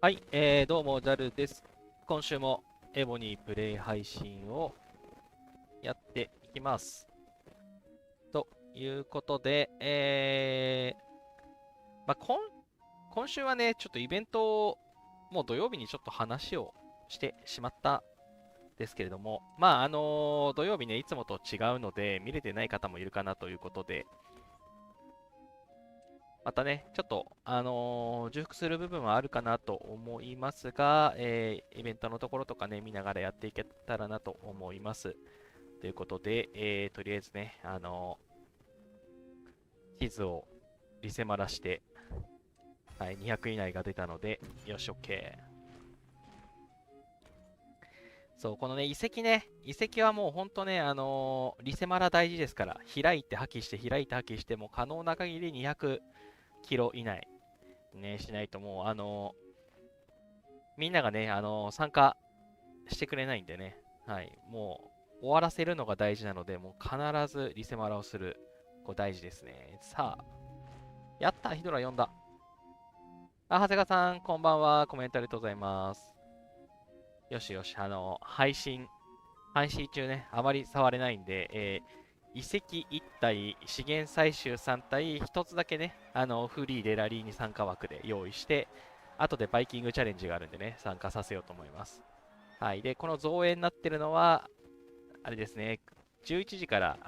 はい、どうも、ジャルです。今週もエボニープレイ配信をやっていきます。ということで、まあ、今週はね、ちょっとイベントを、もう土曜日にちょっと話をしてしまったんですけれども、土曜日ね、いつもと違うので、見れてない方もいるかなということで、またね、ちょっと、重複する部分はあるかなと思いますが、イベントのところとかね、見ながらやっていけたらなと思います。ということで、とりあえずね、地図をリセマラして、はい、200以内が出たので、よし、OK。そう、このね、遺跡はもう本当ね、リセマラ大事ですから、開いて破棄して、開いて破棄して、もう可能な限り200キロ以内、ね、しないともう、みんながね、参加してくれないんでね、はい、もう終わらせるのが大事なので、もう必ずリセマラをする、こう大事ですね。さあ、やった、ヒドラ呼んだ。あ、長谷川さん、こんばんは。コメントありがとうございます。よしよし、配信中ね、あまり触れないんで、遺跡1体、資源採集3体、1つだけね、フリーでラリーに参加枠で用意して、後でバイキングチャレンジがあるんでね、参加させようと思います。はい。で、この造営になってるのは、あれですね、11時から、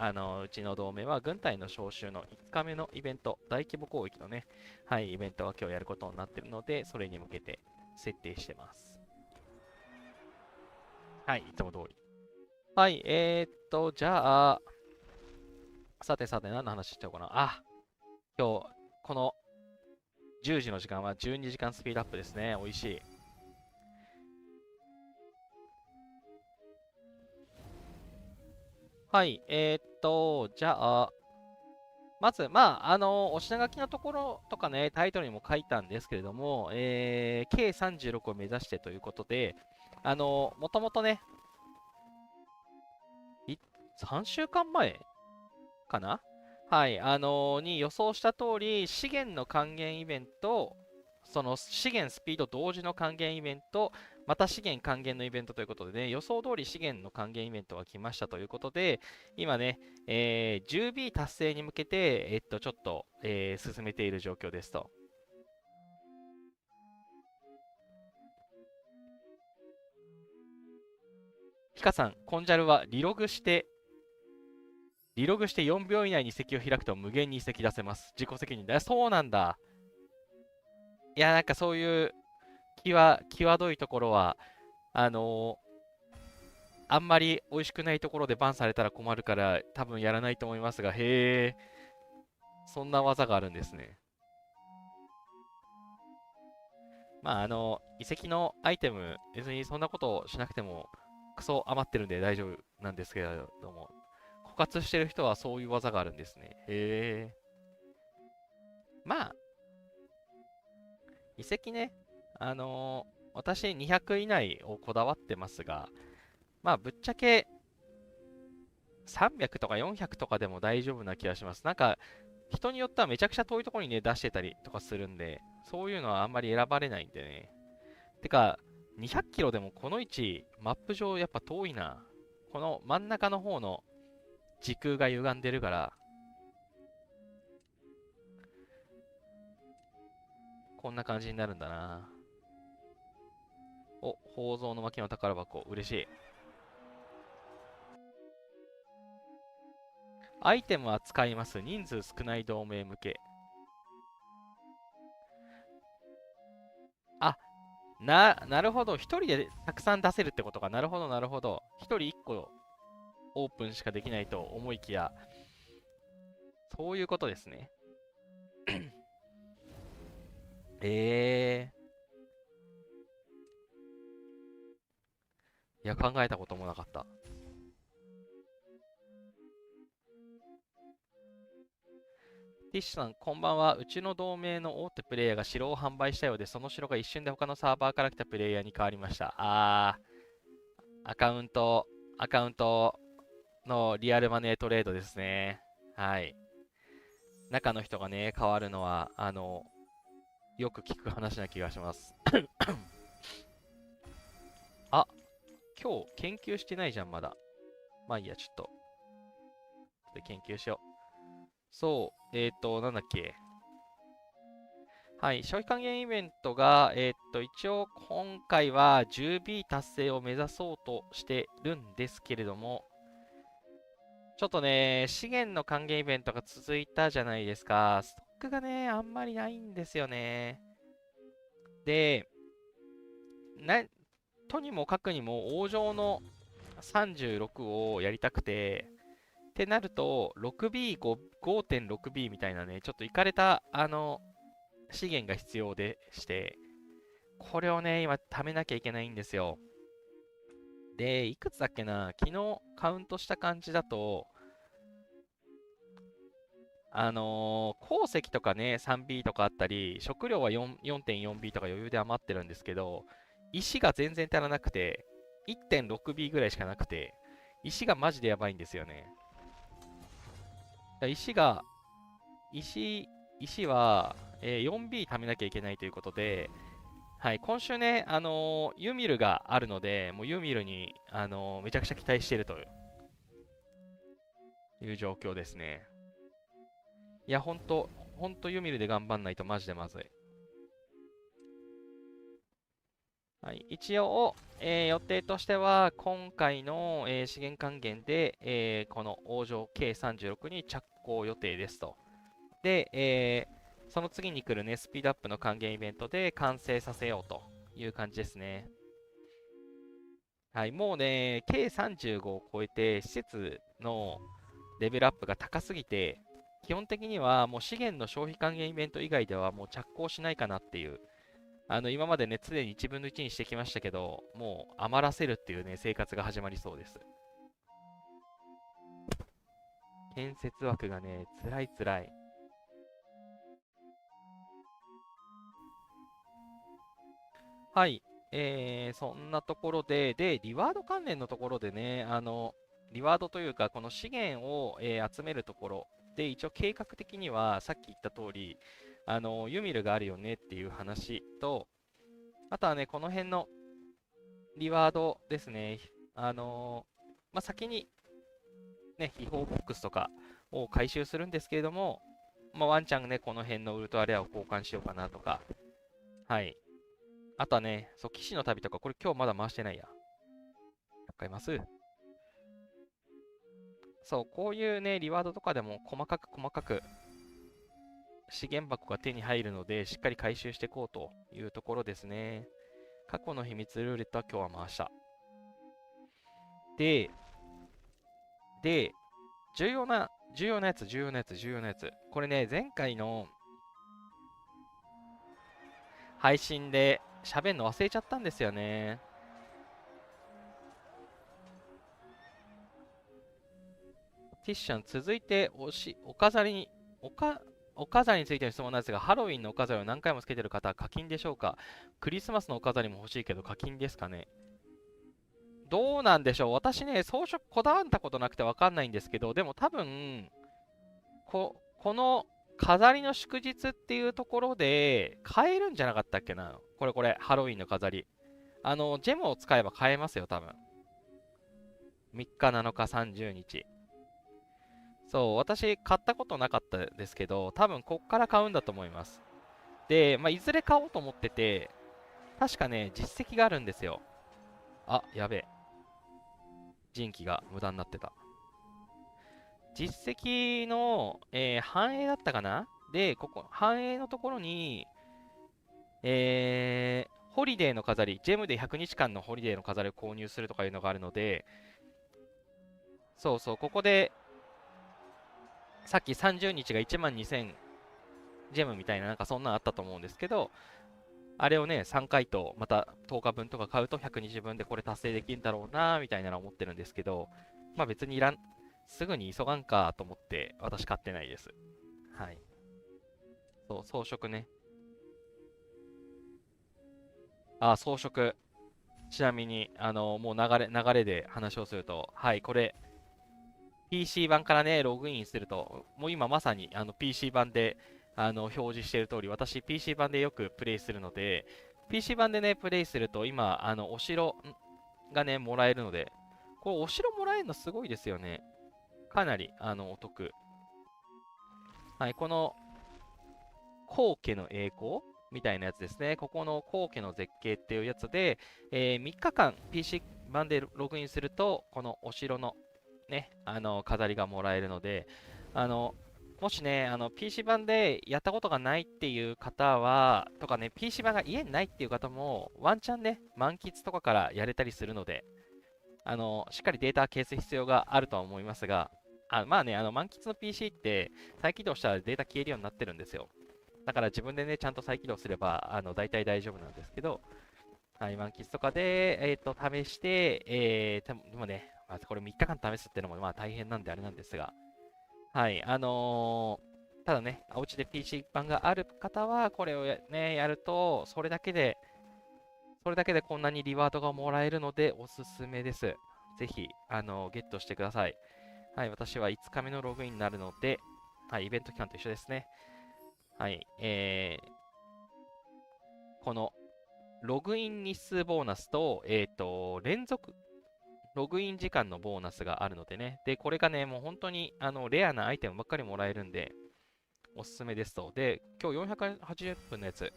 うちの同盟は軍隊の招集の5日目のイベント、大規模攻撃のね、はい、イベントが今日やることになってるので、それに向けて設定してます。はい、いつも通り。はい、じゃあ、さてさて、何の話しちゃおうかな。あ、今日、この10時の時間は12時間スピードアップですね。美味しい。はい、じゃあ、まず、お品書きのところとかね、タイトルにも書いたんですけれども、計36を目指してということで、もともとね、3週間前かな、はい、に予想した通り、資源の還元イベント、その資源スピード同時の還元イベント、また資源還元のイベントということでね、予想通り資源の還元イベントが来ましたということで、今ね、10B 達成に向けて、ちょっと、進めている状況ですと。ヒカさん、コンジャルはリログして4秒以内に遺跡を開くと無限に遺跡出せます。自己責任だ。そうなんだ。いや、なんかそういう際どいところは、あのーあんまり美味しくないところでバンされたら困るから、多分やらないと思いますが、へえ、そんな技があるんですね。遺跡のアイテム、別にそんなことをしなくても、クソ余ってるんで大丈夫なんですけれども、枯渇してる人はそういう技があるんですね。へえ。まあ、遺跡ね、私200以内をこだわってますが、ぶっちゃけ300とか400とかでも大丈夫な気がします。なんか、人によってはめちゃくちゃ遠いところにね、出してたりとかするんで、そういうのはあんまり選ばれないんでね。てか、200キロでもこの位置、マップ上やっぱ遠いな。この真ん中の方の時空が歪んでるから、こんな感じになるんだな。お、宝蔵の巻の宝箱、嬉しい。アイテムは使います。人数少ない同盟向け。あ、なるほど。一人でたくさん出せるってことか。なるほど、なるほど。一人一個オープンしかできないと思いきや、そういうことですね。えいや、考えたこともなかった。ティッシュさん、こんばんは。うちの同盟の大手プレイヤーが城を販売したようで、その城が一瞬で他のサーバーから来たプレイヤーに変わりました。アカウント、アカウントのリアルマネートレードですね。はい。中の人がね、変わるのは、よく聞く話な気がします。あ、今日研究してないじゃん、まだ。まあいいや、ちょっと。で研究しよう。そう、なんだっけ。はい、消費還元イベントが、一応今回は 10B 達成を目指そうとしてるんですけれども、ちょっとね、資源の還元イベントが続いたじゃないですか。ストックがね、あんまりないんですよね。で、とにもかくにも王城の36をやりたくて、ってなると、6B、5.6B みたいなね、ちょっといかれた、資源が必要でして、これをね、今、貯めなきゃいけないんですよ。で、いくつだっけな、昨日カウントした感じだと、鉱石とかね、3B とかあったり、食料は 4.4B とか余裕で余ってるんですけど、石が全然足らなくて、1.6B ぐらいしかなくて、石がマジでやばいんですよね。石が、石、石は、4B 貯めなきゃいけないということで、はい、今週ね、ユミルがあるので、もうユミルに、めちゃくちゃ期待しているという状況ですね。いや、ほんとユミルで頑張んないとマジでまずい。はい、一応、予定としては、今回の、資源還元で、この王城 K36 に着工予定ですと。で、その次に来るね、スピードアップの還元イベントで完成させようという感じですね。はい、もうね、K35 を超えて、施設のレベルアップが高すぎて、基本的にはもう資源の消費還元イベント以外ではもう着工しないかなっていう、今までね、常に1分の1にしてきましたけど、もう余らせるっていうね、生活が始まりそうです。建設枠がね、辛い辛い。はい。そんなところで、リワード関連のところでね、リワードというか、この資源を、集めるところで、一応計画的には、さっき言った通り、ユミルがあるよねっていう話と、あとはね、この辺のリワードですね、先にね、秘宝ボックスとかを回収するんですけれども、ワンチャンね、この辺のウルトラレアを交換しようかなとか、はい。あとはね、そう、騎士の旅とか、これ今日まだ回してないや。買います。そう、こういうね、リワードとかでも細かく細かく資源箱が手に入るので、しっかり回収していこうというところですね。過去の秘密ルーレットは今日は回した。で、で、重要なやつ。これね、前回の配信で喋るの忘れちゃったんですよね。ティッション、続いてお飾りに、お飾りについての質問なんですが、ハロウィンのお飾りを何回もつけてる方は課金でしょうか？クリスマスのお飾りも欲しいけど課金ですかね？どうなんでしょう。私ね、装飾こだわったことなくてわかんないんですけど、でも多分、この飾りの祝日っていうところで買えるんじゃなかったっけな。これ、ハロウィンの飾り。ジェムを使えば買えますよ、多分。3日、7日、30日。そう、私買ったことなかったですけど、多分こっから買うんだと思います。で、いずれ買おうと思ってて、確かね、実績があるんですよ。あ、やべえ。人気が無駄になってた。実績の、反映だったかなで、反映のところに、ホリデーの飾り、ジェムで100日間のホリデーの飾りを購入するとかいうのがあるので、そうそう、ここで、さっき30日が12000ジェムみたいな、なんかそんなのあったと思うんですけど、あれをね、3回とまた10日分とか買うと120分でこれ達成できるんだろうなみたいなの思ってるんですけど、別にすぐに急がんかと思って私買ってないです。はい。そう、装飾ね。あ、装飾。ちなみに、もう流れで話をすると、はい、これ、PC 版からね、ログインすると、もう今まさにPC 版で表示している通り、私 PC 版でよくプレイするので、PC 版でね、プレイすると今、お城がね、もらえるので、これお城もらえるのすごいですよね。かなり、お得。はい、この、皇家の栄光みたいなやつですね。ここの皇家の絶景っていうやつで、3日間 PC 版でログインすると、このお城のね、飾りがもらえるので、もしね、PC 版でやったことがないっていう方は、とかね、PC 版が家にないっていう方も、ワンチャンね、満喫とかからやれたりするので、しっかりデータ消す必要があるとは思いますが、まあね、満喫の PC って再起動したらデータ消えるようになってるんですよ。だから自分でね、ちゃんと再起動すれば、大体大丈夫なんですけど、はい、満喫とかで、試して、でもね、まずこれ3日間試すっていうのもまあ大変なんであれなんですが、はい、ただね、お家で PC 版がある方は、これをやると、それだけでこんなにリワードがもらえるので、おすすめです。ぜひ、ゲットしてください。はい、私は5日目のログインになるので、はい、イベント期間と一緒ですね。はい、このログイン日数ボーナスと、連続ログイン時間のボーナスがあるのでね。で、これがね、もう本当にレアなアイテムばっかりもらえるんで、おすすめですと。で、今日480分のやつ。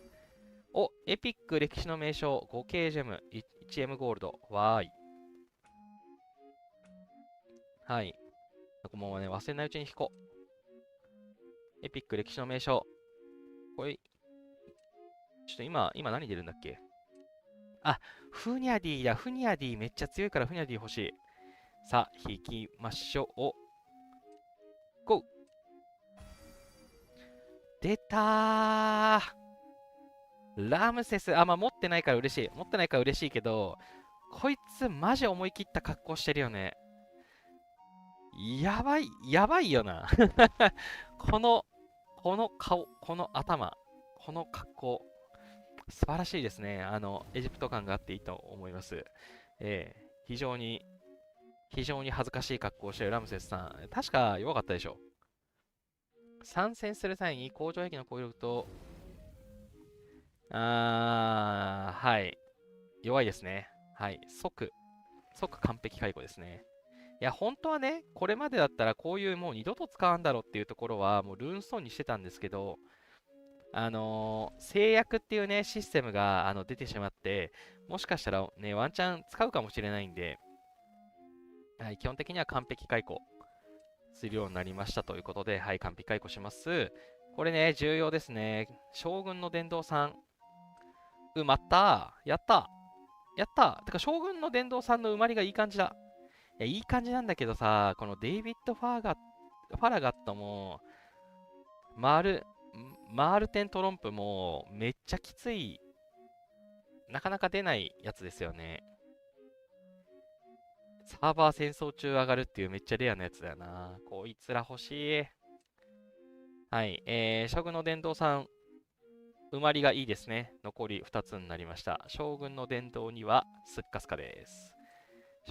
エピック歴史の名称 5K ジェム 1M ゴールド。わーい。はい。もうね、忘れないうちに引こう。エピック歴史の名称。これ、ちょっと今何出るんだっけ？あ、フニャディだ。フニャディめっちゃ強いからフニャディ欲しい。さあ、引きましょう。ゴー。出たー。ラムセス。まあ、持ってないから嬉しい。持ってないから嬉しいけど、こいつマジ思い切った格好してるよね。やばい、やばいよな。この、この顔、この頭、この格好、素晴らしいですね。エジプト感があっていいと思います。非常に恥ずかしい格好をしているラムセスさん。確か弱かったでしょ。参戦する際に工場兵器の攻撃と、はい。弱いですね。はい。即完璧解雇ですね。いや、本当はね、これまでだったらこういうもう二度と使わんだろうっていうところはもうルーンストーンにしてたんですけど、制約っていうね、システムが出てしまって、もしかしたらね、ワンチャン使うかもしれないんで、はい、基本的には完璧解雇するようになりましたということで、はい、完璧解雇します。これね、重要ですね。将軍の伝道さん。埋まったー。やったやったてか、将軍の伝道さんの埋まりがいい感じだ。いや、いい感じなんだけどさ、このデイビッド・ファラガットも、マール、マールテントロンプも、めっちゃきつい、なかなか出ないやつですよね。サーバー戦争中上がるっていうめっちゃレアなやつだよな。こいつら欲しい。はい。将軍の伝道さん、埋まりがいいですね。残り2つになりました。将軍の伝道2はスッカスカです。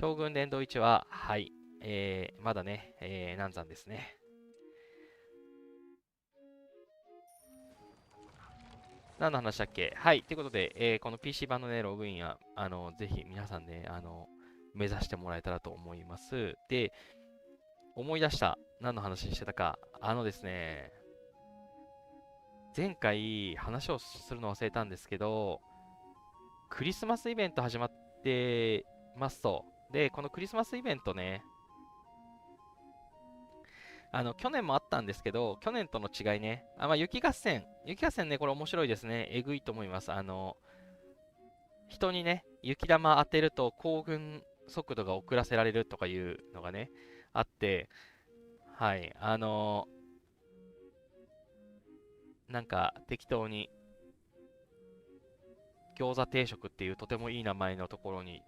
将軍伝道1は、はい。まだね、難産ですね。何の話だっけ？はい。ということで、この PC 版のね、ログインは、ぜひ皆さんね、目指してもらえたらと思います。で、思い出した。何の話してたか。ですね、前回話をするの忘れたんですけど、クリスマスイベント始まってますと。で、このクリスマスイベントね、去年もあったんですけど、去年との違いね。まあ、雪合戦。雪合戦ね、これ面白いですね。えぐいと思います。人にね、雪玉当てると行軍速度が遅らせられるとかいうのがね、あって、はい。なんか適当に餃子定食っていうとてもいい名前のところに、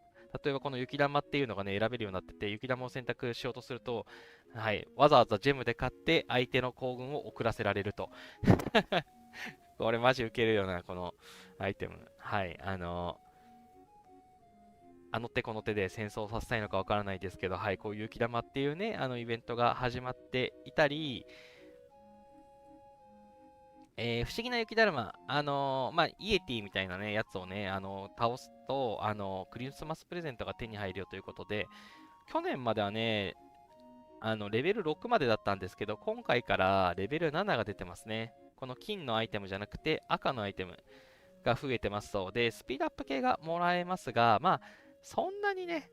例えばこの雪玉っていうのがね、選べるようになってて、雪玉を選択しようとすると、はい、わざわざジェムで買って相手の行軍を遅らせられると。これマジウケるような、このアイテム。はい、あの手この手で戦争させたいのかわからないですけど、はい、こういう雪玉っていうね、イベントが始まっていたり、不思議な雪だるま、イエティみたいなね、やつをね、倒すと、クリスマスプレゼントが手に入るよということで、去年まではね、レベル6までだったんですけど、今回からレベル7が出てますね。この金のアイテムじゃなくて、赤のアイテムが増えてますと。で、スピードアップ系がもらえますが、まあ、そんなにね、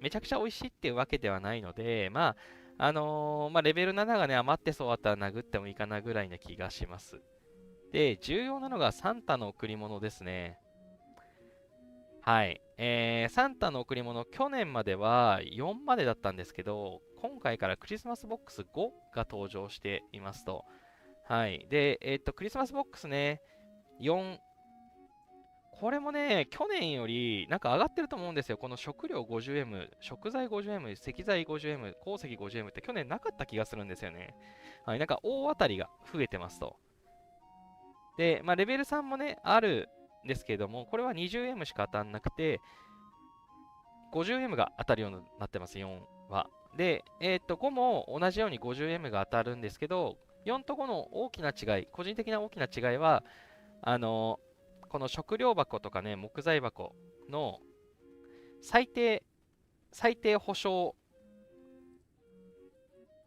めちゃくちゃ美味しいっていうわけではないので、レベル7がね、余ってそうだったら殴ってもいいかなぐらいな気がします。で、重要なのがサンタの贈り物ですね。はい。サンタの贈り物、去年までは4までだったんですけど、今回からクリスマスボックス5が登場していますと。はい。で、クリスマスボックスね、4、これもね、去年よりなんか上がってると思うんですよ。この食料 50M、食材 50M、石材 50M、鉱石 50M って去年なかった気がするんですよね。はい。なんか大当たりが増えてますと。で、レベル3もね、あるんですけれども、これは 20M しか当たんなくて、50M が当たるようになってます、4は。で、5も同じように 50M が当たるんですけど、4と5の大きな違い、個人的な大きな違いは、この食料箱とかね、木材箱の最低、最低保証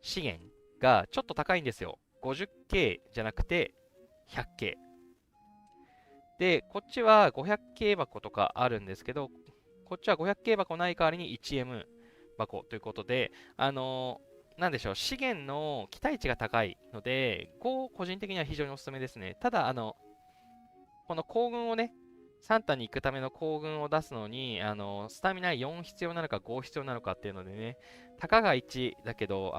資源がちょっと高いんですよ。50K じゃなくて 100K。で、こっちは 500K 箱とかあるんですけど、こっちは 500K 箱ない代わりに 1M 箱ということで、なんでしょう、資源の期待値が高いので、5個人的には非常におすすめですね。ただ、この行軍をね、サンタに行くための行軍を出すのに、スタミナ4必要なのか5必要なのかっていうのでね、たかが1だけど、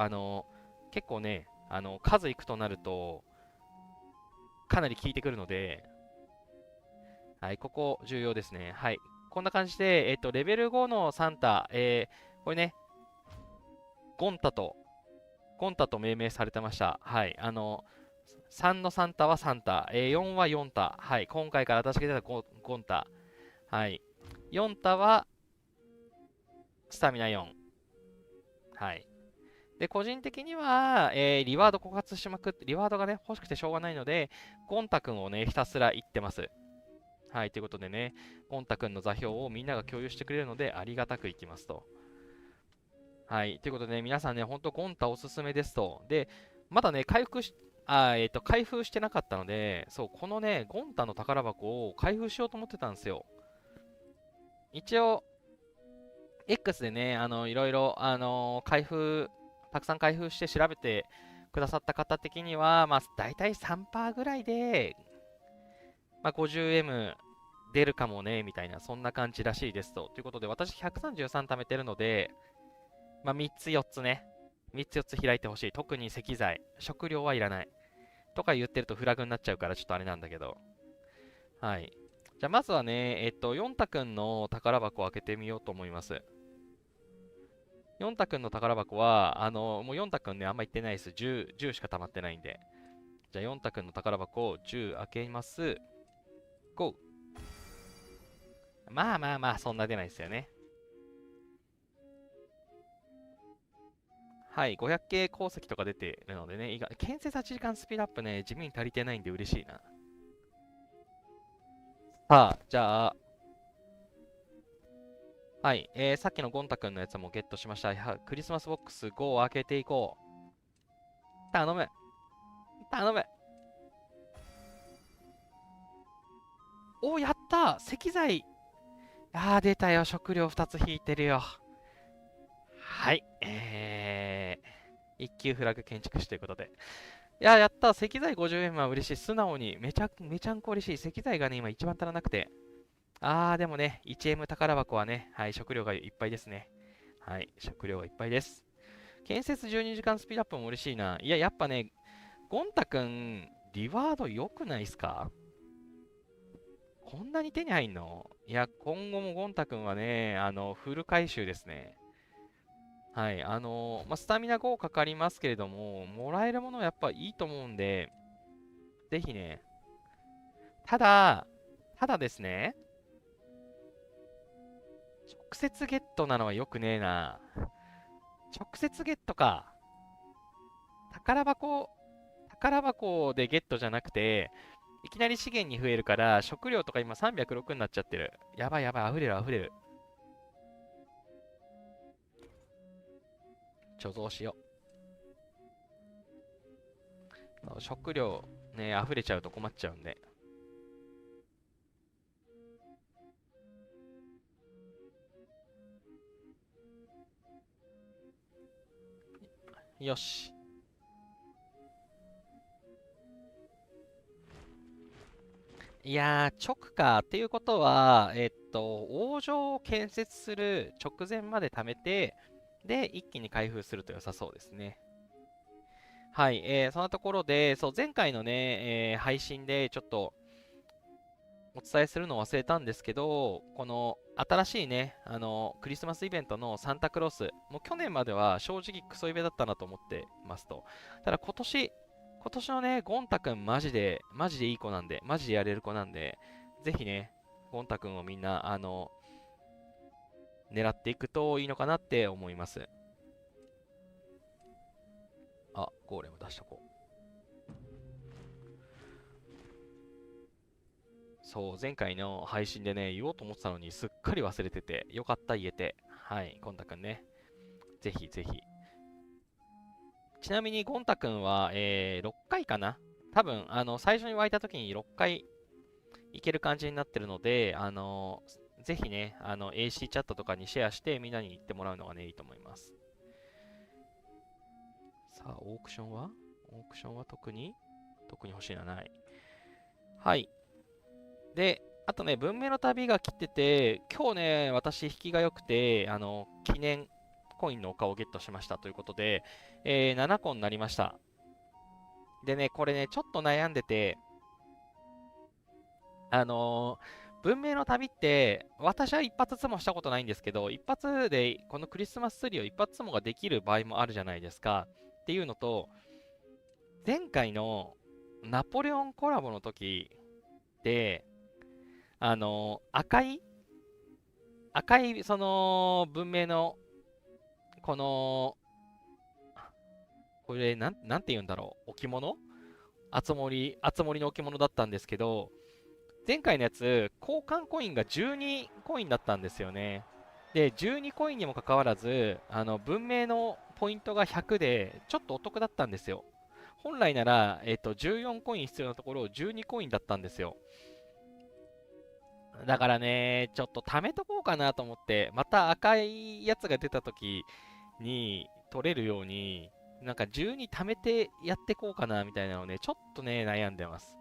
結構ね、数いくとなると、かなり効いてくるので、はい、ここ重要ですね。はい。こんな感じで、レベル5のサンタ、これね、ゴンタと、ゴンタと命名されてました。はい。3のサンタはサンタ、4は4タ。はい。今回から私が出たゴンタ。はい。4タはスタミナ4。はい。で、個人的には、リワード枯渇しまくって、リワードがね、欲しくてしょうがないので、ゴンタくんをね、ひたすら言ってます。はい。ということでね、ゴンタくんの座標をみんなが共有してくれるので、ありがたくいきますと。はい。ということでね、皆さんね、ほんとゴンタおすすめですと。で、まだね、開封してなかったので、そう、このね、ゴンタの宝箱を開封しようと思ってたんですよ。一応、X でね、いろいろ、たくさん開封して調べてくださった方的には、大体3%ぐらいで、50M 出るかもね、みたいな、そんな感じらしいですと。ということで、私133貯めてるので、3つ4つね、3つ4つ開いてほしい。特に石材、食料はいらない。とか言ってるとフラグになっちゃうからちょっとあれなんだけど。はい。じゃあまずはね、ヨンタくんの宝箱を開けてみようと思います。ヨンタくんの宝箱は、もうヨンタくんね、あんま言ってないです。10しか溜まってないんで。じゃあヨンタくんの宝箱を10開けます。GO! そんな出ないですよね。はい、500系鉱石とか出てるのでね、建設8時間スピードアップね、地味に足りてないんで嬉しいな。さあ、じゃあ、はい、さっきのゴンタくんのやつもゲットしました。クリスマスボックス5を開けていこう。頼む。頼む。お、やった石材。出たよ。食料2つ引いてるよ。はい。一級フラグ建築士ということで。やった。石材 50M は嬉しい。素直に。めちゃんこ嬉しい。石材がね、今一番足らなくて。でもね、1M 宝箱はね、はい、食料がいっぱいですね。はい、食料がいっぱいです。建設12時間スピードアップも嬉しいな。いや、やっぱね、ゴンタくん、リワード良くないっすか？こんなに手に入んの？いや、今後もゴンタくんはね、フル回収ですね。はい、スタミナ5かかりますけれども、もらえるものはやっぱいいと思うんで、ぜひね、ただ、ただですね、直接ゲットなのは良くねえな。直接ゲットか。宝箱宝箱でゲットじゃなくて、いきなり資源に増えるから、食料とか今306になっちゃってる。やばいやばい、溢れる溢れる。貯蔵しよう。食料ね、溢れちゃうと困っちゃうんで。よし。いやー、直か。っていうことは、王城を建設する直前まで貯めて、で、一気に開封すると良さそうですね。はい、そんなところで、そう、前回のね、配信でちょっとお伝えするのを忘れたんですけど、この新しいね、クリスマスイベントのサンタクロース、もう去年までは正直クソイベだったなと思ってますと。ただ今年のね、ゴンタくんマジでいい子なんで、マジでやれる子なんで、ぜひね、ゴンタくんをみんな、狙っていくといいのかなって思います。あ、ゴーレム出しとこう。そう、前回の配信でね、言おうと思ってたのにすっかり忘れてて、よかった言えて。はい、ゴンタくんね。ぜひぜひ。ちなみにゴンタくんは、6回かな多分、最初に湧いた時に6回いける感じになってるので、ぜひね、AC チャットとかにシェアしてみんなに言ってもらうのがね、いいと思います。さあ、オークションは特に欲しいのはない。はい。で、あとね、文明の旅が来てて、今日ね、私、引きが良くて、記念コインの丘をゲットしましたということで、7個になりました。でね、これね、ちょっと悩んでて、文明の旅って、私は一発つもしたことないんですけど、一発でこのクリスマスツリーを一発つもができる場合もあるじゃないですか。っていうのと、前回のナポレオンコラボの時で、赤い、その、文明の、この、これ、なんて言うんだろう、置物あつ森の置物だったんですけど、前回のやつ、交換コインが12コインだったんですよね。で、12コインにもかかわらず、文明のポイントが100で、ちょっとお得だったんですよ。本来なら、14コイン必要なところを12コインだったんですよ。だからね、ちょっと貯めとこうかなと思って、また赤いやつが出た時に取れるように、なんか12貯めてやってこうかなみたいなのね、ちょっとね、悩んでます。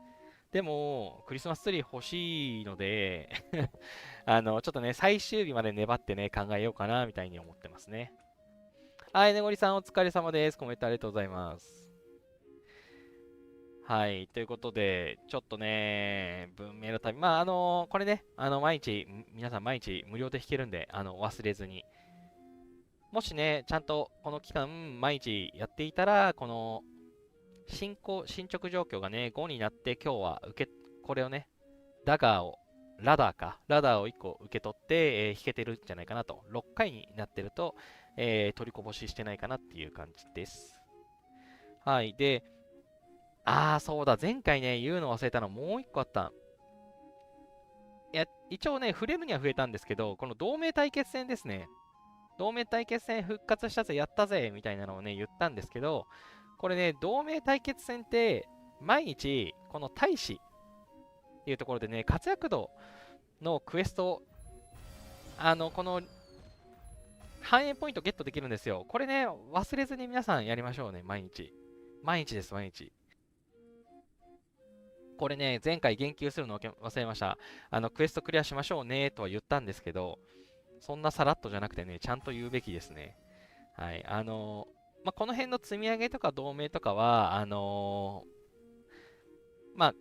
でも、クリスマスツリー欲しいのでちょっとね、最終日まで粘ってね、考えようかな、みたいに思ってますね。はい、ねごりさんお疲れ様です。コメントありがとうございます。はい、ということで、ちょっとね、文明の旅、まあ、これね、皆さん毎日無料で弾けるんで、忘れずに。もしね、ちゃんとこの期間、毎日やっていたら、この進捗状況がね、5になって、今日はこれをね、ダガーを、ラダーを1個受け取って、弾けてるんじゃないかなと。6回になってると、取りこぼししてないかなっていう感じです。はい。で、そうだ、前回ね、言うの忘れたのもう1個あった。いや、一応ね、触れるには触れたんですけど、この同盟対決戦ですね。同盟対決戦復活したぜ、やったぜ、みたいなのをね、言ったんですけど、これね、同盟対決戦って、毎日、この大使っていうところでね、活躍度のクエスト、この反映ポイントゲットできるんですよ。これね、忘れずに皆さんやりましょうね、毎日。毎日です、毎日。これね、前回言及するの忘れました。クエストクリアしましょうねとは言ったんですけど、そんなさらっとじゃなくてね、ちゃんと言うべきですね。はい。この辺の積み上げとか同盟とかは、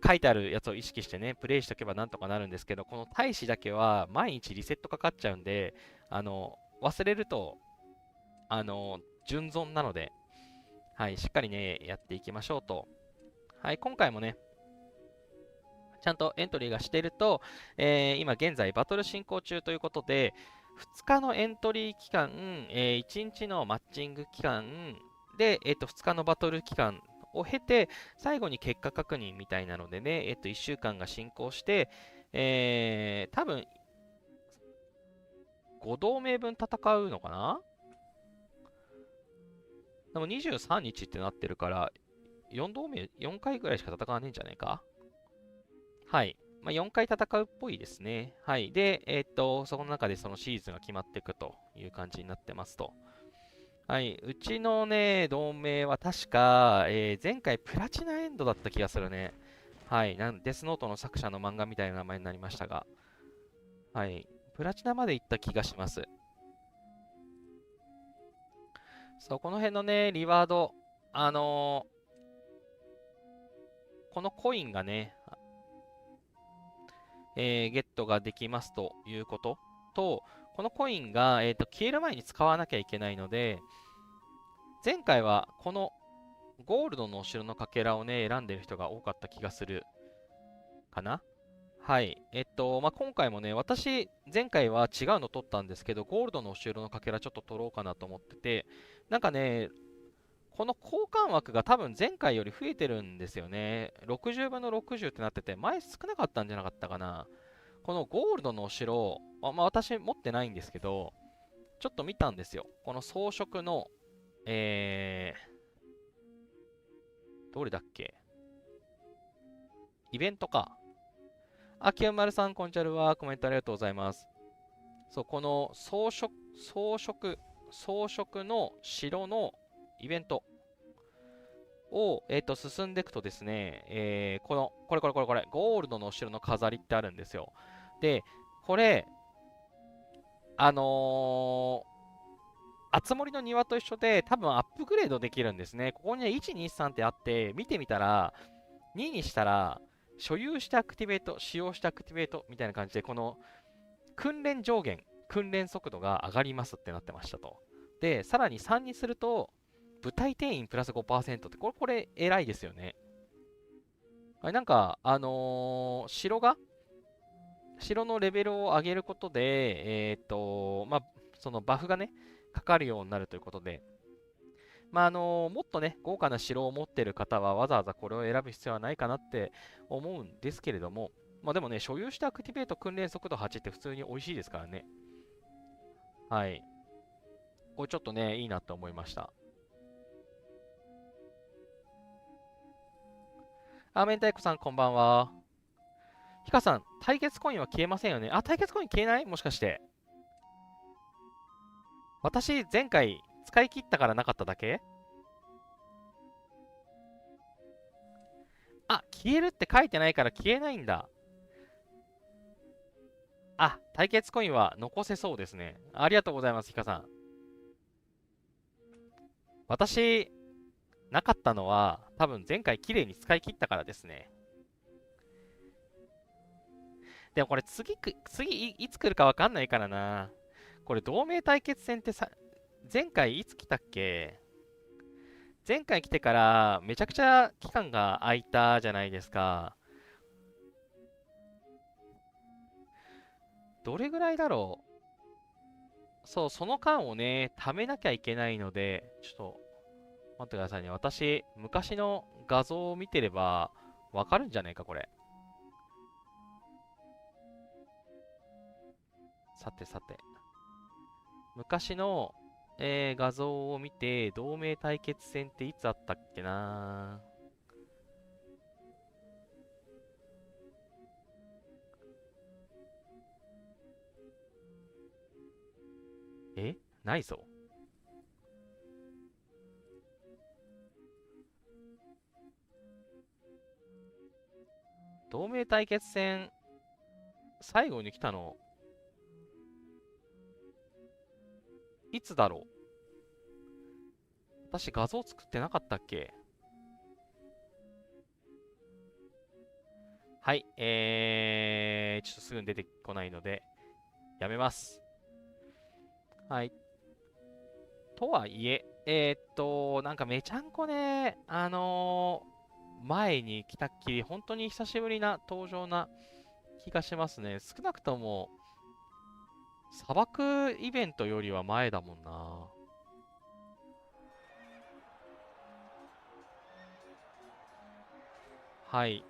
書いてあるやつを意識してね、プレイしておけばなんとかなるんですけど、この大使だけは毎日リセットかかっちゃうんで、忘れると、順存なので、はい、しっかりね、やっていきましょうと。はい、今回もね、ちゃんとエントリーがしていると、今現在バトル進行中ということで、2日のエントリー期間、1日のマッチング期間で、2日のバトル期間を経て、最後に結果確認みたいなのでね、1週間が進行して、多分、5同盟分戦うのかな。でも23日ってなってるから、4同盟、4回ぐらいしか戦わねえんじゃないか。はい。まあ、4回戦うっぽいですね。はい。で、そこの中でそのシーズンが決まっていくという感じになってますと。はい。うちのね、同盟は確か、前回プラチナエンドだった気がするね。はい。デスノートの作者の漫画みたいな名前になりましたが。はい。プラチナまで行った気がします。そう、この辺のね、リワード、このコインがね、ゲットができますということと、このコインが、消える前に使わなきゃいけないので、前回はこのゴールドのお城のかけらをね、選んでる人が多かった気がするかな。はい。まあ、今回もね、私、前回は違うの取ったんですけど、ゴールドのお城のかけらちょっと取ろうかなと思ってて、なんかね、この交換枠が多分前回より増えてるんですよね。60分の60ってなってて、前少なかったんじゃなかったかな。このゴールドのお城、まあ、私持ってないんですけど、ちょっと見たんですよ。この装飾の、どれだっけ、イベントか。清丸さん、こんにちは。コメントありがとうございます。そう、この装飾の城のイベントを、進んでいくとですね、これ、ゴールドのお城の飾りってあるんですよ。で、これ、あのあつ森の庭と一緒で、多分アップグレードできるんですね。ここにね、1、2、3ってあって、見てみたら、2にしたら、所有してアクティベート、使用してアクティベートみたいな感じで、この訓練上限、訓練速度が上がりますってなってましたと。で、さらに3にすると、部隊定員プラス 5% って、これ偉いですよね。なんか、城のレベルを上げることで、まあ、そのバフがね、かかるようになるということで、まあ、もっとね、豪華な城を持っている方はわざわざこれを選ぶ必要はないかなって思うんですけれども、まあでもね、所有したアクティベート訓練速度8って普通に美味しいですからね。はい。これちょっとね、いいなと思いました。明太子さんこんばんは。ひかさん、対決コインは消えませんよね。対決コイン消えない、もしかして。私、前回使い切ったからなかっただけ。消えるって書いてないから消えないんだ。対決コインは残せそうですね。ありがとうございます、ひかさん。私、なかったのは、多分前回綺麗に使い切ったからですね。でもこれ次いつ来るかわかんないからな。これ同盟対決戦ってさ、前回いつ来たっけ。前回来てからめちゃくちゃ期間が空いたじゃないですか。どれぐらいだろう。そう、その間をね、貯めなきゃいけないので、ちょっと待ってくださいね。私、昔の画像を見てればわかるんじゃないか、これ。さてさて。昔の、画像を見て、同盟対決戦っていつあったっけな。ないぞ。同盟対決戦、最後に来たの、いつだろう。私画像作ってなかったっけ。はい、ちょっとすぐに出てこないので、やめます。はい。とはいえ、なんかめちゃんこね、前に来たっきり、本当に久しぶりな登場な気がしますね。少なくとも、砂漠イベントよりは前だもんな。はい。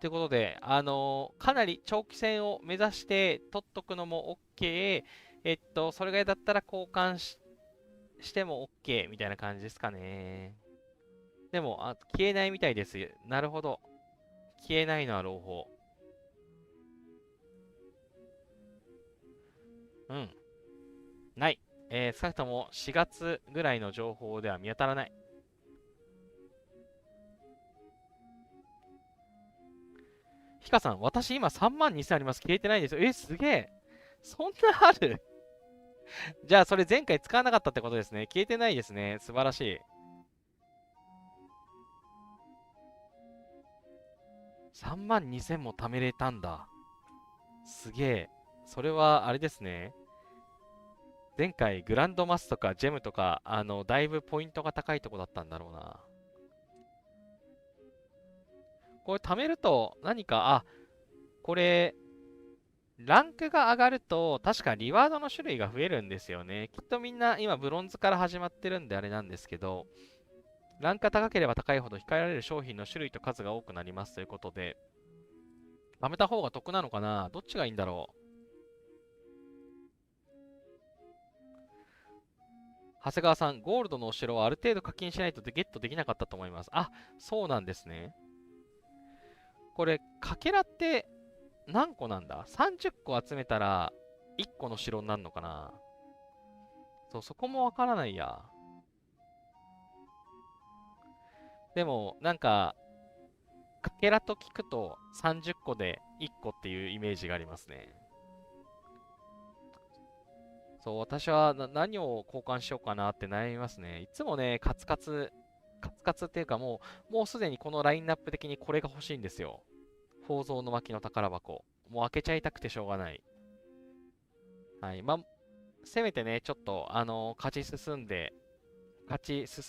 ということで、かなり長期戦を目指して取っとくのも OK。それぐらいだったら交換しても OK みたいな感じですかね。でも、消えないみたいです。なるほど。消えないのは朗報。うん。ない。少なくとも4月ぐらいの情報では見当たらない。ヒカさん、私今3万2000あります。消えてないですよ。すげえ。そんなある？じゃあ、それ前回使わなかったってことですね。消えてないですね。素晴らしい。3万2000も貯めれたんだ。すげえ。それは、あれですね。前回、グランドマスとかジェムとか、だいぶポイントが高いとこだったんだろうな。これ貯めると、何か、これ、ランクが上がると、確かリワードの種類が増えるんですよね。きっとみんな今ブロンズから始まってるんであれなんですけど、ランクが高ければ高いほど控えられる商品の種類と数が多くなりますということで、貯めた方が得なのかな？どっちがいいんだろう？長谷川さん、ゴールドのお城はある程度課金しないとゲットできなかったと思います。そうなんですね。これ、かけらって何個なんだ？ 30 個集めたら1個の城になるのかな？そう、そこもわからないや。でも、なんか、かけらと聞くと30個で1個っていうイメージがありますね。そう、私は何を交換しようかなって悩みますね。いつもね、カツカツっていうかもうすでにこのラインナップ的にこれが欲しいんですよ。宝蔵の巻の宝箱。もう開けちゃいたくてしょうがない。はい。せめてね、ちょっと、勝ち進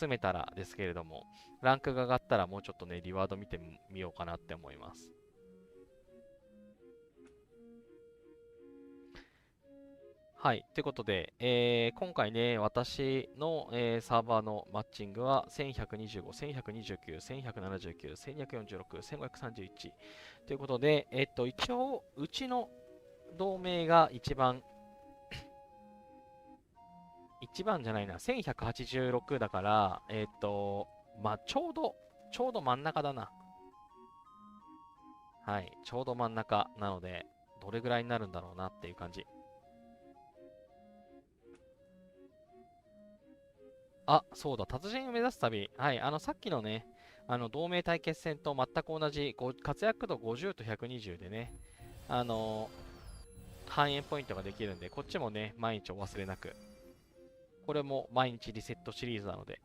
めたらですけれども、ランクが上がったらもうちょっとね、リワード見てみようかなって思います。はい。ということで、今回ね、私の、サーバーのマッチングは1125、1129、1179、1246、1531ということで、一応、うちの同盟が一番じゃないな、1186だから、ちょうど真ん中だな。はい。ちょうど真ん中なので、どれぐらいになるんだろうなっていう感じ。そうだ、達人を目指す旅。はい、さっきのね、同盟対決戦と全く同じ、活躍度50と120でね、あの反映ポイントができるんで、こっちもね、毎日お忘れなく。これも毎日リセットシリーズなので。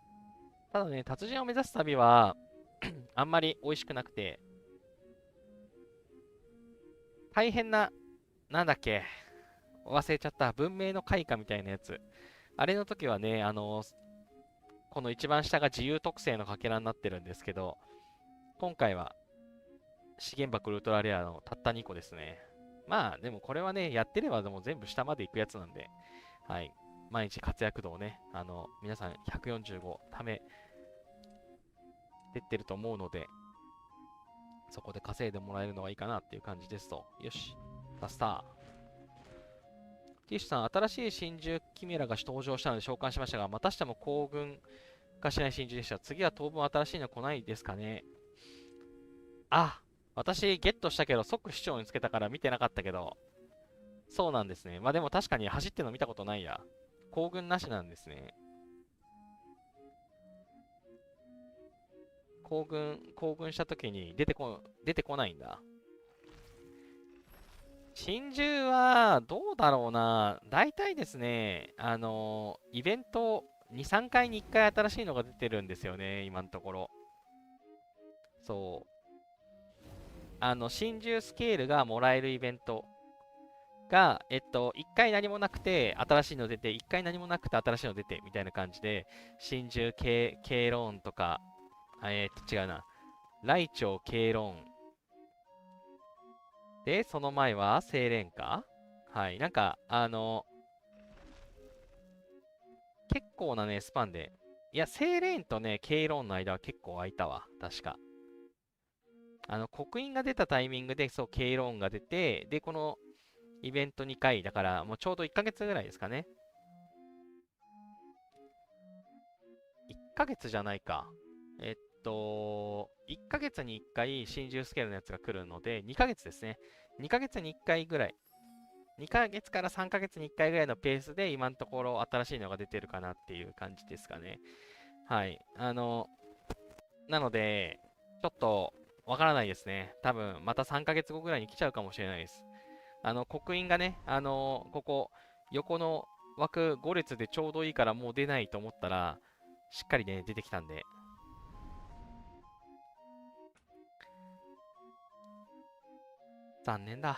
ただね、達人を目指す旅はあんまり美味しくなくて、大変な、なんだっけ、忘れちゃった、文明の開花みたいなやつ。あれの時はね、この一番下が自由特性のかけらになってるんですけど、今回は資源箱ウルトラレアのたった2個ですね。まあ、でもこれはね、やってればでも全部下まで行くやつなんで、はい。毎日活躍度をね、皆さん145ためてってると思うので、そこで稼いでもらえるのがいいかなっていう感じですと。よし。ラスター。ティッシュさん、新しい真珠キメラが登場したので召喚しましたが、またしても行軍化しない真珠でした。次は当分新しいの来ないですかね？あ、私ゲットしたけど即市長につけたから見てなかったけど、そうなんですね。まあでも確かに走ってるの見たことないや。行軍なしなんですね。行軍した時に出てこないんだ。真珠は、どうだろうな。大体ですね、イベント2、3回に1回新しいのが出てるんですよね、今のところ。そう。真珠スケールがもらえるイベントが、1回何もなくて新しいの出て、1回何もなくて新しいの出て、みたいな感じで、真珠、ケイローンとか、違うな。ライチョウ、ケイローン。で、その前は、精錬か。はい。なんか、結構なね、スパンで。いや、セイレーンとね、ケイローンの間は結構空いたわ。確か。刻印が出たタイミングで、そう、ケイローンが出て、で、このイベント2回、だから、もうちょうど1ヶ月ぐらいですかね。1ヶ月じゃないか。1ヶ月に1回、真珠スケールのやつが来るので、2ヶ月ですね。2ヶ月に1回ぐらい。2ヶ月から3ヶ月に1回ぐらいのペースで、今のところ新しいのが出てるかなっていう感じですかね。はい。なので、ちょっと、わからないですね。多分、また3ヶ月後ぐらいに来ちゃうかもしれないです。刻印がね、ここ、横の枠5列でちょうどいいからもう出ないと思ったら、しっかりね、出てきたんで。残念だ。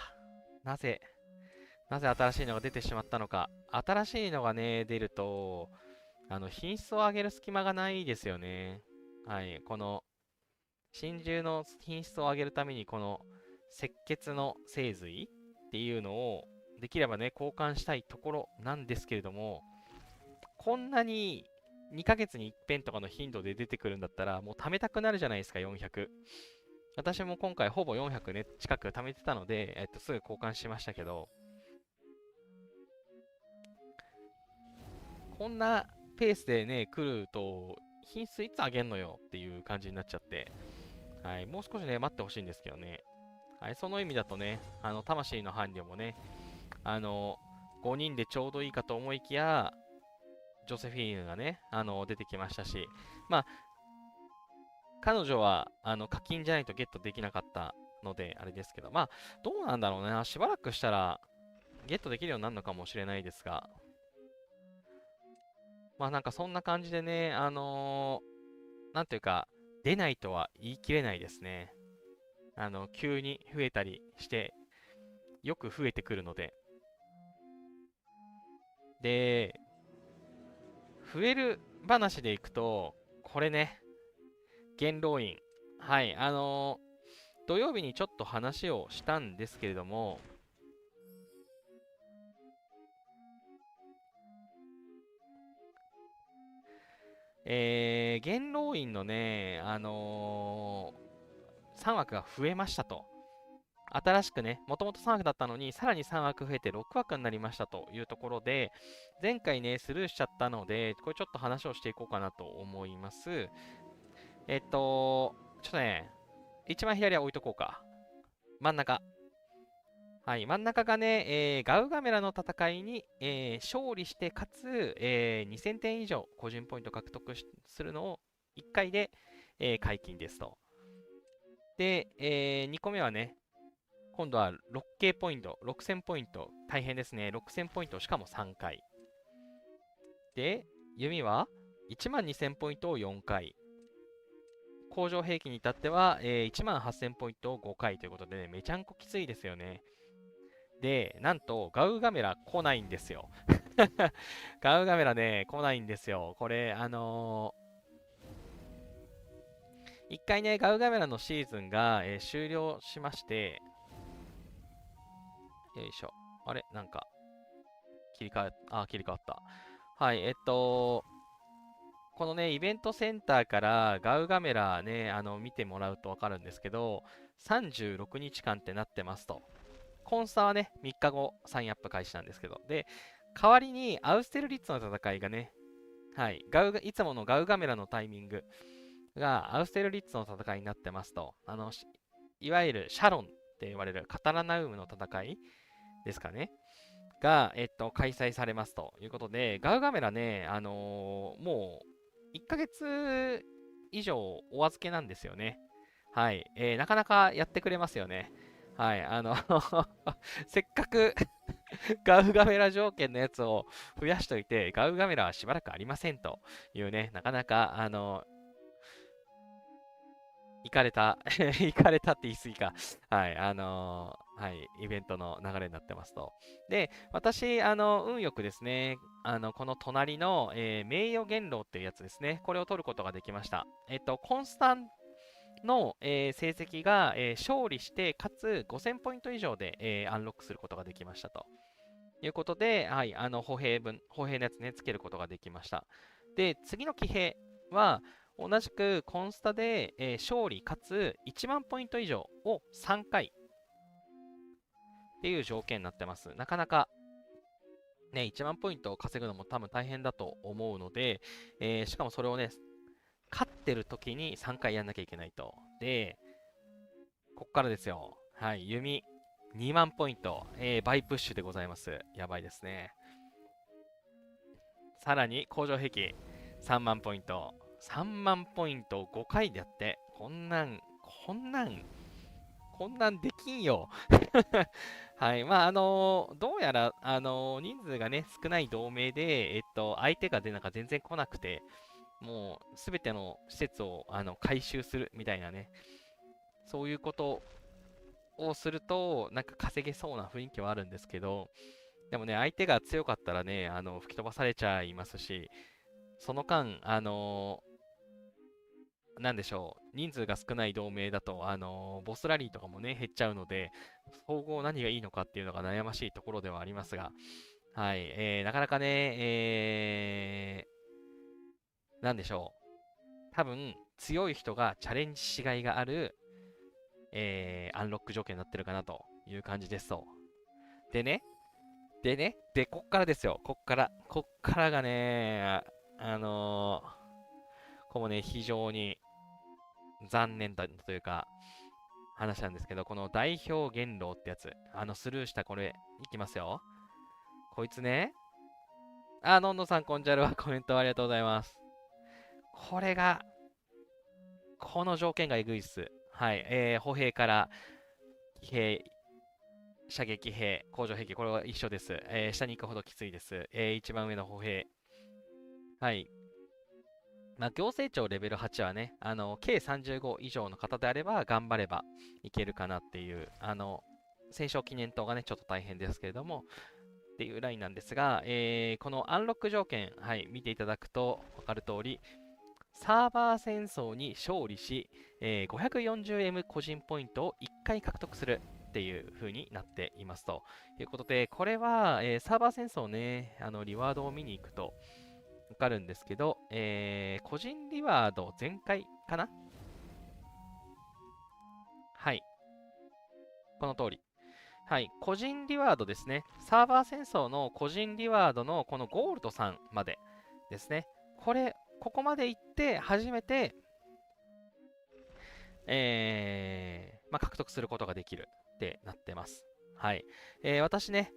なぜ、なぜ新しいのが出てしまったのか。新しいのがね、出ると、品質を上げる隙間がないですよね。はい、この、真珠の品質を上げるために、この、赤血の精髄っていうのを、できればね、交換したいところなんですけれども、こんなに2ヶ月に一遍とかの頻度で出てくるんだったら、もう貯めたくなるじゃないですか、400。私も今回ほぼ400ね、近く貯めてたので、すぐ交換しましたけど、こんなペースでね、来ると、品質いつ上げんのよっていう感じになっちゃって、はい、もう少しね、待ってほしいんですけどね。はい、その意味だとね、魂の伴侶もね、5人でちょうどいいかと思いきや、ジョセフィーヌがね、出てきましたし、まあ、彼女は、課金じゃないとゲットできなかったので、あれですけど、まあ、どうなんだろうね。しばらくしたら、ゲットできるようになるのかもしれないですが、まあなんかそんな感じでね、なんていうか、出ないとは言い切れないですね。急に増えたりして、よく増えてくるので。で、増える話でいくと、これね、元老院。はい、土曜日にちょっと話をしたんですけれども、元老院のね、3枠が増えましたと。新しくね、もともと3枠だったのに、さらに3枠増えて6枠になりましたというところで、前回ね、スルーしちゃったので、これちょっと話をしていこうかなと思います。ちょっとね、一番左は置いとこうか。真ん中。はい、真ん中がね、ガウガメラの戦いに、勝利して、かつ、2000点以上個人ポイント獲得するのを1回で、解禁ですと。で、2個目はね、今度は 6K ポイント、6000ポイント、大変ですね。6000ポイント、しかも3回。で、弓は12000ポイントを4回。工場兵器に至っては、18000ポイントを5回ということでね、めちゃんこきついですよね。で、なんと、ガウガメラ来ないんですよ。ガウガメラね、来ないんですよ。これ、一回ね、ガウガメラのシーズンが、終了しまして、よいしょ。あれなんか、切り替わった。はい、このね、イベントセンターからガウガメラね、見てもらうとわかるんですけど、36日間ってなってますと。コンスタはね、3日後、サインアップ開始なんですけど。で、代わりにアウステルリッツの戦いがね、はい、いつものガウガメラのタイミングがアウステルリッツの戦いになってますと。いわゆるシャロンって言われるカタラナウムの戦いですかね。が、開催されますということで、ガウガメラね、もう1ヶ月以上お預けなんですよね。はい。なかなかやってくれますよね。はい。せっかくガウガメラ条件のやつを増やしといて、ガウガメラはしばらくありませんというね、なかなか、行かれた行かれたって言い過ぎか。はい、はい、イベントの流れになってますと。で、私、運よくですね、この隣の、名誉元老っていうやつですね、これを取ることができました。コンスタンの、成績が、勝利して、かつ5000ポイント以上で、アンロックすることができましたということで、はい、歩兵のやつね、つけることができました。で、次の騎兵は、同じくコンスタで、勝利かつ1万ポイント以上を3回っていう条件になってます。なかなかね、1万ポイントを稼ぐのも多分大変だと思うので、しかもそれをね、勝ってる時に3回やんなきゃいけないと。で、こっからですよ。はい、弓2万ポイント、倍プッシュでございます。やばいですね。さらに、工場壁3万ポイント。3万ポイントを5回でやって、こんなんできんよ。はい。まあ、どうやら、人数がね、少ない同盟で、相手がなんか全然来なくて、もう、すべての施設を、回収するみたいなね、そういうことをすると、なんか稼げそうな雰囲気はあるんですけど、でもね、相手が強かったらね、吹き飛ばされちゃいますし、その間、なんでしょう、人数が少ない同盟だと、ボスラリーとかもね、減っちゃうので、総合何がいいのかっていうのが悩ましいところではありますが、はい、なかなかね、なんでしょう、多分、強い人がチャレンジしがいがある、アンロック条件になってるかなという感じですと。で、こっからですよ、こっからがね、ここもね、非常に残念だというか、話なんですけど、この代表言論ってやつ、スルーしたこれ、いきますよ。こいつね、のんのさん、こんじゃるはコメントありがとうございます。これが、この条件がえぐいっす。はい、歩兵から、騎兵、射撃兵、工場兵器、これは一緒です。下に行くほどきついです。一番上の歩兵。はい。まあ、行政庁レベル8はね、計35以上の方であれば、頑張ればいけるかなっていう、戦勝記念塔がね、ちょっと大変ですけれども、っていうラインなんですが、このアンロック条件、はい、見ていただくと分かる通り、サーバー戦争に勝利し、540M 個人ポイントを1回獲得するっていう風になっていますということで、これは、サーバー戦争ね、リワードを見に行くと分かるんですけど、個人リワード全開かな。はい、この通り。はい、個人リワードですね。サーバー戦争の個人リワードのこのゴールドさんまでですね。ここまで行って初めて、まあ、獲得することができるってなってます。はい。私ね、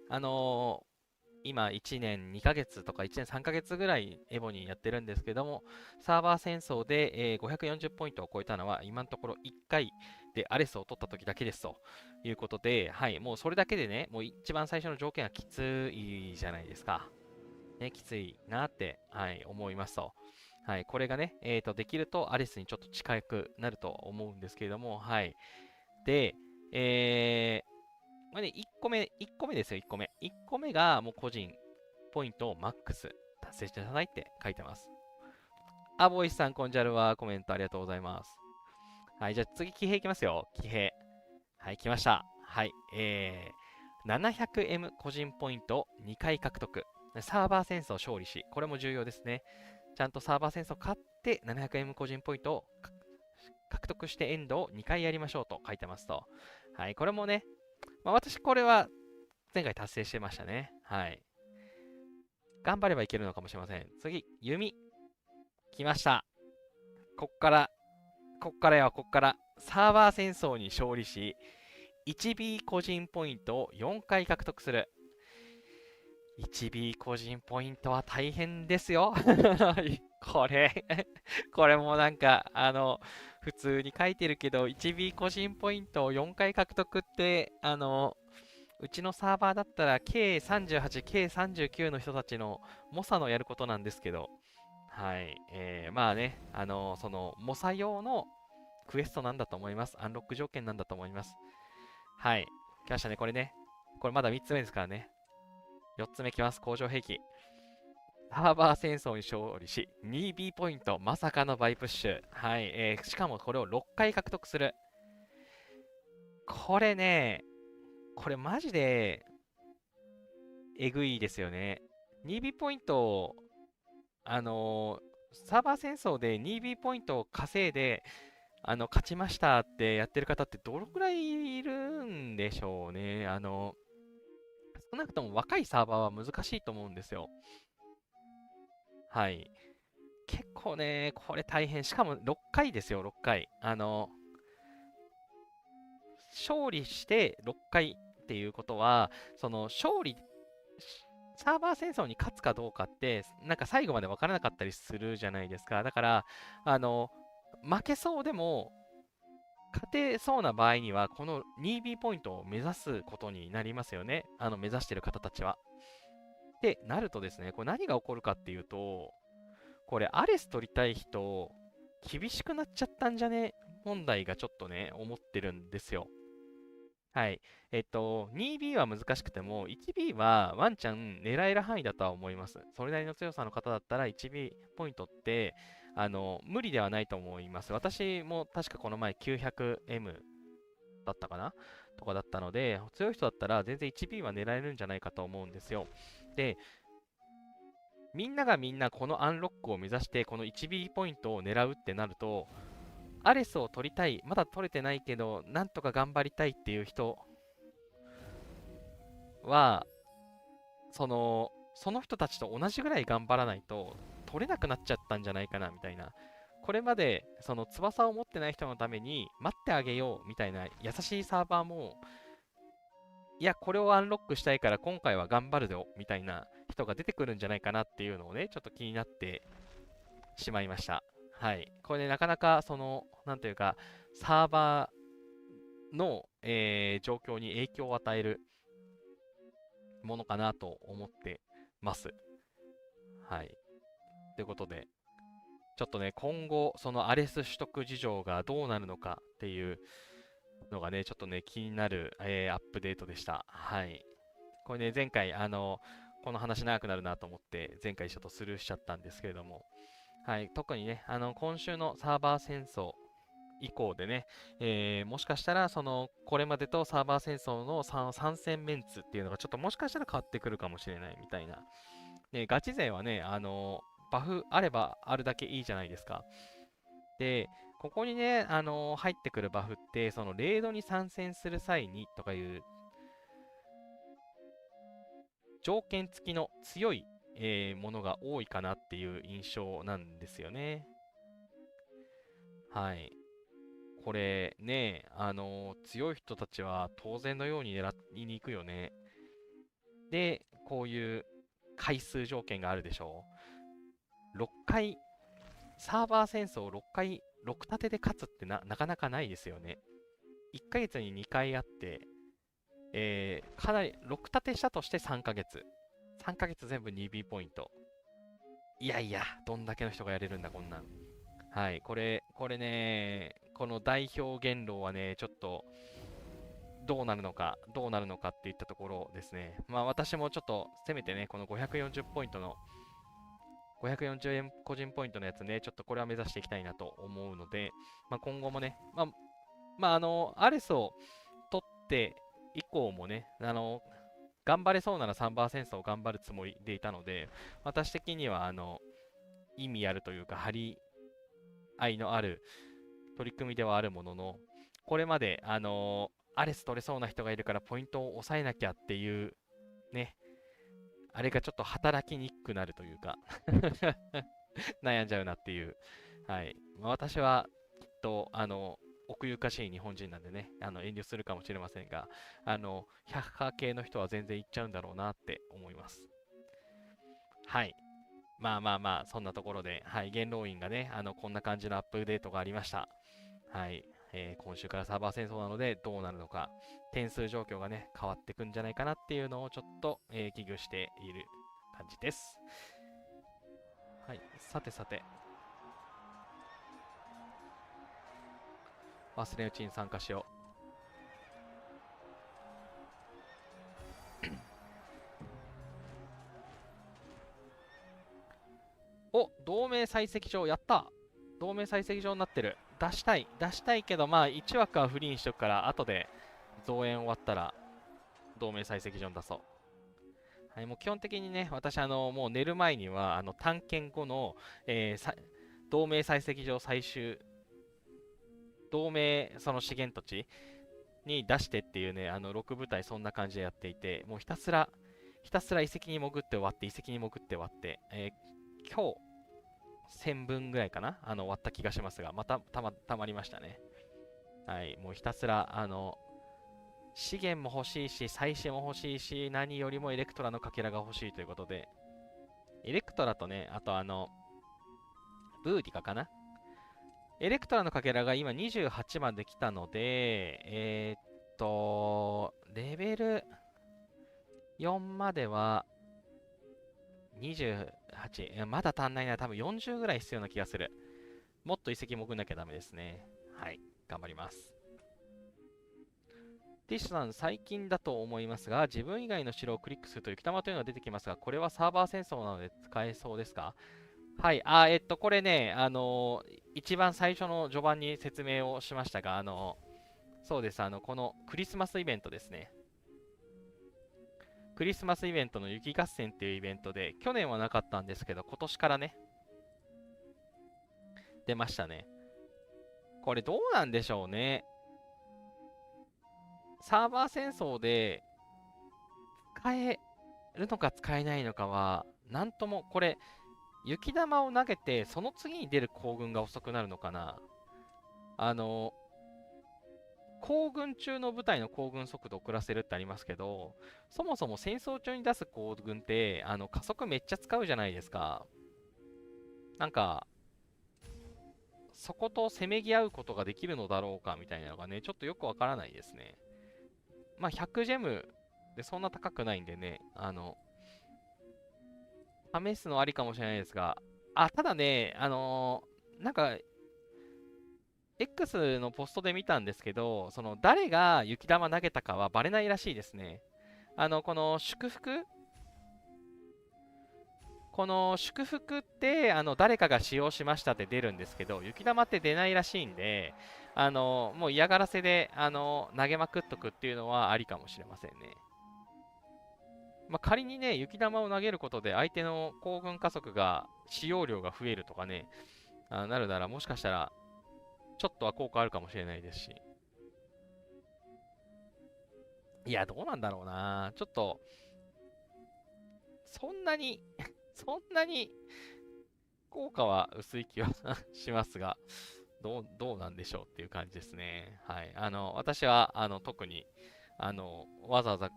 今1年2ヶ月とか1年3ヶ月ぐらいエボにやってるんですけども、サーバー戦争で、540ポイントを超えたのは今のところ1回でアレスを取った時だけですということで、はい、もうそれだけでね、もう一番最初の条件がきついじゃないですか。ね、きついなって、はい、思いますと。はい、これがね、できるとアレスにちょっと近くなると思うんですけれども、はい。で、まあね、1個目ですよ、1個目。1個目がもう個人ポイントをマックス達成してくださいって書いてます。ボイスさん、こんじゃるはコメントありがとうございます。はい、じゃあ次、騎兵いきますよ。騎兵。はい、来ました。はい、700M 個人ポイント2回獲得。サーバー戦争勝利し、これも重要ですね。ちゃんとサーバー戦争勝って 700M 個人ポイントを獲得してエンドを2回やりましょうと書いてますと。はい、これもね、まあ、私これは前回達成してましたね。はい。頑張ればいけるのかもしれません。次、弓。来ました。こっから、こっからよ、こっから。サーバー戦争に勝利し、1B 個人ポイントを4回獲得する。1B 個人ポイントは大変ですよ。これこれもなんか、普通に書いてるけど、1B 個人ポイントを4回獲得って、うちのサーバーだったら K38、K39 の人たちの猛者のやることなんですけど、はい。まあね、その猛者用のクエストなんだと思います。アンロック条件なんだと思います。はい。来ましたね、これね。これまだ3つ目ですからね。4つ目来ます。工場兵器。サーバー戦争に勝利し、2B ポイント、まさかのバイプッシュ。はい。しかもこれを6回獲得する。これね、これマジで、えぐいですよね。2B ポイント、サーバー戦争で 2B ポイントを稼いで、勝ちましたってやってる方ってどのくらいいるんでしょうね。少なくとも若いサーバーは難しいと思うんですよ。はい。結構ね、これ大変。しかも6回ですよ、6回。勝利して6回っていうことは、その勝利、サーバー戦争に勝つかどうかって、なんか最後まで分からなかったりするじゃないですか。だから、負けそうでも、勝てそうな場合には、この 2B ポイントを目指すことになりますよね。目指してる方たちは。ってなるとですね、これ何が起こるかっていうと、これアレス取りたい人、厳しくなっちゃったんじゃね問題がちょっとね、思ってるんですよ。はい。2B は難しくても、1B はワンチャン狙える範囲だとは思います。それなりの強さの方だったら 1B ポイントって、無理ではないと思います。私も確かこの前 900M だったかなとかだったので、強い人だったら全然 1B は狙えるんじゃないかと思うんですよ。で、みんながみんなこのアンロックを目指してこの 1B ポイントを狙うってなると、アレスを取りたい、まだ取れてないけど、なんとか頑張りたいっていう人は、その人たちと同じぐらい頑張らないと取れなくなっちゃったんじゃないかなみたいな。これまでその翼を持ってない人のために待ってあげようみたいな優しいサーバーも、いや、これをアンロックしたいから今回は頑張るよみたいな人が出てくるんじゃないかなっていうのをね、ちょっと気になってしまいました。はい。これね、なかなかなんというか、サーバーの、状況に影響を与えるものかなと思ってます。はい。ということで、ちょっとね、今後、そのアレス取得事情がどうなるのかっていうのがね、ちょっとね、気になる、アップデートでした。はい。これね、前回、この話長くなるなと思って、前回ちょっとスルーしちゃったんですけれども、はい、特にね、今週のサーバー戦争以降でね、もしかしたら、これまでとサーバー戦争の参戦メンツっていうのがちょっともしかしたら変わってくるかもしれないみたいな。で、ガチ勢はね、バフあればあるだけいいじゃないですか。で、ここにね、入ってくるバフって、そのレイドに参戦する際にとかいう条件付きの強い、ものが多いかなっていう印象なんですよね。はい。これね、強い人たちは当然のように狙いに行くよね。で、こういう回数条件があるでしょう。6回、サーバー戦争6回、6立てで勝つってなかなかないですよね。1ヶ月に2回あって、かなり、6立てしたとして3ヶ月。3ヶ月全部 2B ポイント。いやいや、どんだけの人がやれるんだ、こんなん。はい、これね、この代表言論はね、ちょっと、どうなるのかっていったところですね。まあ私もちょっと、せめてね、この540ポイントの、540円個人ポイントのやつね、ちょっとこれは目指していきたいなと思うので、まあ今後もね、アレスを取って以降もね、頑張れそうならサンバー戦争を頑張るつもりでいたので、私的には、意味あるというか、張り合いのある取り組みではあるものの、これまで、アレス取れそうな人がいるからポイントを抑えなきゃっていう、ね、あれがちょっと働きにくくなるというか悩んじゃうなっていう。はい。私は、きっと、奥ゆかしい日本人なんでね、遠慮するかもしれませんが、百科系の人は全然行っちゃうんだろうなって思います。はい。そんなところで、はい、元老院がね、こんな感じのアップデートがありました。はい。今週からサーバー戦争なのでどうなるのか、点数状況がね、変わってくんじゃないかなっていうのをちょっと、危惧している感じです。はい。さてさて、忘れうちに参加しよう。お、同盟採石場、やった。同盟採石場になってる。出したいけど、まあ、1枠はフリーにしとくから、後で増援終わったら、同盟採石場に出そう。はい、もう基本的にね、私、もう寝る前には、探検後の、同盟採石場最終、同盟その資源土地に出してっていうね、6部隊そんな感じでやっていて、もうひたすら遺跡に潜って終わって、遺跡に潜って終わって、今日、1000分ぐらいかな終わった気がしますが、またたまりましたね。はい、もうひたすら、資源も欲しいし、採取も欲しいし、何よりもエレクトラのかけらが欲しいということで、エレクトラとね、あとブーディカかな。エレクトラのかけらが今28まで来たので、レベル4までは28、まだ足んないな。多分40ぐらい必要な気がする。もっと遺跡潜んなきゃダメですね。はい、頑張ります。ティッシュさん、最近だと思いますが、自分以外の城をクリックすると雪玉というのが出てきますが、これはサーバー戦争なので使えそうですか？はい、これね、一番最初の序盤に説明をしましたが、そうです、このクリスマスイベントですね。クリスマスイベントの雪合戦っていうイベントで、去年はなかったんですけど、今年からね、出ましたね。これどうなんでしょうね。サーバー戦争で使えるのか使えないのかは、なんとも、これ、雪玉を投げて、その次に出る行軍が遅くなるのかな。あの、行軍中の部隊の行軍速度を遅らせるってありますけど、そもそも戦争中に出す行軍って、加速めっちゃ使うじゃないですか。なんか、そことせめぎ合うことができるのだろうかみたいなのがね、ちょっとよくわからないですね。まあ、100ジェムでそんな高くないんでね、試すのありかもしれないですが、ただね、なんか、X のポストで見たんですけど、その誰が雪玉投げたかはバレないらしいですね。この祝福って、誰かが使用しましたって出るんですけど、雪玉って出ないらしいんで、もう嫌がらせで、投げまくっとくっていうのはありかもしれませんね。まあ、仮にね、雪玉を投げることで相手の行軍加速が、使用量が増えるとかね、なるならもしかしたら、ちょっとは効果あるかもしれないですし。いや、どうなんだろうな。ちょっと、そんなにそんなに効果は薄い気はしますが、どうなんでしょうっていう感じですね。はい。私は、特に、わざわざ、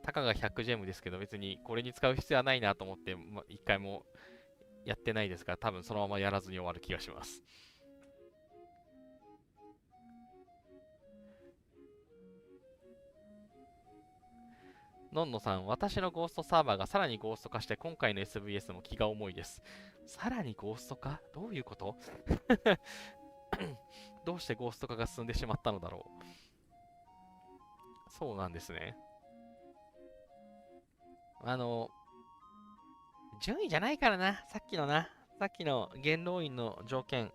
たかが100ジェムですけど、別にこれに使う必要はないなと思って、一回もやってないですから、多分そのままやらずに終わる気がします。のんのさん、私のゴーストサーバーがさらにゴースト化して、今回の SVS も気が重いです。さらにゴースト化どういうことどうしてゴースト化が進んでしまったのだろう。そうなんですね。あの、順位じゃないからな。さっきの元老院の条件。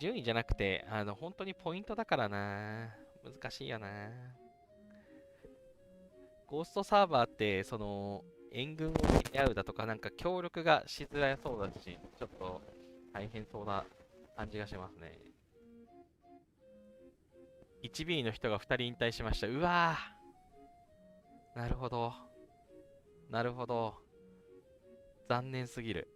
順位じゃなくて、本当にポイントだからな。難しいよな。ゴーストサーバーって、援軍を狙うだとか、なんか協力がしづらそうだし、ちょっと大変そうな感じがしますね。1B の人が2人引退しました。うわー、なるほど。なるほど。残念すぎる。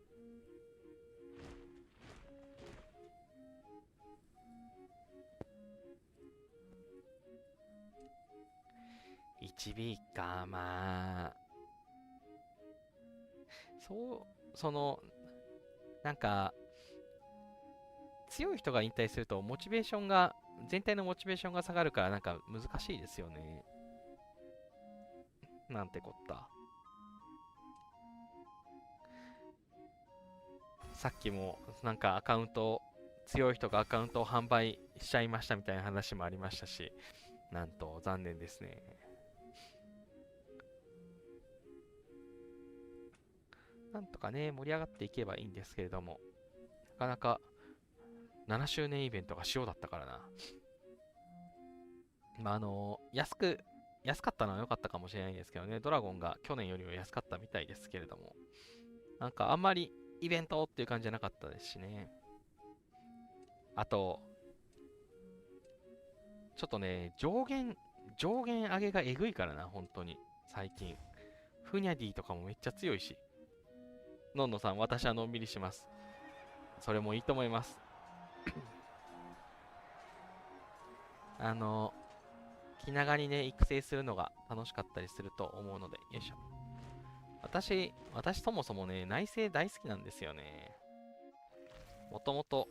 1B か、まあ、そう、なんか、強い人が引退すると、モチベーションが、全体のモチベーションが下がるから、なんか難しいですよね。なんてこった。さっきも、なんか強い人がアカウントを販売しちゃいましたみたいな話もありましたし、なんと残念ですね。なんとかね、盛り上がっていけばいいんですけれども、なかなか7周年イベントが塩だったからな。まあ、安く安かったのは良かったかもしれないんですけどね、ドラゴンが去年よりは安かったみたいですけれども、なんかあんまりイベントっていう感じじゃなかったですしね。あと、ちょっとね、上限上げがえぐいからな、本当に、最近。フニャディとかもめっちゃ強いし。のんのさん、私はのんびりします。それもいいと思います。あの、気長にね、育成するのが楽しかったりすると思うので、よいしょ。私そもそもね、内政大好きなんですよね。もともと、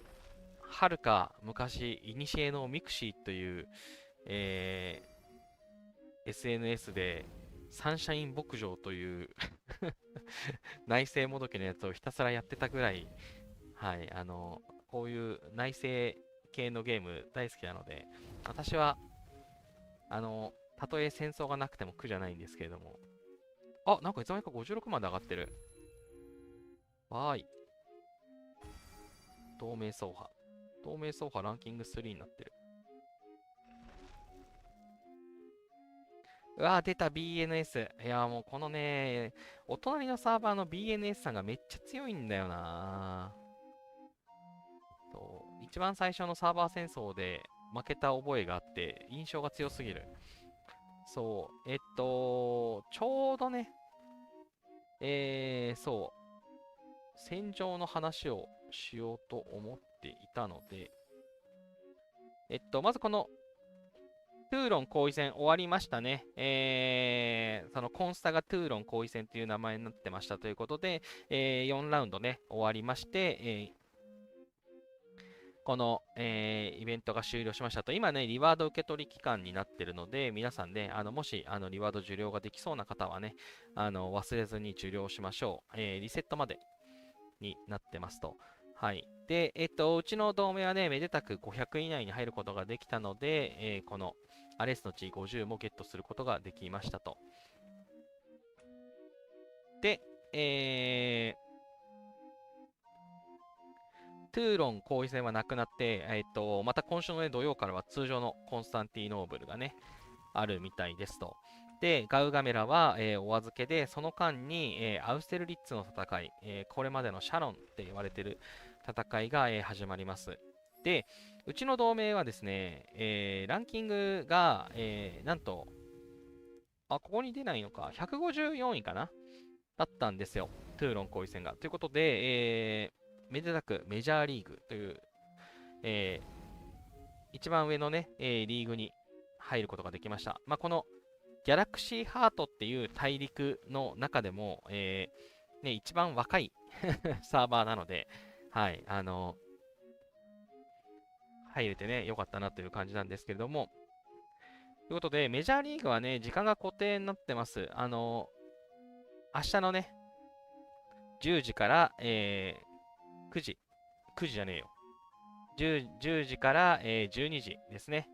はるか昔、古のミクシーという、えSNS で、サンシャイン牧場という内政もどきのやつをひたすらやってたぐらい、はい、こういう内政系のゲーム大好きなので、私は、たとえ戦争がなくても苦じゃないんですけれども、あ、なんかいつの間にか56まで上がってる。わーい。透明走破。透明走破ランキング3になってる。うわー、出た BNS。いやーもうこのね、お隣のサーバーの BNS さんがめっちゃ強いんだよな一番最初のサーバー戦争で負けた覚えがあって、印象が強すぎる。そう、ちょうどね、そう、戦場の話をしようと思っていたので、まずこのトゥーロン後位戦終わりましたね。そのコンスタがトゥーロン後位戦という名前になってましたということで、4ラウンドね、終わりまして、この、イベントが終了しましたと。今ね、リワード受け取り期間になってるので、皆さんね、もしリワード受領ができそうな方はね、忘れずに受領しましょう。リセットまでになってますと。はい。で、うちの同盟はね、めでたく500以内に入ることができたので、このアレスの地50もゲットすることができましたと。で、トゥーロン後位戦はなくなって、また今週の、ね、土曜からは通常のコンスタンティーノーブルがね、あるみたいですと。で、ガウガメラは、お預けで、その間に、アウステルリッツの戦い、これまでのシャロンって言われてる戦いが、始まります。で、うちの同盟はですね、ランキングが、なんと、あ、ここに出ないのか、154位かなだったんですよ。トゥーロン後位戦が。ということで、めでたくメジャーリーグという、え一番上のね、リーグに入ることができました。まあ、このギャラクシーハートっていう大陸の中でも、ね、一番若いサーバーなので、はい、入れてね、よかったなという感じなんですけれども、ということで、メジャーリーグはね、時間が固定になってます。明日のね、10時から、9時、9時じゃねえよ。10時から、12時ですね。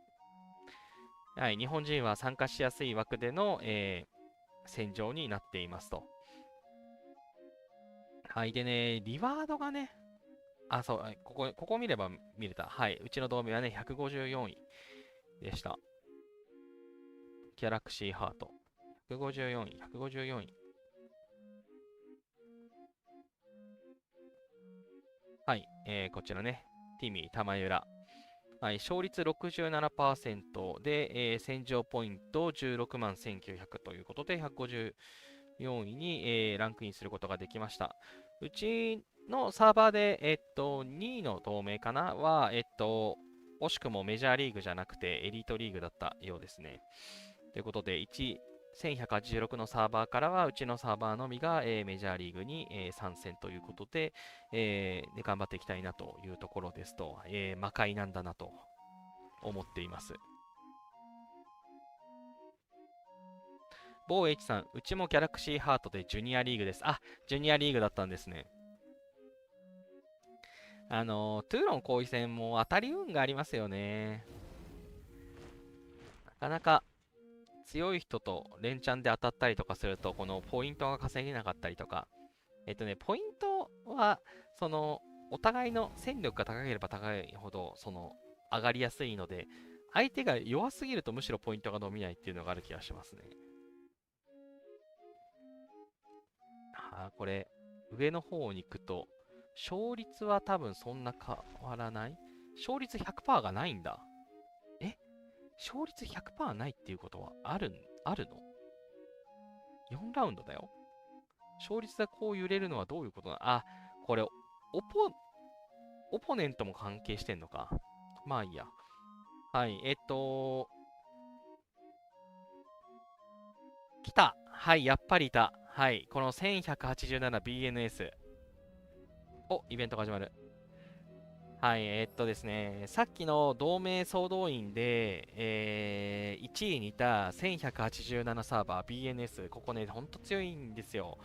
はい、日本人は参加しやすい枠での、戦場になっていますと。はい、でね、リワードがね、あ、そう、ここ見れば見れた。はい、うちの同盟はね、154位でした。ギャラクシーハート。154位、154位。はい、こちらね、ティミー、玉浦。はい、勝率67%で、戦場ポイント16万1900ということで、154位に、ランクインすることができました。うちのサーバーで、2位の同盟かなは、惜しくもメジャーリーグじゃなくてエリートリーグだったようですね。ということで、1186のサーバーからは、うちのサーバーのみが、メジャーリーグに、参戦ということで、で、頑張っていきたいなというところですと、魔界なんだなと思っています。某 H さん、うちもギャラクシーハートでジュニアリーグです。あ、ジュニアリーグだったんですね。トゥーロン後位戦も当たり運がありますよね。なかなか強い人と連チャンで当たったりとかすると、このポイントが稼げなかったりとか、ポイントは、その、お互いの戦力が高ければ高いほど、上がりやすいので、相手が弱すぎるとむしろポイントが伸びないっていうのがある気がしますね。これ、上の方に行くと、勝率は多分そんな変わらない。勝率100%がないんだ。え勝率100%ないっていうことはあるの？ 4 ラウンドだよ。勝率がこう揺れるのはどういうことこれ、オポネントも関係してんのか。まあいいや。はい、来た。はい、やっぱりいた。はい、この 1187BNS。イベントが始まる。はい、ですね、さっきの同盟総動員で、1位にいた1187サーバー BNS、ここね、ほんと強いんですよ。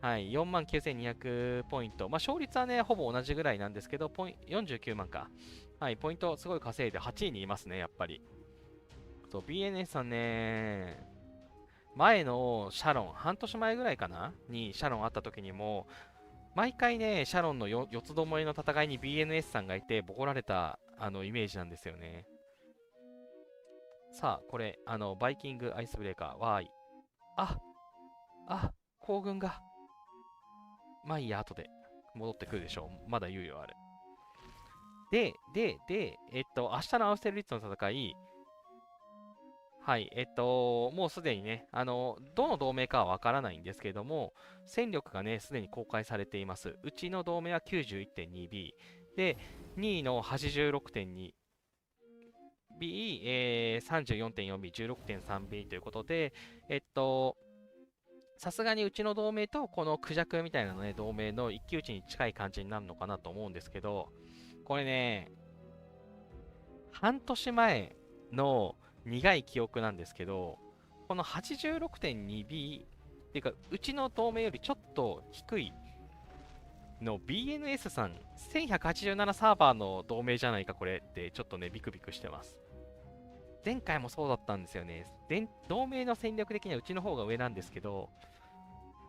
はい、49,200ポイント。まあ、勝率はね、ほぼ同じぐらいなんですけど、49万か。はい、ポイントすごい稼いで8位にいますね、やっぱり。そう、BNS さんね、前のシャロン、半年前ぐらいかなにシャロン会った時にも、毎回ね、シャロンの四つどもえの戦いに BNS さんがいて、ボコられたイメージなんですよね。さあ、これ、バイキングアイスブレーカー、わーい。あ、行軍が。まあいいや、後で戻ってくるでしょう。まだ猶予ある。で、明日のアウステルリッツの戦い、はい、もうすでにね、どの同盟かはわからないんですけれども、戦力がね、すでに公開されています。うちの同盟は 91.2B、で、2位の 86.2B、34.4B、16.3B ということで、さすがにうちの同盟とこのクジャクみたいなね、同盟の一騎打ちに近い感じになるのかなと思うんですけど、これね、半年前の苦い記憶なんですけど、この 86.2B っていうか、うちの同盟よりちょっと低いの BNS さん、1187サーバーの同盟じゃないか、これってちょっとね、ビクビクしてます。前回もそうだったんですよね。同盟の戦略的にはうちの方が上なんですけど、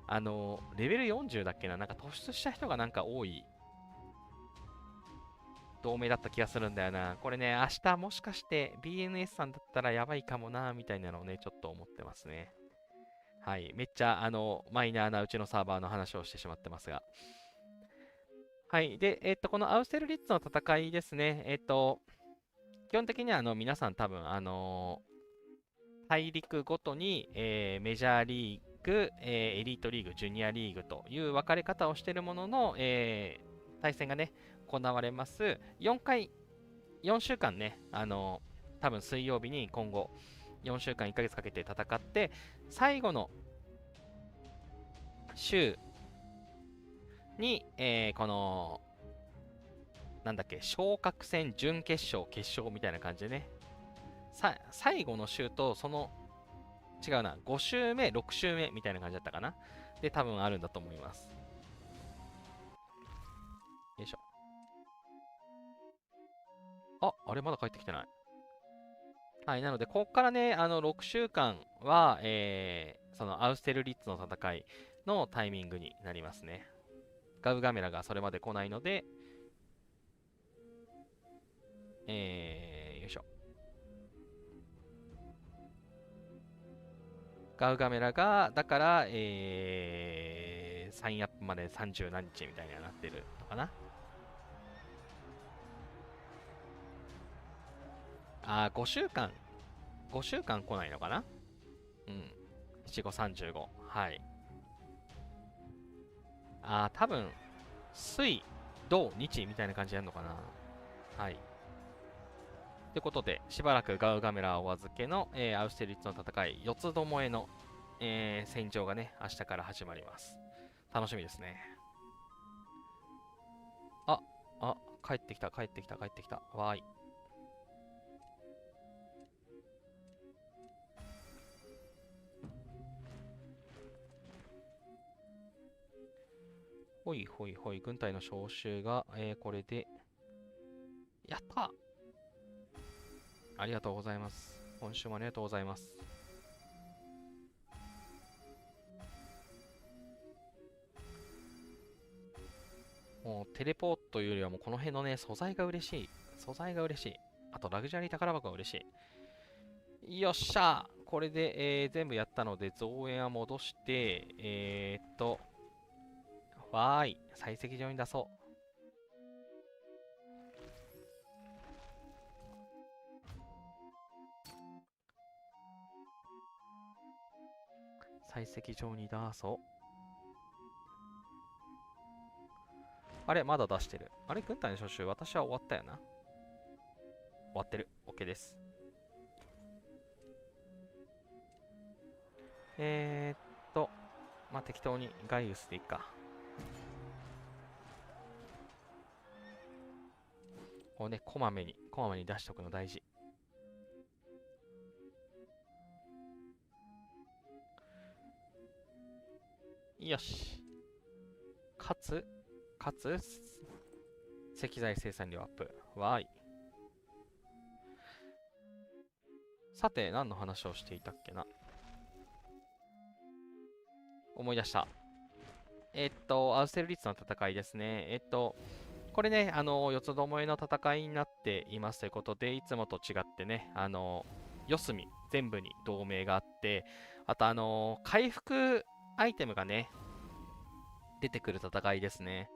レベル40だっけな、なんか突出した人がなんか多い同盟だった気がするんだよな。これね、明日もしかして BNS さんだったらやばいかもな、みたいなのをね、ちょっと思ってますね。はい。めっちゃ、マイナーなうちのサーバーの話をしてしまってますが。はい。で、このアウステルリッツの戦いですね。基本的には、皆さん多分、大陸ごとに、メジャーリーグ、エリートリーグ、ジュニアリーグという分かれ方をしているものの、対戦がね、行われます。4週間ね、多分水曜日に今後、4週間1ヶ月かけて戦って、最後の週に、この、なんだっけ、昇格戦、準決勝、決勝みたいな感じでね、最後の週と、違うな、5週目、6週目みたいな感じだったかな。で、多分あるんだと思います。よいしょ。あれまだ帰ってきてない。はい、なので、ここからね、6週間は、そのアウステルリッツの戦いのタイミングになりますね。ガウガメラがそれまで来ないので、よいしょ。ガウガメラが、だから、サインアップまで30何日みたいにはなってるのかな。5週間、5週間来ないのかな。うん。7、5、35。はい。多分、水、土、日みたいな感じでやるのかな。はい。ということで、しばらくガウガメラお預けの、アウステリッツの戦い、四つどもえの、戦場がね、明日から始まります。楽しみですね。あ、帰ってきた、帰ってきた、帰ってきた。わーい。ほいほいほい、軍隊の招集が、これで、やったありがとうございます。今週もありがとうございます。もうテレポートよりはもうこの辺のね、素材が嬉しい。素材が嬉しい。あと、ラグジュアリー宝箱が嬉しい。よっしゃこれで、全部やったので、増援は戻して、わーい。採石場に出そう。採石場に出そう。あれ、まだ出してる。あれ、軍隊の招集、私は終わったよな。終わってる。OK です。まあ、適当にガイウスでいいか。こうね、こまめに出しておくの大事。よし。かつ、石材生産量アップ。わーい。さて、何の話をしていたっけな。思い出した。アウステルリッツの戦いですね。これね、四つどもえの戦いになっていますということで、いつもと違ってね、四隅全部に同盟があって、あと回復アイテムがね、出てくる戦いですね。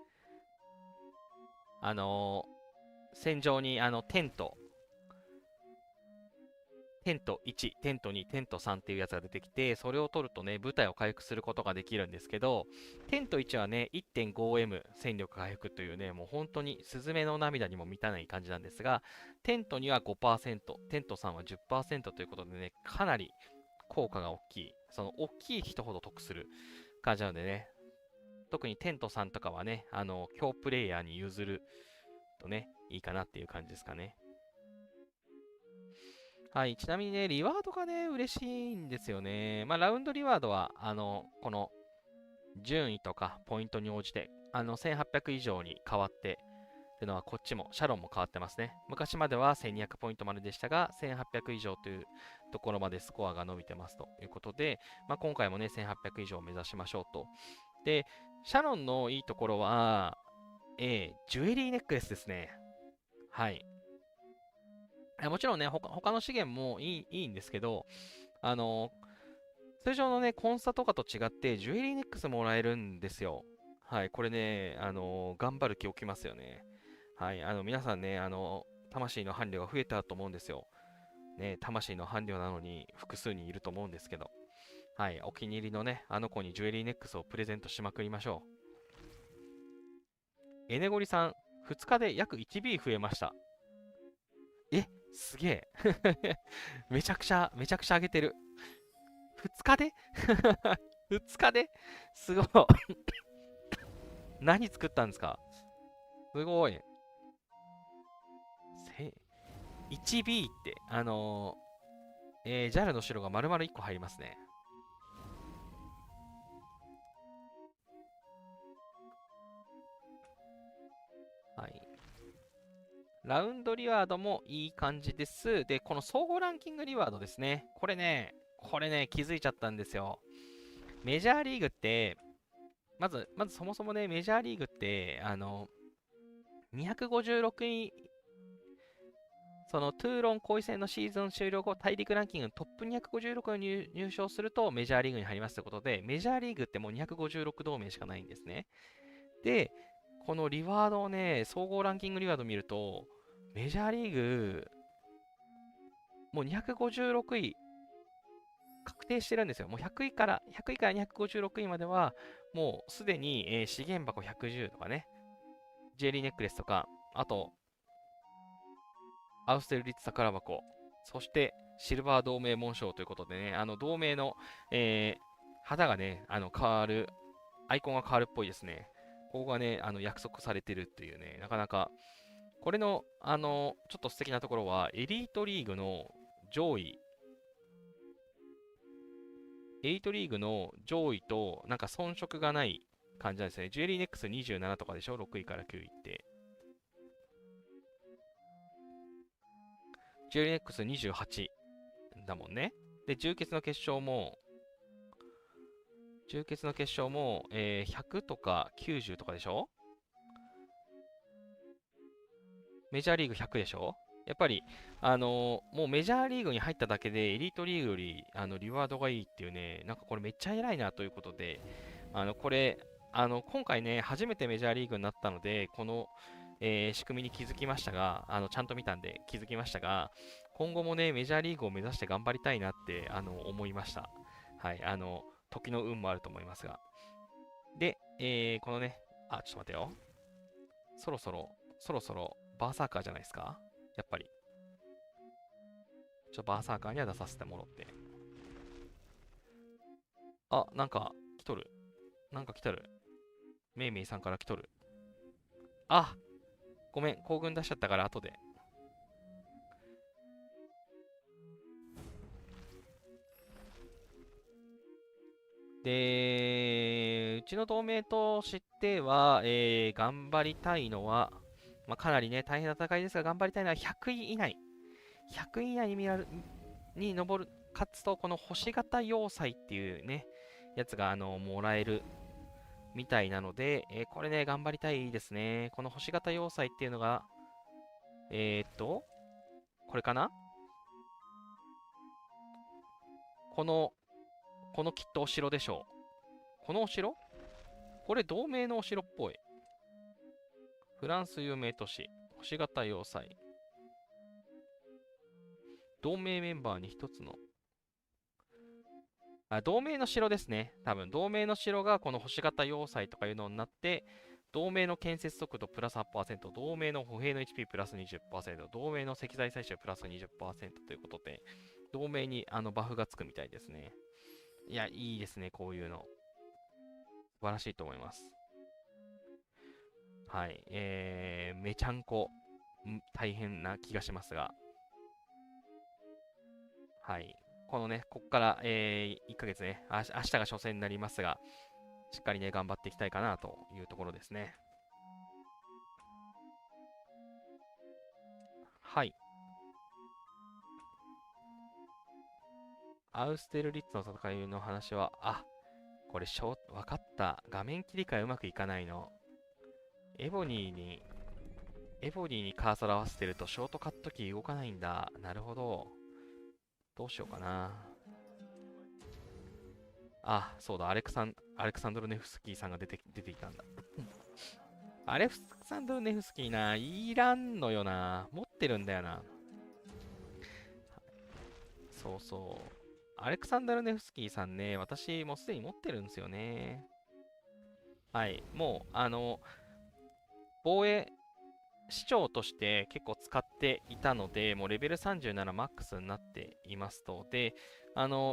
戦場にテント1、テント2、テント3っていうやつが出てきて、それを取るとね、部隊を回復することができるんですけど、テント1はね、1.5M 戦力回復というね、もう本当にスズメの涙にも満たない感じなんですが、テント2は 5%、テント3は 10% ということでね、かなり効果が大きい。その大きい人ほど得する感じなのでね、特にテント3とかはね、強プレイヤーに譲るとね、いいかなっていう感じですかね。はい、ちなみにね、リワードがね、嬉しいんですよね。まあ、ラウンドリワードは、この順位とかポイントに応じて、1800以上に変わって、っていうのはこっちも、シャロンも変わってますね。昔までは1200ポイントまででしたが、1800以上というところまでスコアが伸びてますということで、まあ、今回もね、1800以上を目指しましょうと。で、シャロンのいいところは、ジュエリーネックレスですね。はい。もちろんね、他の資源もいいんですけど、あの、通常のね、コンスタとかと違って、ジュエリーネックスもらえるんですよ。はい、これね、頑張る気起きますよね。はい、皆さんね、魂の伴侶が増えたと思うんですよ。ね、魂の伴侶なのに複数にいると思うんですけど。はい、お気に入りのね、あの子にジュエリーネックスをプレゼントしまくりましょう。エネゴリさん、2日で約 1B 増えました。え、すげえ。めちゃくちゃ上げてる。2日で2日ですごい。何作ったんですか？すごい。1B って、JAL の城が丸々1個入りますね。はい。ラウンドリワードもいい感じです。で、この総合ランキングリワードですね。これね、気づいちゃったんですよ。メジャーリーグって、まずそもそもね、メジャーリーグって、256位、そのトゥーロン後位戦のシーズン終了後、大陸ランキングトップ256に入賞するとメジャーリーグに入りますということで、メジャーリーグってもう256同盟しかないんですね。で、このリワードをね、総合ランキングリワード見ると、メジャーリーグ、もう256位確定してるんですよ。もう100位から256位までは、もうすでに、資源箱110とかね、ジェリーネックレスとか、あと、アウステルリッツ宝箱、そしてシルバー同盟紋章ということでね、同盟の、旗がね、変わる、アイコンが変わるっぽいですね。ここがね、約束されてるっていうね、なかなか、これの、ちょっと素敵なところは、エリートリーグの上位、エリートリーグの上位と、なんか遜色がない感じなんですね。ジュエリーネックス27とかでしょ？ 6 位から9位って。ジュエリーネックス28だもんね。で、充血の決勝も、100とか90とかでしょ？メジャーリーグ100でしょ？やっぱり、もうメジャーリーグに入っただけで、エリートリーグより、リワードがいいっていうね、なんかこれめっちゃ偉いなということで、これ、今回ね、初めてメジャーリーグになったので、この、仕組みに気づきましたが、ちゃんと見たんで気づきましたが、今後もね、メジャーリーグを目指して頑張りたいなって、思いました。はい、時の運もあると思いますが。で、このね、ちょっと待てよ。そろそろ、そろそろ、バーサーカーじゃないですかやっぱり。バーサーカーには出させてもらって。なんか、来とる。なんか来とる。めいめいさんから来とる。あ、ごめん、行軍出しちゃったから後で。で、うちの同盟としては、頑張りたいのは、かなりね、大変な戦いですが、頑張りたいのは100位以内。100位以内にに上る、勝つと、この星型要塞っていうね、やつが、もらえるみたいなので、これね、頑張りたいですね。この星型要塞っていうのが、これかなこの、このきっとお城でしょう。このお城これ同盟のお城っぽい。フランス有名都市。星型要塞。同盟メンバーに一つの。同盟の城ですね。多分、同盟の城がこの星型要塞とかいうのになって、同盟の建設速度プラス8%、同盟の歩兵の HP プラス20%、同盟の石材採取プラス20%ということで、同盟にバフがつくみたいですね。いや、いいですね、こういうの。素晴らしいと思います。はい。めちゃんこ、大変な気がしますが、はい。このね、こっから、1ヶ月ね、明日が初戦になりますが、しっかりね、頑張っていきたいかなというところですね。はい。アウステルリッツの戦いの話は、これ、わかった。画面切り替えうまくいかないの。エボニーに、エボニーにカーソル合わせてると、ショートカットキー動かないんだ。なるほど。どうしようかな。そうだ、アレクサンドルネフスキーさんが出ていたんだ。アレクサンドルネフスキーな、いらんのよな。持ってるんだよな。そうそう。アレクサンダルネフスキーさんね、私もうすでに持ってるんですよね。はい。もう、防衛市長として結構使っていたので、もうレベル37マックスになっていますと。で、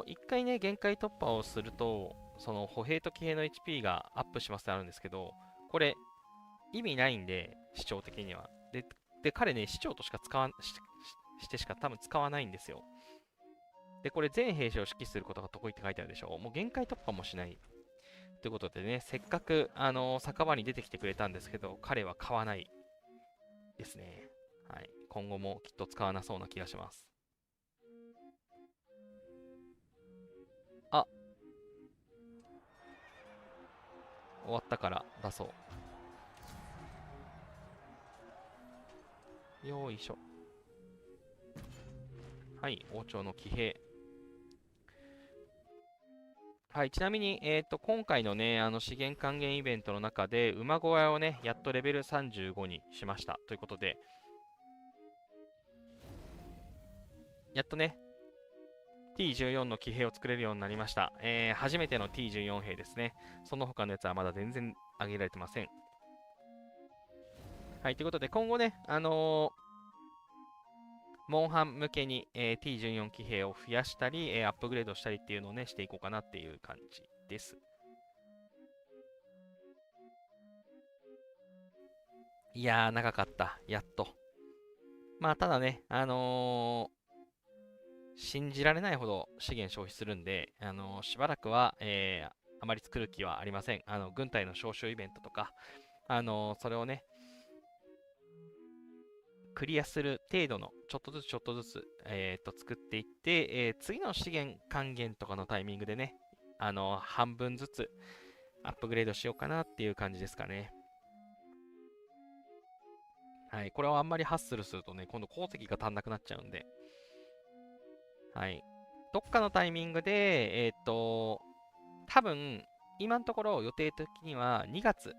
一回ね、限界突破をすると、その歩兵と騎兵の HP がアップしますってあるんですけど、これ、意味ないんで、市長的には。彼ね、市長としか使わししてしか多分使わないんですよ。で、これ全兵士を指揮することが得意って書いてあるでしょ。もう限界突破もしない。ということでね、せっかく、酒場に出てきてくれたんですけど、彼は買わないですね。はい。今後もきっと使わなそうな気がします。あ、終わったから出そう。よいしょ。はい、王朝の騎兵。はい、ちなみに、今回のね、資源還元イベントの中で、馬小屋をね、やっとレベル35にしました。ということで、やっとね、T14 の騎兵を作れるようになりました。初めての T14 兵ですね。その他のやつはまだ全然上げられてません。はい、ということで、今後ね、モンハン向けに、T14 騎兵を増やしたり、アップグレードしたりっていうのをね、していこうかなっていう感じです。いやー、長かった。やっと。ただね、信じられないほど資源消費するんで、しばらくは、あまり作る気はありません。軍隊の招集イベントとか、それをね、クリアする程度の、ちょっとずつちょっとずつ、作っていって、次の資源還元とかのタイミングでね、半分ずつアップグレードしようかなっていう感じですかね。はい。これをあんまりハッスルするとね、今度鉱石が足んなくなっちゃうんで。はい。どっかのタイミングで、多分、今のところ予定的には2月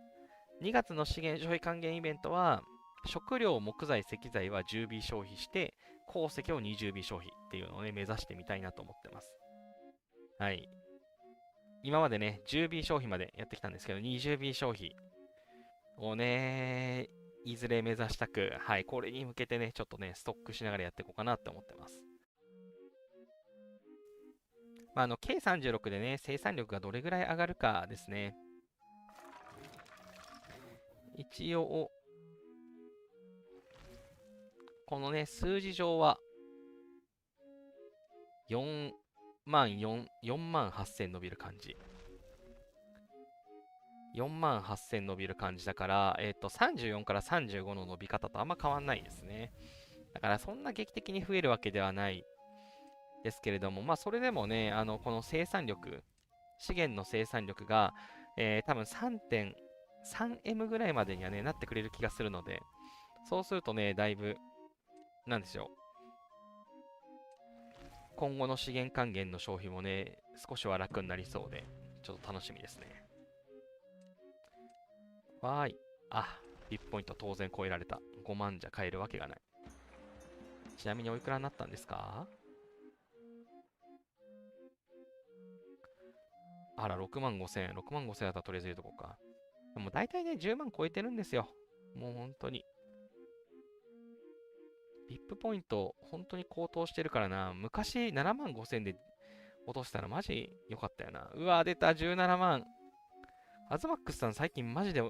の資源消費還元イベントは、食料、木材、石材は 10B 消費して、鉱石を 20B 消費っていうのをね、目指してみたいなと思ってます。はい。今までね、10B 消費までやってきたんですけど、20B 消費をね、いずれ目指したく、はい、これに向けてね、ちょっとね、ストックしながらやっていこうかなって思ってます。まあ、K36 でね、生産力がどれぐらい上がるかですね。一応、このね、数字上は4万4万8000伸びる感じ。4万8000伸びる感じだから、34から35の伸び方とあんま変わんないですね。だからそんな劇的に増えるわけではないですけれども、まあそれでもね、この生産力、資源の生産力が、多分 3.3M ぐらいまでにはね、なってくれる気がするので、そうするとね、だいぶ、なんでしょう。今後の資源還元の消費もね、少しは楽になりそうで、ちょっと楽しみですね。わーい。あ、ビップポイント当然超えられた。5万じゃ買えるわけがない。ちなみにおいくらになったんですか？あら、6万5千円。6万5千円だったらとりあえず入れとこうか。でも大体ね、10万超えてるんですよ。もう本当に。ビップポイント、本当に高騰してるからな。昔7万5千で落としたらマジ良かったよな。うわ、出た、17万。アズマックスさん最近マジで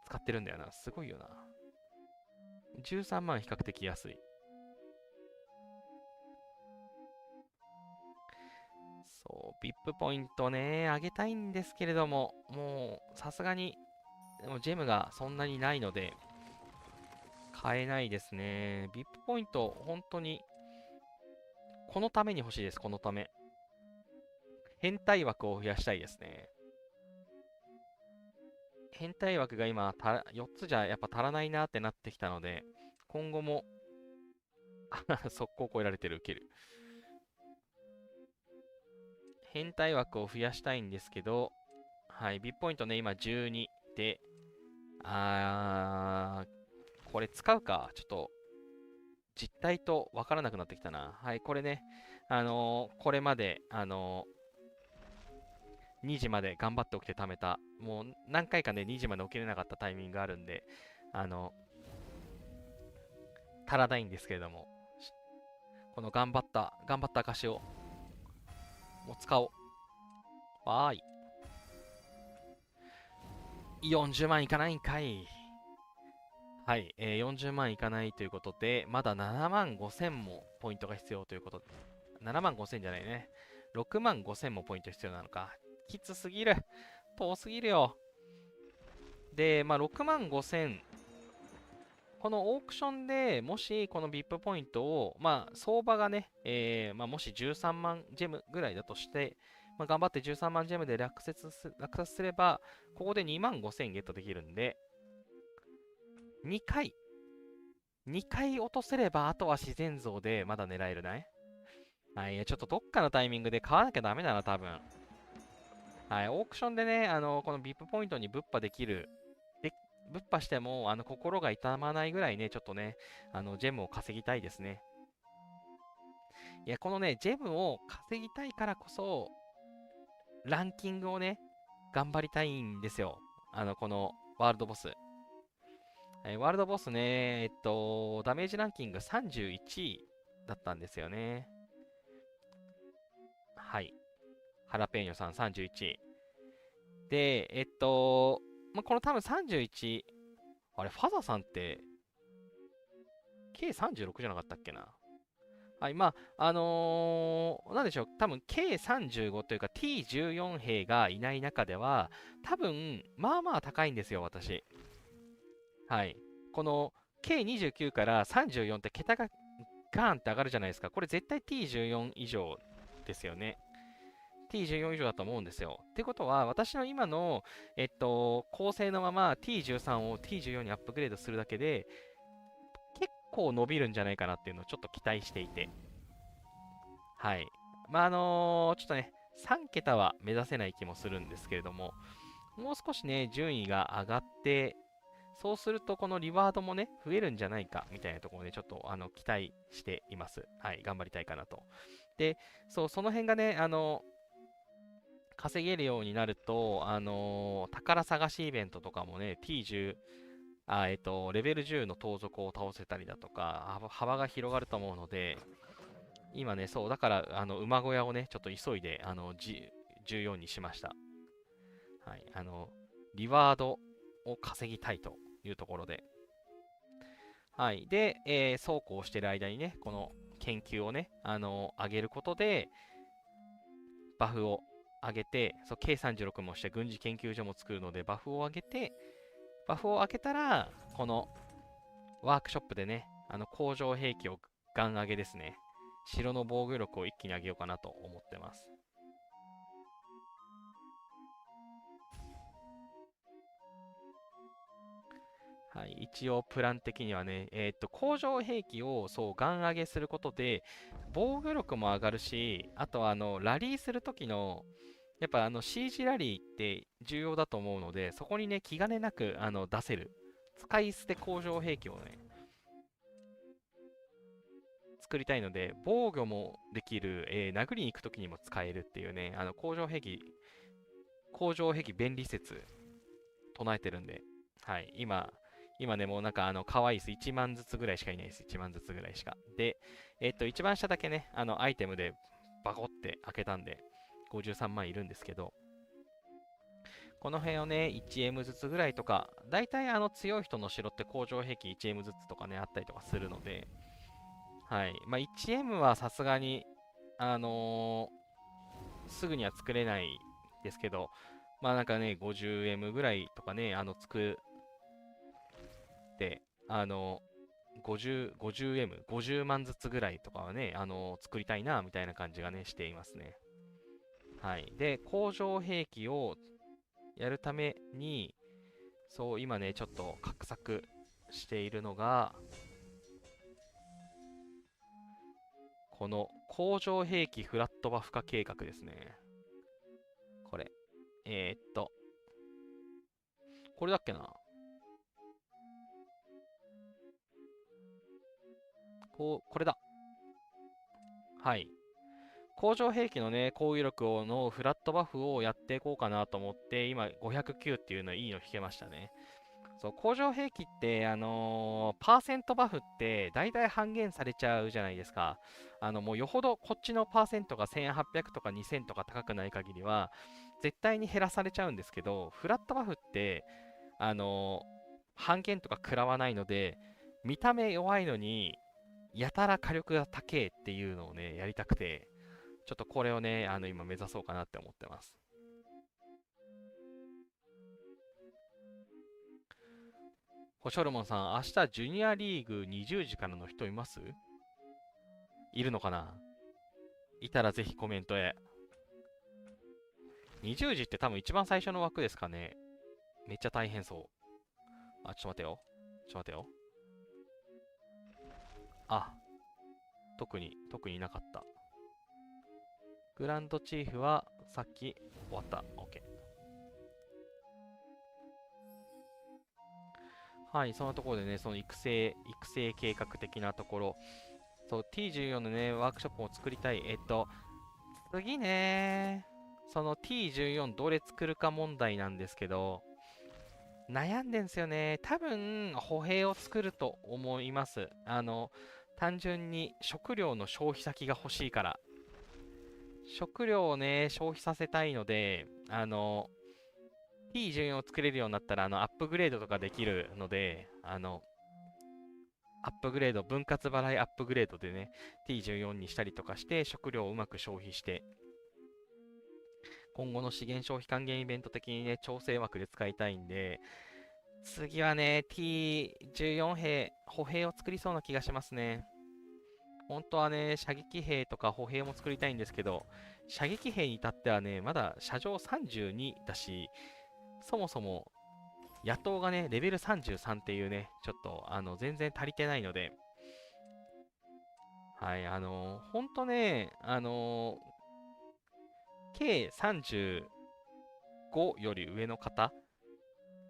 使ってるんだよな。すごいよな。13万比較的安い。そう、ビップポイントね、上げたいんですけれども、もうさすがに、でもジェムがそんなにないので、買えないですね。ビップポイント、本当に、このために欲しいです、このため。変態枠を増やしたいですね。変態枠が今、4つじゃやっぱ足らないなってなってきたので、今後も速攻超えられてる、受ける。変態枠を増やしたいんですけど、はい、ビップポイントね、今12で、これ使うか。ちょっと、実態とわからなくなってきたな。はい、これね、これまで、2時まで頑張って起きて貯めた、もう何回かね、2時まで起きれなかったタイミングがあるんで、あの、足らないんですけれども、この頑張った証を、もう使おう。わーい。40万いかないんかい。はい、40万いかないということで、まだ7万5千もポイントが必要ということで、7万5千じゃないね。6万5千もポイント必要なのか。きつすぎる。遠すぎるよ。で、まあ、6万5千、このオークションでもしこの VIP ポイントを、まあ、相場がね、まあ、もし13万ジェムぐらいだとして、まあ、頑張って13万ジェムで落札すれば、ここで2万5千ゲットできるんで、2回、2回落とせれば、あとは自然増でまだ狙えるね。はい、ちょっとどっかのタイミングで買わなきゃダメだな、多分。はい、オークションでね、この VIP ポイントにぶっ破できる。で、ぶっ破しても、心が痛まないぐらいね、ちょっとね、ジェムを稼ぎたいですね。いや、このね、ジェムを稼ぎたいからこそ、ランキングをね、頑張りたいんですよ。このワールドボス。ワールドボスね、ダメージランキング31位だったんですよね。はい。ハラペーニョさん31位。で、まあ、この多分31、あれ、ファザさんって K36 じゃなかったっけな。はい、まあ、なんでしょう、多分 K35 というか T14 兵がいない中では、多分、まあまあ高いんですよ、私。はい。この K29 から34って桁がガーンって上がるじゃないですか。これ絶対 T14 以上ですよね。T14 以上だと思うんですよ。ってことは、私の今の、構成のまま T13 を T14 にアップグレードするだけで、結構伸びるんじゃないかなっていうのをちょっと期待していて。はい。まあ、ちょっとね、3桁は目指せない気もするんですけれども、もう少しね、順位が上がって、そうするとこのリワードもね、増えるんじゃないかみたいなところをね、ちょっと期待しています。はい、頑張りたいかなと。で、そう、その辺がね、稼げるようになると、宝探しイベントとかもね、T10、レベル10の盗賊を倒せたりだとか、幅が広がると思うので、今ね、そう、だから、馬小屋をね、ちょっと急いで、14にしました。はい、リワードを稼ぎたいというところで。はい。で、そうこうしてる間にね、この研究をね、上げることで、バフを上げて、そう、K36 もして軍事研究所も作るので、バフを上げて、バフを上げたら、このワークショップでね、工場兵器をガン上げですね。城の防御力を一気に上げようかなと思ってます。はい、一応プラン的にはね、工場兵器をそうガン上げすることで、防御力も上がるし、あとはラリーするときの、やっぱCG ラリーって重要だと思うので、そこにね、気兼ねなく出せる。使い捨て工場兵器をね、作りたいので、防御もできる、殴りに行くときにも使えるっていうね、工場兵器便利説唱えてるんで、はい、今ね、もうなんか可愛いです。1万ずつぐらいしかいないです。1万ずつぐらいしか。で、一番下だけね、アイテムでバコって開けたんで、53万いるんですけど、この辺をね、1M ずつぐらいとか、大体強い人の城って工場兵器 1M ずつとかね、あったりとかするので、はい。まあ、1M はさすがに、あのすぐには作れないですけど、まあなんかね、50M ぐらいとかね、作って、50M、50万ずつぐらいとかはね、作りたいな、みたいな感じがね、していますね。はい。で、工場兵器をやるために、そう、今ね、ちょっと画策しているのが、この工場兵器フラットバフ化計画ですね。これ。これだっけな。これだ。はい。工場兵器のね、攻撃力のフラットバフをやっていこうかなと思って、今509っていうのいいの引けましたね。そう、工場兵器って、パーセントバフって大体半減されちゃうじゃないですか。もうよほどこっちのパーセントが1800とか2000とか高くない限りは、絶対に減らされちゃうんですけど、フラットバフって、半減とか食らわないので、見た目弱いのに、やたら火力が高えっていうのをね、やりたくて、ちょっとこれをね、今目指そうかなって思ってます。ホショルモンさん、明日ジュニアリーグ20時からの人います？いるのかな？いたらぜひコメントへ。20時って多分一番最初の枠ですかね。めっちゃ大変そう。あ、ちょっと待てよ。ちょっと待てよ。あ、特になかった。グランドチーフはさっき終わった。OK。はい、そんなところでね、その育成計画的なところ、そう、T14 のね、ワークショップを作りたい。次ね、その T14 どれ作るか問題なんですけど、悩んでんすよね。多分、歩兵を作ると思います。単純に食料の消費先が欲しいから。食料をね、消費させたいので、T14 を作れるようになったら、アップグレードとかできるので、アップグレード、分割払いアップグレードでね、T14 にしたりとかして、食料をうまく消費して、今後の資源消費還元イベント的にね、調整枠で使いたいんで、次はね、T14 歩兵を作りそうな気がしますね。本当はね、射撃兵とか歩兵も作りたいんですけど、射撃兵に至ってはね、まだ射程32だし、そもそも野党がね、レベル33っていうね、ちょっと、全然足りてないので、はい、ほんとね、計35より上の方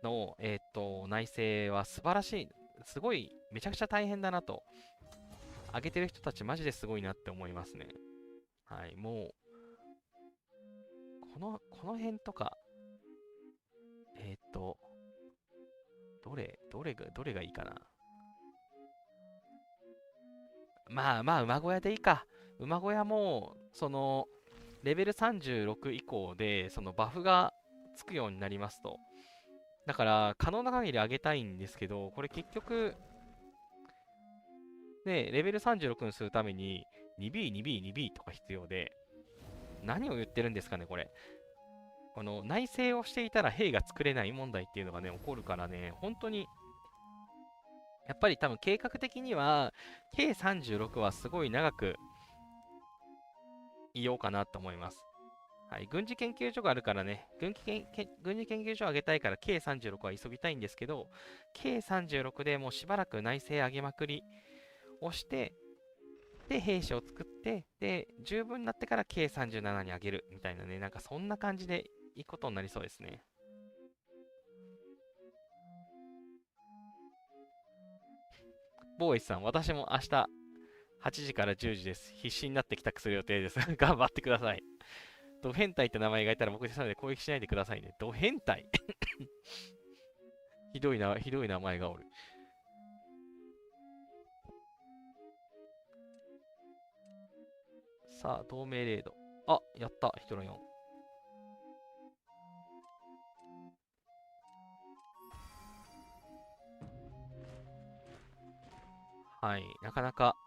の、内政は素晴らしい。すごい、めちゃくちゃ大変だなと。上げてる人たちマジですごいなって思いますね。はい、もう、この辺とか、えっと、どれがいいかな。まあまあ、馬小屋でいいか。馬小屋も、レベル36以降で、そのバフがつくようになりますと。だから、可能な限り上げたいんですけど、これ結局、ね、レベル36にするために、2B、2B、2B とか必要で、何を言ってるんですかね、これ。この内政をしていたら兵が作れない問題っていうのがね、起こるからね、本当に、やっぱり多分計画的には、K36 はすごい長くいようかなと思います。はい、軍事研究所があるからね、軍事研究所を上げたいから K36 は急ぎたいんですけど、K36 でもうしばらく内政上げまくりをして、で、兵士を作って、で、十分になってから K37 に上げるみたいなね、なんかそんな感じでいくことになりそうですね。ボーイスさん、私も明日8時から10時です。必死になって帰宅する予定です。頑張ってください。ド変態って名前がいたら僕ですので攻撃しないでくださいね。ド変態ひどい名前がおる。さあ、同盟レード。あ、やった、ヒトロ4。はい、なかなか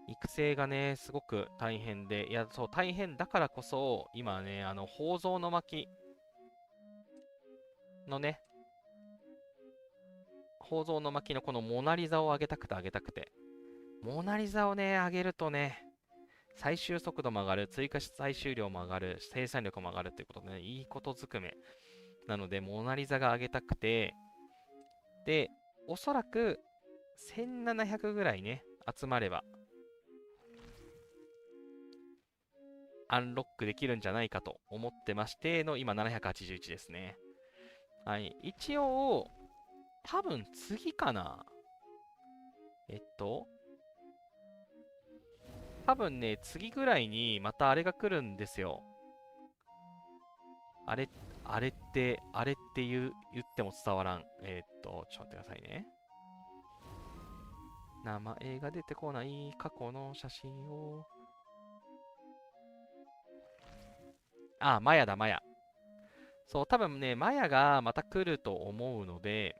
育成がね、すごく大変で、いや、そう、大変だからこそ、今ね、宝蔵の巻のね、宝蔵の巻のこのモナリザを上げたくて上げたくて。モナリザをね、上げるとね、最終速度も上がる、追加採集量も上がる、生産力も上がるっていうことでね、いいことずくめ。なので、モナリザが上げたくて、で、おそらく1700ぐらいね、集まれば、アンロックできるんじゃないかと思ってましての、今781ですね。はい。一応、多分次かな。えっと、多分ね、次ぐらいにまたあれが来るんですよ。あれ、あれって言っても伝わらん。ちょっと待ってくださいね。名前が出てこない過去の写真を。あ、マヤだ、マヤ。そう、多分ね、マヤがまた来ると思うので、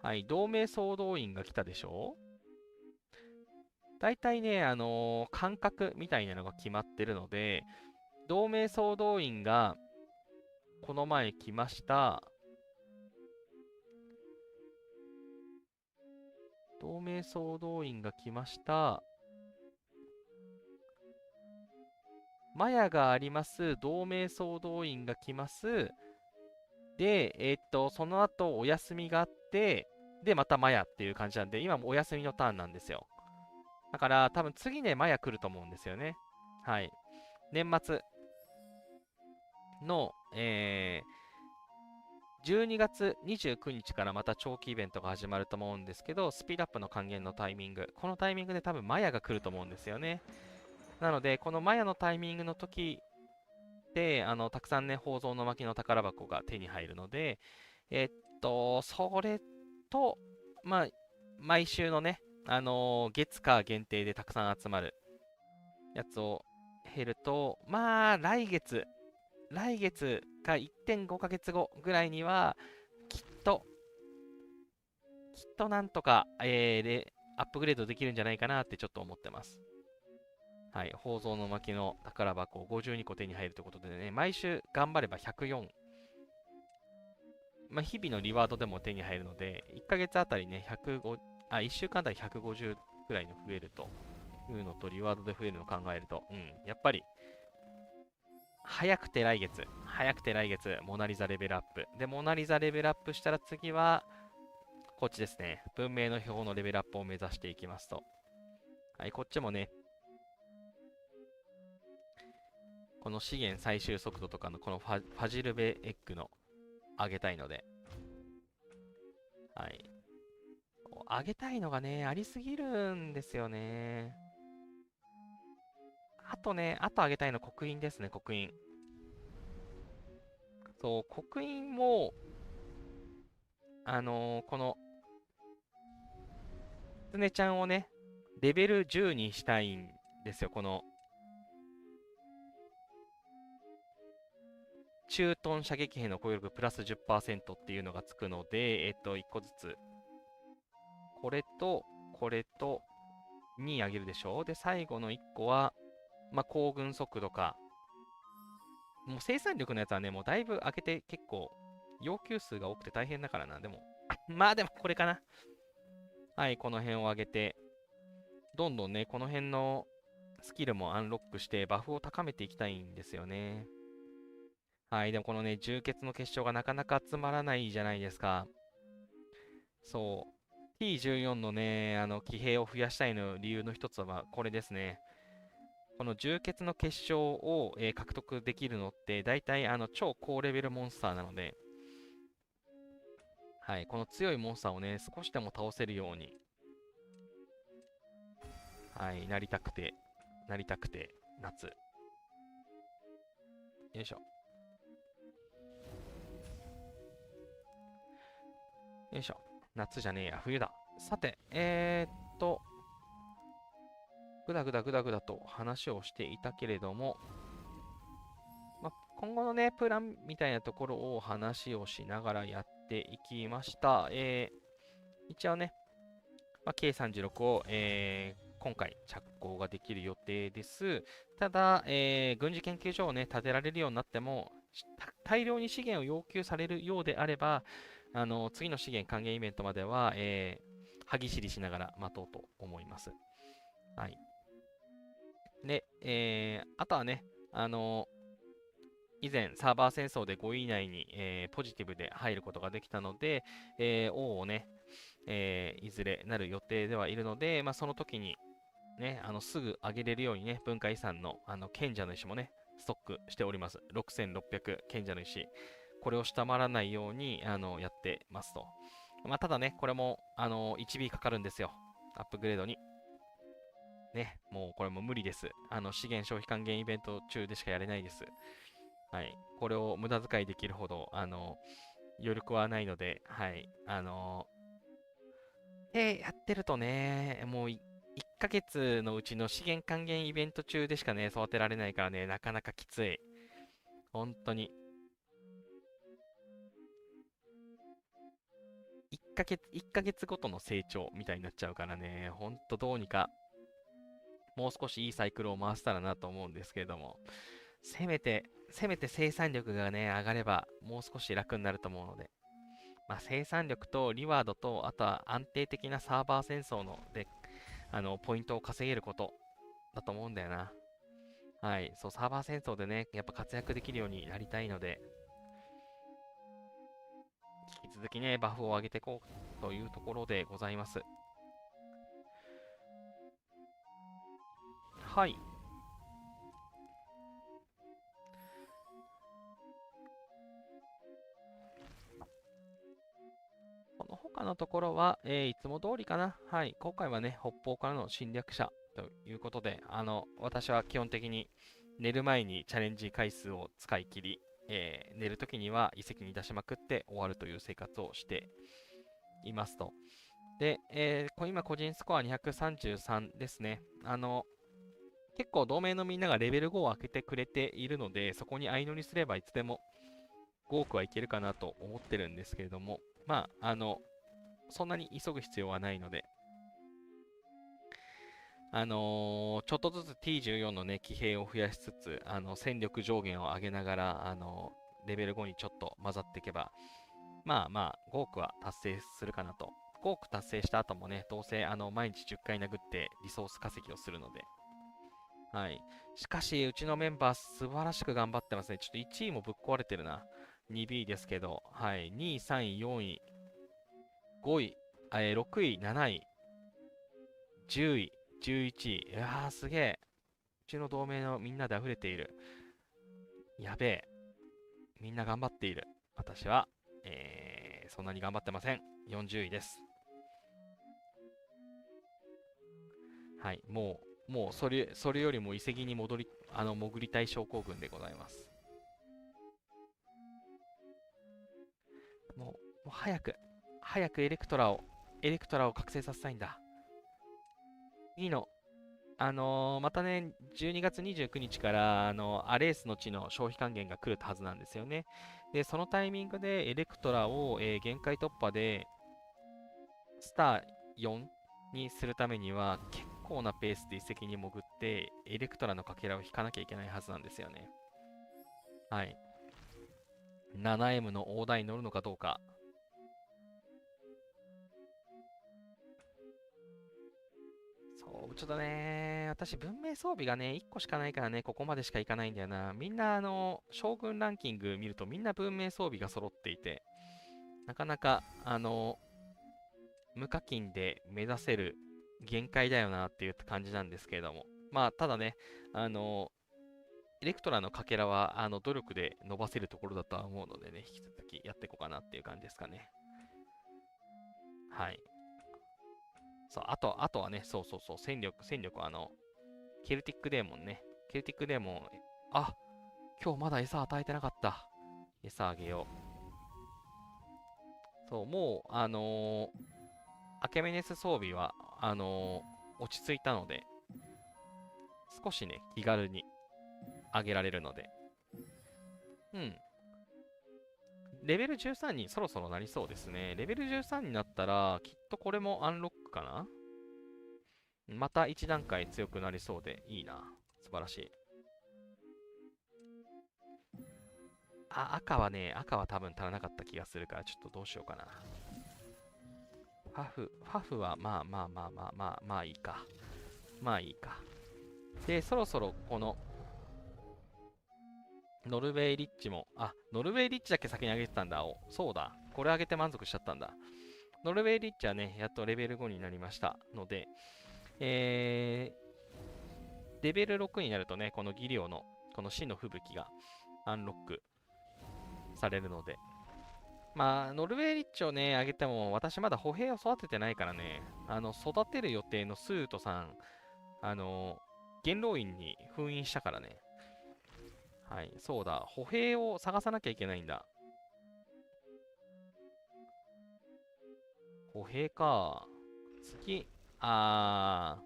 はい、同盟総動員が来たでしょ。大体ね、間隔みたいなのが決まってるので、同盟総動員がこの前来ました。同盟総動員が来ました。マヤがあります。同盟総動員が来ます。で、その後お休みがあって、で、またマヤっていう感じなんで、今もお休みのターンなんですよ。だから多分次ね、マヤ来ると思うんですよね。はい。年末の、12月29日からまた長期イベントが始まると思うんですけど、スピードアップの還元のタイミング、このタイミングで多分マヤが来ると思うんですよね。なので、このマヤのタイミングの時で、たくさんね、宝蔵の巻の宝箱が手に入るので、それと、まあ、毎週のね、月火限定でたくさん集まるやつを減ると、まあ、来月か1.5ヶ月後ぐらいには、きっと、なんとか、で、アップグレードできるんじゃないかなってちょっと思ってます。はい、宝蔵の巻の宝箱を52個手に入るということでね、毎週頑張れば104、まあ、日々のリワードでも手に入るので、1ヶ月あたりね、1週間あたり150くらいの増えるというのと、リワードで増えるのを考えると、うん、やっぱり早くて来月、モナリザレベルアップ。で、モナリザレベルアップしたら次は、こっちですね。文明の表のレベルアップを目指していきますと。はい、こっちもね、この資源採集速度とかのこのファジルベエッグの上げたいので、はい。上げたいのがね、ありすぎるんですよね。あとね、あと上げたいの刻印ですね、刻印。そう、刻印も、この、キツネちゃんをね、レベル10にしたいんですよ、この、中トン射撃兵の攻撃力プラス10%っていうのがつくので、1個ずつ、これと、これと、に上げるでしょ。で、最後の1個は、まあ、行軍速度か。もう生産力のやつはね、もうだいぶ上げて結構、要求数が多くて大変だからな。でも、まあでもこれかな。はい、この辺を上げて、どんどんね、この辺のスキルもアンロックして、バフを高めていきたいんですよね。はい、でもこのね、充血の結晶がなかなか集まらないじゃないですか。そう。T14 のね、騎兵を増やしたいの理由の一つはこれですね。この充血の結晶を、獲得できるのって、大体超高レベルモンスターなので、はい、この強いモンスターをね、少しでも倒せるように、はい、なりたくて、夏。よいしょ。よいしょ。夏じゃねえや、冬だ。さて、ぐだぐだぐだぐだと話をしていたけれども、まあ、今後のね、プランみたいなところを話をしながらやっていきました。一応ね、まあ、K36 を、今回着工ができる予定です。ただ、軍事研究所をね、建てられるようになっても、大量に資源を要求されるようであれば、次の資源還元イベントまでは、歯ぎしりしながら待とうと思います。はい。で、あとはね、以前サーバー戦争で5位以内に、ポジティブで入ることができたので、王をね、いずれなる予定ではいるので、まあ、その時にね、すぐ上げれるようにね、文化遺産の賢者の石もね、ストックしております。6600賢者の石。これを下回らないようにやってますと。まあ、ただね、これも1B かかるんですよ。アップグレードに。ね、もうこれも無理です。資源消費還元イベント中でしかやれないです。はい。これを無駄遣いできるほど、余力はないので、はい。で、やってるとね、もう1ヶ月のうちの資源還元イベント中でしかね、育てられないからね、なかなかきつい。本当に。1ヶ月ごとの成長みたいになっちゃうからね、ほんとどうにか、もう少しいいサイクルを回せたらなと思うんですけれども、せめて生産力がね、上がれば、もう少し楽になると思うので、まあ、生産力とリワードと、あとは安定的なサーバー戦争ので、ポイントを稼げることだと思うんだよな。はい。そう、サーバー戦争でね、やっぱ活躍できるようになりたいので、引き続きね、バフを上げていこうというところでございます。はい。この他のところは、いつも通りかな。はい。今回はね、北方からの侵略者ということで、私は基本的に寝る前にチャレンジ回数を使い切り、寝るときには遺跡に出しまくって終わるという生活をしていますと。で、今個人スコア233ですね。結構同盟のみんながレベル5を開けてくれているので、そこに相乗りすればいつでも5億はいけるかなと思ってるんですけれども、まあ、そんなに急ぐ必要はないので、ちょっとずつ T14 のね、騎兵を増やしつつ、戦力上限を上げながら、レベル5にちょっと混ざっていけば、まあまあ、5億は達成するかなと。5億達成した後もね、どうせ毎日10回殴ってリソース稼ぎをするので、はい。しかし、うちのメンバー素晴らしく頑張ってますね。ちょっと1位もぶっ壊れてるな。2B ですけど、はい。2位、3位、4位、5位、6位、7位、10位、11位。いやー、すげえ。うちの同盟のみんなで溢れている。やべえ。みんな頑張っている。私は、そんなに頑張ってません。40位です。はい。もうそれよりも遺跡に潜りたい症候群でございます。もう早くエレクトラを覚醒させたいんだ。次の、またね、12月29日から、アレースの地の消費還元が来るはずなんですよね。で、そのタイミングでエレクトラを、限界突破で、スター4にするためには、結構なペースで遺跡に潜って、エレクトラのかけらを引かなきゃいけないはずなんですよね。はい。7M の大台に乗るのかどうか。そう、ちょっとね、私、文明装備がね、1個しかないからね、ここまでしかいかないんだよな。みんな、将軍ランキング見ると、みんな文明装備が揃っていて、なかなか、無課金で目指せる限界だよなっていう感じなんですけれども。まあ、ただね、あの、エレクトラのかけらは、努力で伸ばせるところだとは思うのでね、引き続きやっていこうかなっていう感じですかね。はい。そう、あとはね、そう、戦力、ケルティックデーモンね。ケルティックデーモン、あ、今日まだ餌与えてなかった。餌あげよう。そう、もう、アケメネス装備は、落ち着いたので、少しね、気軽にあげられるので。うん。レベル13にそろそろなりそうですね。レベル13になったら、きっとこれもアンロックかな。また一段階強くなりそうでいいな。素晴らしい。赤は多分足らなかった気がするから、ちょっとどうしようかな。ファフはまあいいか。まあいいか。で、そろそろこのノルウェーリッチも、ノルウェーリッチだけ先に上げてたんだ。そうだ。これ上げて満足しちゃったんだ。ノルウェーリッチはね、やっとレベル5になりましたので、レベル6になるとね、このギリオの、この死の吹雪がアンロックされるので、まあ、ノルウェーリッチをね、上げても、私まだ歩兵を育ててないからね、育てる予定のスートさん、元老院に封印したからね。はい、そうだ、歩兵を探さなきゃいけないんだ。歩兵か。次、ア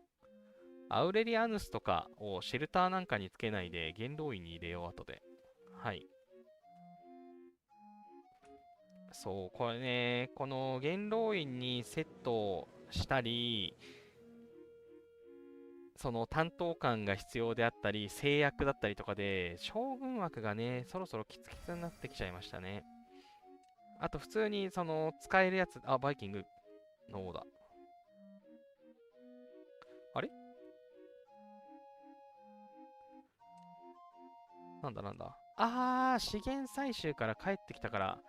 ウレリアヌスとかをシェルターなんかにつけないで、元老院に入れよう、後で。はい。そう、これね、この元老院にセットしたり、その担当官が必要であったり、制約だったりとかで、将軍枠がね、そろそろキツキツになってきちゃいましたね。あと、普通に、使えるやつ、バイキングの方だ。あれなんだ資源採集から帰ってきたから、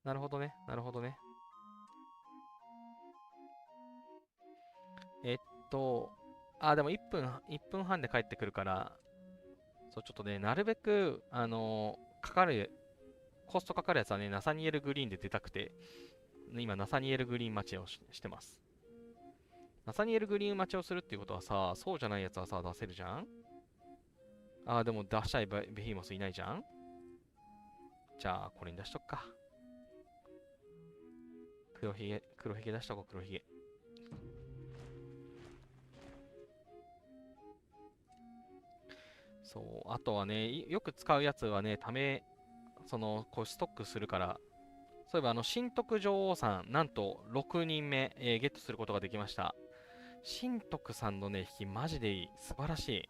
なるほどね、なるほどね。えっと、でも1分半で帰ってくるから、そう、ちょっとね、なるべく、コストかかるやつはね、ナサニエルグリーンで出たくて、今、ナサニエルグリーン待ちをしてます。ナサニエルグリーン待ちをするっていうことはさ、そうじゃないやつはさ、出せるじゃん。でも出したいベヒモスいないじゃん。じゃあ、これに出しとくか。黒ひげ出しとこう、黒ひげ。そう、あとはね、よく使うやつはね、こうストックするから、そういえば神徳女王さん、なんと6人目、ゲットすることができました。神徳さんのね、引きマジでいい。素晴らしい。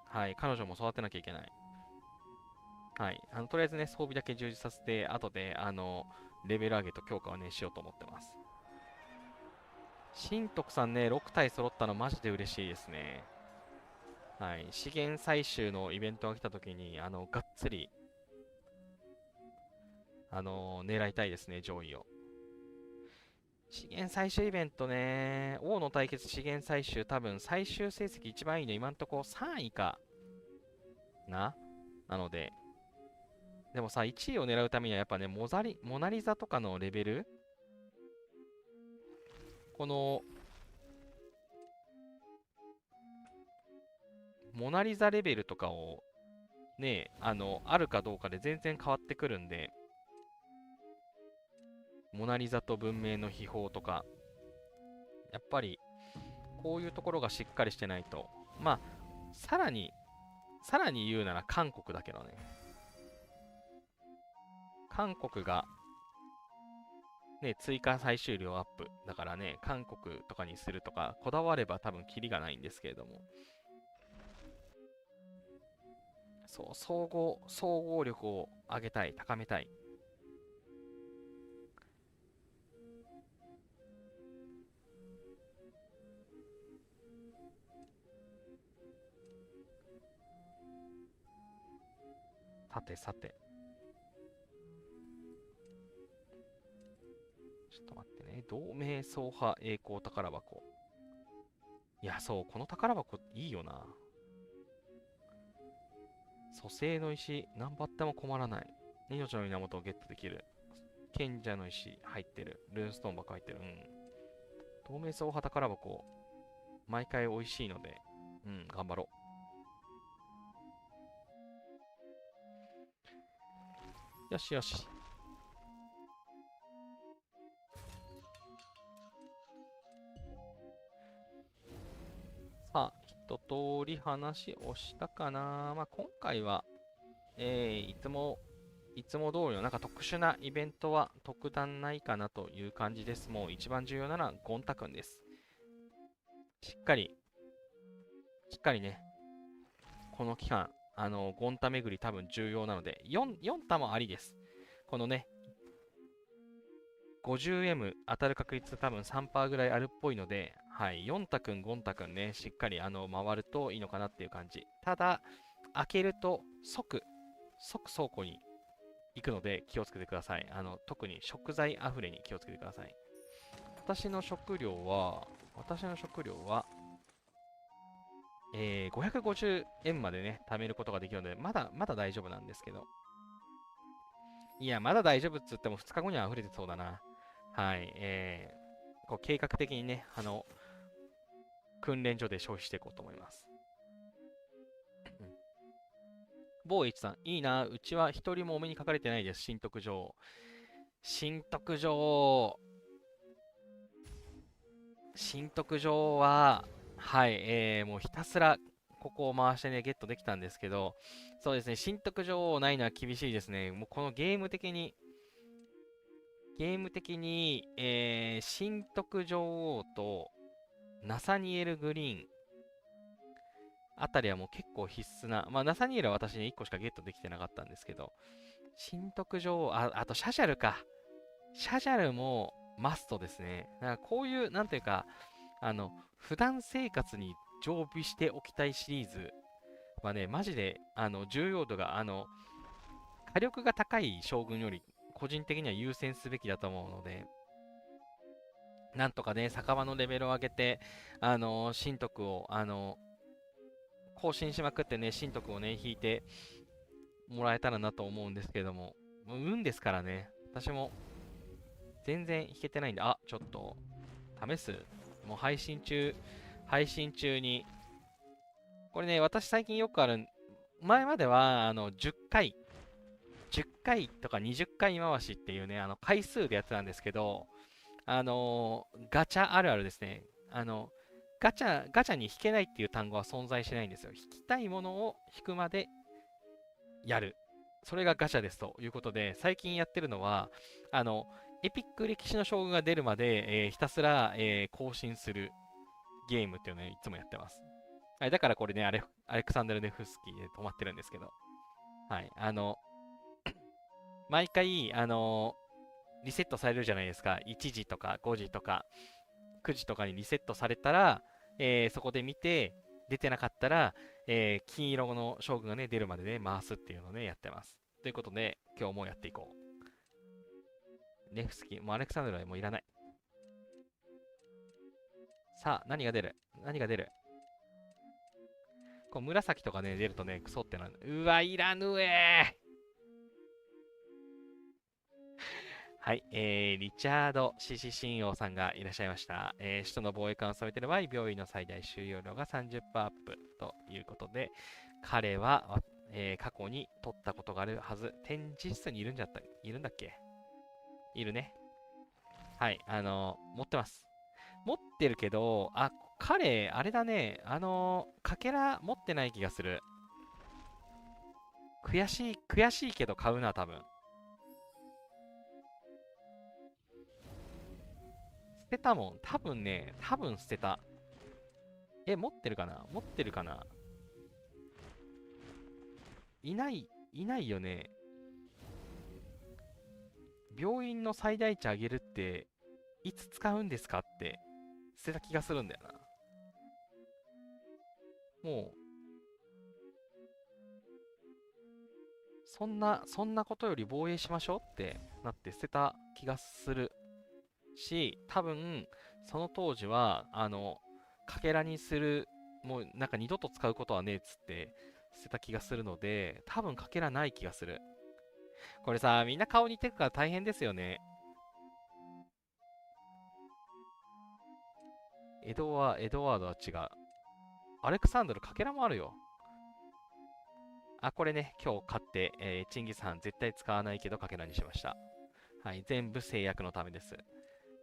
はい、彼女も育てなきゃいけない。はい、とりあえずね、装備だけ充実させて、後で、レベル上げと強化をね、しようと思ってます。神徳さんね、6体揃ったのマジで嬉しいですね。はい。資源採集のイベントが来た時に、がっつり、狙いたいですね、上位を。資源採集イベントね、王の対決資源採集、多分最終成績一番いいの今んとこ3位かなので、でもさ、1位を狙うためにはやっぱね、モナリザとかのレベル、この、モナリザレベルとかをね、あるかどうかで全然変わってくるんで、モナリザと文明の秘宝とか、やっぱり、こういうところがしっかりしてないと、まあ、さらに言うなら韓国だけどね。韓国が、ね、追加採集量アップ。だからね、韓国とかにするとか、こだわれば多分キリがないんですけれども。そう、総合力を上げたい、高めたい。さてさて。ちょっと待ってね。同盟走破栄光宝箱。いや、そう、この宝箱いいよな。蘇生の石、何張っても困らない。命の源をゲットできる。賢者の石入ってる。ルーンストーン箱入ってる。うん。透明層旗宝箱、毎回美味しいので、うん、頑張ろう。よしよし。さあ、一通り話をしたかな。まあ、今回は、いつも通りのなんか特殊なイベントは特段ないかなという感じです。もう一番重要なのはゴンタくんです。しっかり、しっかりね、この期間、ゴンタ巡り多分重要なので、4タもありです。このね、50M 当たる確率多分3%ぐらいあるっぽいので、はい、4タくん、ゴンタくんね、しっかり回るといいのかなっていう感じ。ただ、開けると即倉庫に行くので気をつけてください。特に食材あふれに気をつけてください。私の食料は、550円までね、貯めることができるので、まだ大丈夫なんですけど。いや、まだ大丈夫っつっても2日後には溢れてそうだな。はい、こう計画的にね、訓練所で消費していこうと思います。某一さん、いいな、うちは一人もお目にかかれてないです、新徳城。新徳城、新徳城は、はい、もうひたすらここを回してね、ゲットできたんですけど、そうですね、新徳城ないのは厳しいですね。もうこのゲーム的に、新徳女王とナサニエル・グリーンあたりはもう結構必須な、まあ、ナサニエルは私に1個しかゲットできてなかったんですけど、新徳女王、あとシャジャルか。シャジャルもマストですね。だからこういう、なんていうか、普段生活に常備しておきたいシリーズはね、マジで、重要度が、火力が高い将軍より、個人的には優先すべきだと思うので、なんとかね、酒場のレベルを上げて、神徳を、更新しまくってね、神徳をね、引いてもらえたらなと思うんですけども、もう運ですからね、私も全然引けてないんで、あ、ちょっと、試す。もう配信中に、これね、私最近よくある、前までは、10回とか20回回しっていうね、回数でやってたんですけど、ガチャあるあるですね。ガチャに引けないっていう単語は存在しないんですよ。引きたいものを引くまでやる。それがガチャですということで、最近やってるのは、エピック歴史の将軍が出るまで、ひたすら、更新するゲームっていうのをいつもやってます。はい、だからこれね、アレクサンダル・ネフスキーで止まってるんですけど、はい、毎回、リセットされるじゃないですか。1時とか5時とか9時とかにリセットされたら、そこで見て、出てなかったら、金色の将軍がね、出るまでね、回すっていうのをね、やってます。ということで、今日もやっていこう。ネフスキー、もうアレクサンドルはもういらない。さあ、何が出る？何が出る？こう紫とかね、出るとね、クソってなる。うわ、いらぬえー。はい、リチャード・シシシン王さんがいらっしゃいました。首都の防衛官を務めている場合、病院の最大収容量が30%アップということで、彼は、過去に取ったことがあるはず。展示室にいるんだっけ？いるね。はい、持ってます。持ってるけど、あ、彼、あれだね、かけら持ってない気がする。悔しいけど買うな、多分。捨てたもん。多分ね、多分捨てた。持ってるかな？持ってるかな？いないよね。病院の最大値上げるって、いつ使うんですかって、捨てた気がするんだよな。もう、そんなことより防衛しましょうってなって捨てた気がするし、多分、その当時は、かけらにする、もうなんか二度と使うことはねえっつって捨てた気がするので、多分かけらない気がする。これさ、みんな顔似てるから大変ですよね。エドワードは違う。アレクサンドルかけらもあるよ。あ、これね、今日買って、チンギス・ハン絶対使わないけどかけらにしました。はい、全部制約のためです。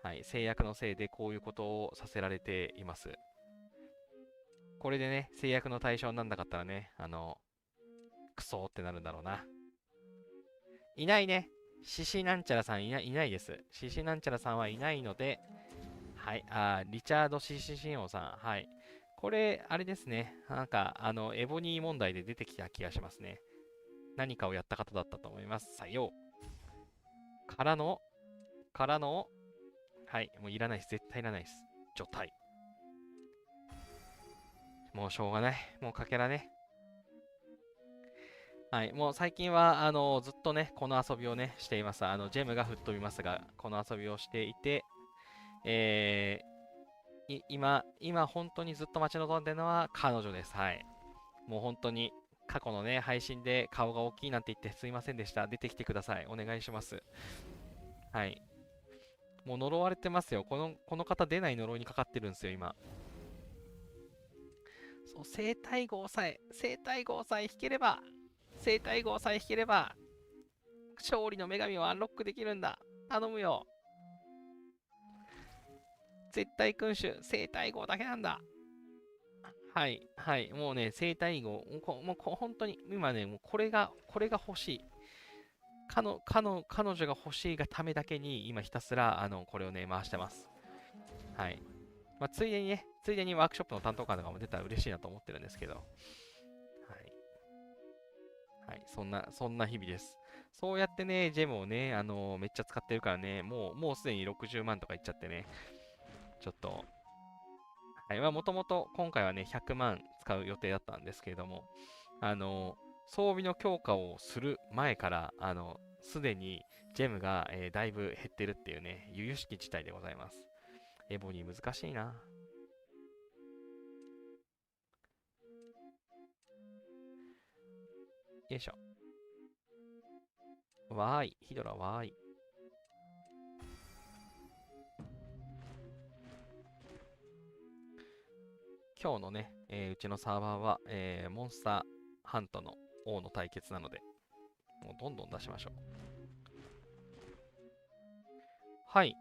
はい、制約のせいでこういうことをさせられています。これでね、制約の対象になんなかったらね、クソーってなるんだろうな。いないね。シシなんちゃらさんいないです。シシなんちゃらさんはいないので、はい、リチャード・シシシンオさん、はい。これ、あれですね。なんか、エボニー問題で出てきた気がしますね。何かをやった方だったと思います。採用。からの、からの、はい、もういらないです。絶対いらないです。除隊。もうしょうがない。もうかけらね。はい、もう最近は、ずっとね、この遊びをね、しています。ジェムが吹っ飛びますが、この遊びをしていて、え今、本当にずっと待ち望んでるのは彼女です。はい。もう本当に、過去のね、配信で顔が大きいなんて言ってすいませんでした。出てきてください。お願いします。はい。もう呪われてますよ。この方出ない呪いにかかってるんですよ、今。そう、生体号さえ引ければ、生体号さえ引ければ、勝利の女神をアンロックできるんだ。頼むよ。絶対君主、生体号だけなんだ。はい、はい。もうね、生体号、本当に、今ね、もうこれが欲しい。彼女が欲しいがためだけに、今ひたすら、これをね、回してます。はい。まあ、ついでにワークショップの担当官とかも出たら嬉しいなと思ってるんですけど、はい。はい。そんな日々です。そうやってね、ジェムをね、めっちゃ使ってるからね、もうすでに60万とかいっちゃってね、ちょっと、はい。まあ、もともと今回はね、100万使う予定だったんですけれども、あの、装備の強化をする前から、すでにジェムが、だいぶ減ってるっていうね、由々しき事態でございます。エボニー難しいな。よいしょ。わーい。ヒドラわーい。今日のね、うちのサーバーは、モンスターハントの王の対決なので、もうどんどん出しましょう。はい、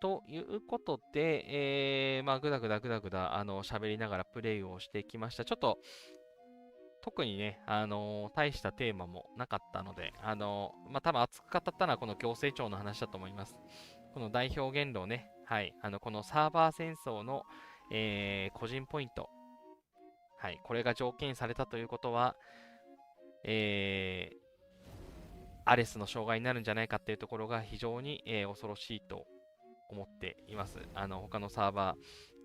ということで、まあ、ぐだぐだ、喋りながらプレイをしてきました。ちょっと、特にね、大したテーマもなかったので、まあ、多分熱く語ったのはこの行政庁の話だと思います。この代表言論ね、はい、このサーバー戦争の、個人ポイント、はい、これが条件されたということは、えー、アレスの障害になるんじゃないかっていうところが非常に、恐ろしいと思っています。他のサーバー、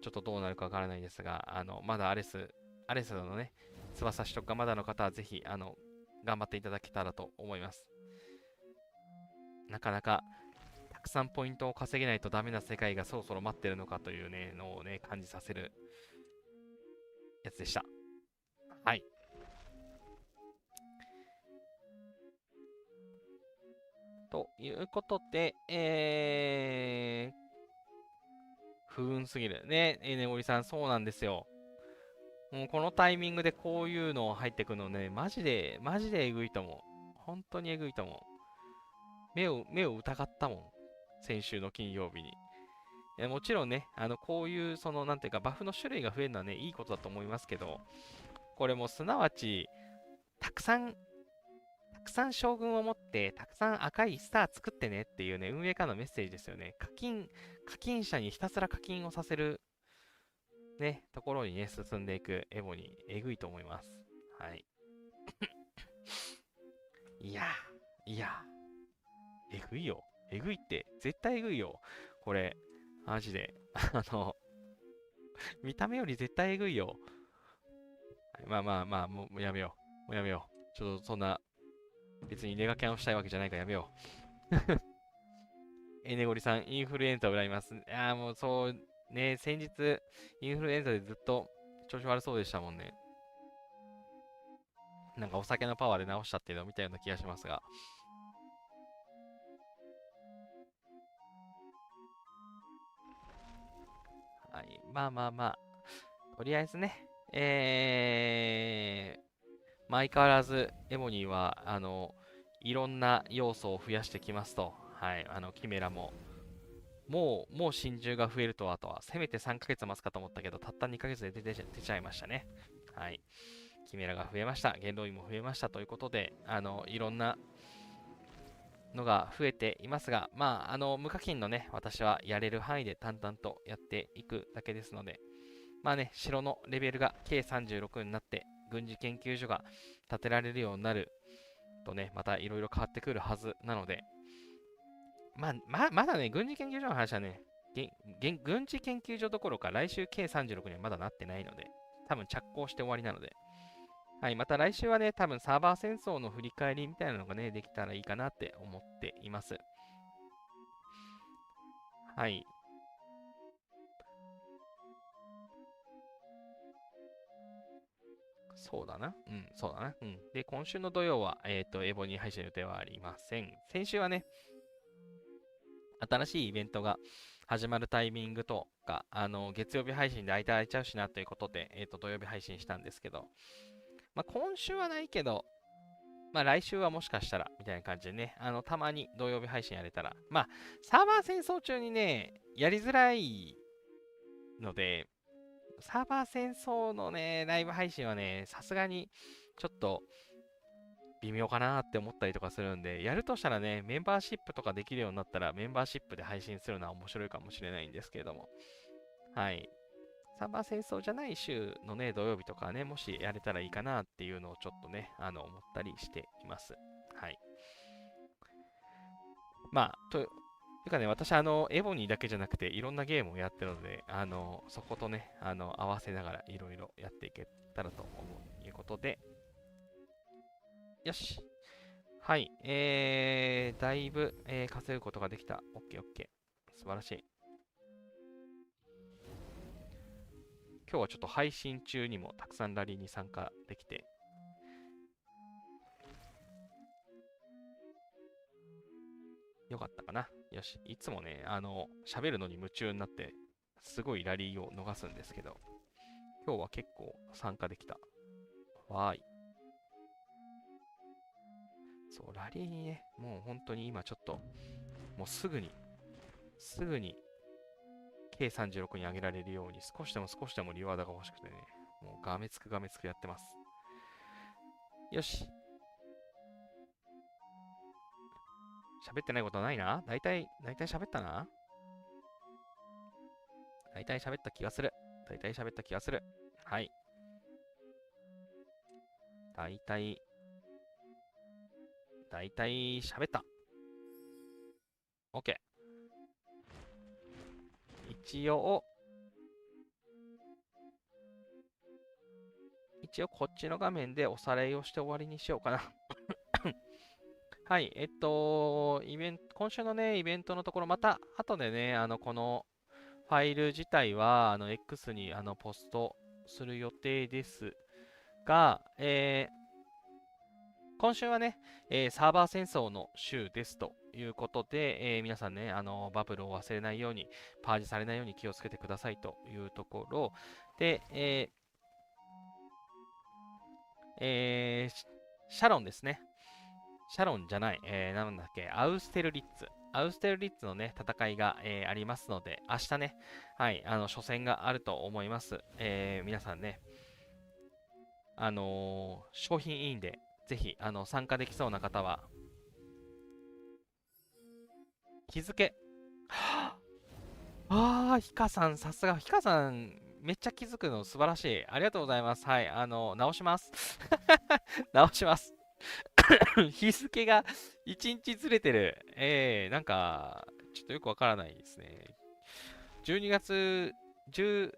ちょっとどうなるかわからないですが、まだアレスのね、翼取得がまだの方はぜひ、頑張っていただけたらと思います。なかなか、たくさんポイントを稼げないとダメな世界がそろそろ待ってるのかというね、のをね、感じさせるやつでした。はい。ということで、不運すぎる。ね、ねおりさん、そうなんですよ。もうこのタイミングでこういうの入ってくるのね、マジでえぐいと思う。本当にえぐいと思う。目を疑ったもん。先週の金曜日に。もちろんね、こういう、なんていうか、バフの種類が増えるのはね、いいことだと思いますけど、これもすなわち、たくさん、たくさん将軍を持って、たくさん赤いスター作ってねっていうね、運営からのメッセージですよね。課金者にひたすら課金をさせる、ね、ところにね、進んでいくエボに、えぐいと思います。はい。いやいやえぐいよ。えぐいって、絶対えぐいよ。これ、マジで。見た目より絶対えぐいよ。まあまあまあ、もうやめよう。もうやめよう。ちょっとそんな、別にネガキャンをしたいわけじゃないからやめよう。エネゴリさん、インフルエンザを羨みます。もうそう、ね、先日、インフルエンザでずっと調子悪そうでしたもんね。なんかお酒のパワーで治したっていうのを見たような気がしますが。はい。まあまあまあ。とりあえずね、相変わらずエモニーは、いろんな要素を増やしてきますと。はい。キメラも。もう真珠が増えると、あとは、せめて3ヶ月待つかと思ったけど、たった2ヶ月で出ちゃいましたね。はい。キメラが増えました。元老院も増えましたということで、いろんなのが増えていますが、まあ、無課金のね、私はやれる範囲で淡々とやっていくだけですので、まあね、城のレベルが計36になって、軍事研究所が建てられるようになるとね、またいろいろ変わってくるはずなので、まだね、軍事研究所の話はね、軍事研究所どころか来週計36にはまだなってないので、多分着工して終わりなので、はい、また来週はね、多分サーバー戦争の振り返りみたいなのがね、できたらいいかなって思っています。はい。そうだな。うん、そうだな。うん。で、今週の土曜は、エボに配信の予定はありません。先週はね、新しいイベントが始まるタイミングとか、月曜日配信で空いちゃうしなということで、土曜日配信したんですけど、まあ、今週はないけど、まあ、来週はもしかしたら、みたいな感じでね、たまに土曜日配信やれたら、まあ、サーバー戦争中にね、やりづらいので、サーバー戦争のね、ライブ配信はね、さすがに、ちょっと、微妙かなって思ったりとかするんで、やるとしたらね、メンバーシップとかできるようになったら、メンバーシップで配信するのは面白いかもしれないんですけれども、はい。サーバー戦争じゃない週のね、土曜日とかね、もしやれたらいいかなっていうのをちょっとね、思ったりしています。はい。まあ、いうかね、私、エボニーだけじゃなくて、いろんなゲームをやってるので、そことね、合わせながらいろいろやっていけたらということで、よし。はい。だいぶ、稼ぐことができた。オッケーオッケー。素晴らしい。今日はちょっと配信中にもたくさんラリーに参加できて、よかったかな。よし。いつもね、喋るのに夢中になって、すごいラリーを逃すんですけど、今日は結構参加できた。わーい。そう、ラリーにね、もう本当に今ちょっと、もうすぐに K36 に上げられるように、少しでもリワードが欲しくてね、もうがめつくやってます。よし。喋ってないことないな。だいたい喋ったな。だいたい喋った気がする。だいたい喋った気がする。はい。だいたい、だいたい喋った。OK。一応こっちの画面でおさらいをして終わりにしようかな。はい、今週のね、イベントのところ、また後でね、このファイル自体は、X にポストする予定ですが、今週はね、サーバー戦争の週ですということで、皆さんね、バブルを忘れないように、パージされないように気をつけてくださいというところで、シャロンですね。シャロンじゃない、なんだっけ、アウステルリッツ。アウステルリッツのね、戦いが、ありますので、明日ね、はい、初戦があると思います。皆さんね、商品委員で、ぜひ、参加できそうな方は、日付。ヒカさん、さすが、ヒカさん、めっちゃ気づくの素晴らしい。ありがとうございます。はい、直します。直します。日付が1日ずれてる。なんか、ちょっとよくわからないですね。12月、10、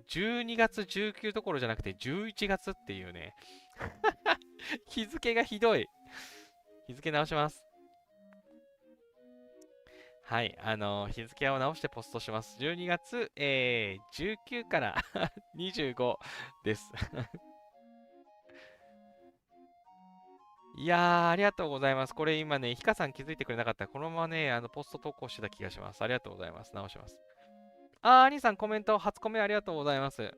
12月19どころじゃなくて11月っていうね。日付がひどい。日付直します。はい、日付を直してポストします。12月、19から25です。いやー、ありがとうございます。これ今ね、ヒカさん気づいてくれなかったら、このままね、ポスト投稿してた気がします。ありがとうございます。直します。兄さんコメント、初コメありがとうございます。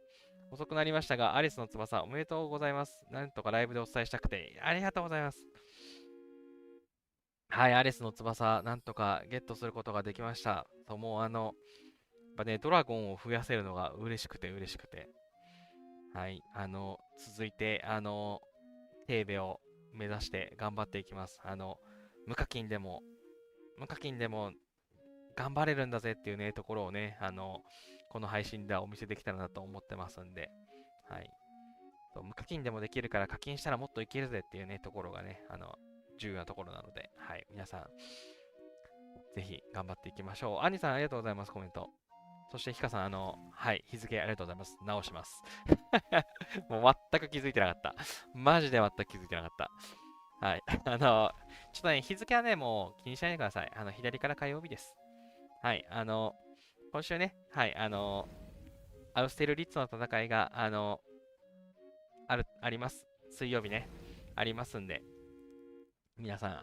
遅くなりましたが、アリスの翼おめでとうございます。なんとかライブでお伝えしたくて、ありがとうございます。はい、アリスの翼、なんとかゲットすることができました。そう、もうやっぱね、ドラゴンを増やせるのが嬉しくて嬉しくて。はい、続いて、テーベを目指して頑張っていきます。無課金でも、無課金でも頑張れるんだぜっていうね、ところをね、この配信ではお見せできたらなと思ってますんで、はい。無課金でもできるから課金したらもっといけるぜっていうね、ところがね、重要なところなので、はい。皆さん、ぜひ頑張っていきましょう。アニさん、ありがとうございます、コメント。そして、ヒカさん、はい、日付ありがとうございます。直します。もう全く気づいてなかった。マジで全く気づいてなかった。はい。ちょっとね、日付はね、もう気にしないでください。左から火曜日です。はい。今週ね、はい、アウステルリッツの戦いが、あります。水曜日ね、ありますんで、皆さん、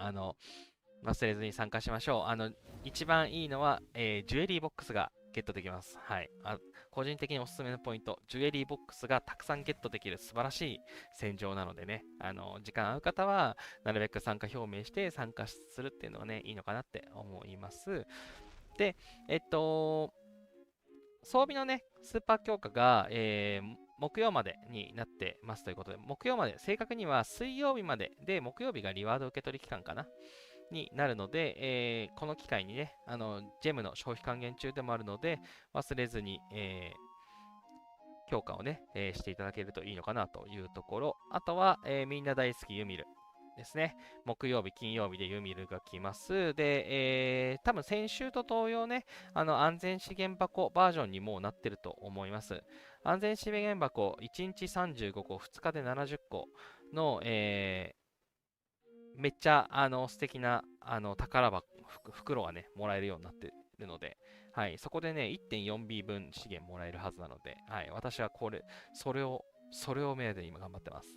忘れずに参加しましょう。一番いいのは、ジュエリーボックスがゲットできます。はい。個人的におすすめのポイント、ジュエリーボックスがたくさんゲットできる素晴らしい戦場なのでね、時間合う方は、なるべく参加表明して参加するっていうのがね、いいのかなって思います。で、装備のね、スーパー強化が、木曜までになってますということで、木曜まで、正確には水曜日までで、木曜日がリワード受け取り期間かなになるので、この機会にね、ジェムの消費還元中でもあるので、忘れずに、強化をね、していただけるといいのかなというところ。あとは、みんな大好きユミルですね。木曜日、金曜日でユミルが来ます。で、多分先週と同様ね、安全資源箱バージョンにもうなってると思います。安全資源箱1日35個、2日で70個の、めっちゃ、素敵な、宝箱、袋がね、もらえるようになってるので、はい、そこでね、1.4B 分資源もらえるはずなので、はい、私はそれを目当てに今頑張ってます。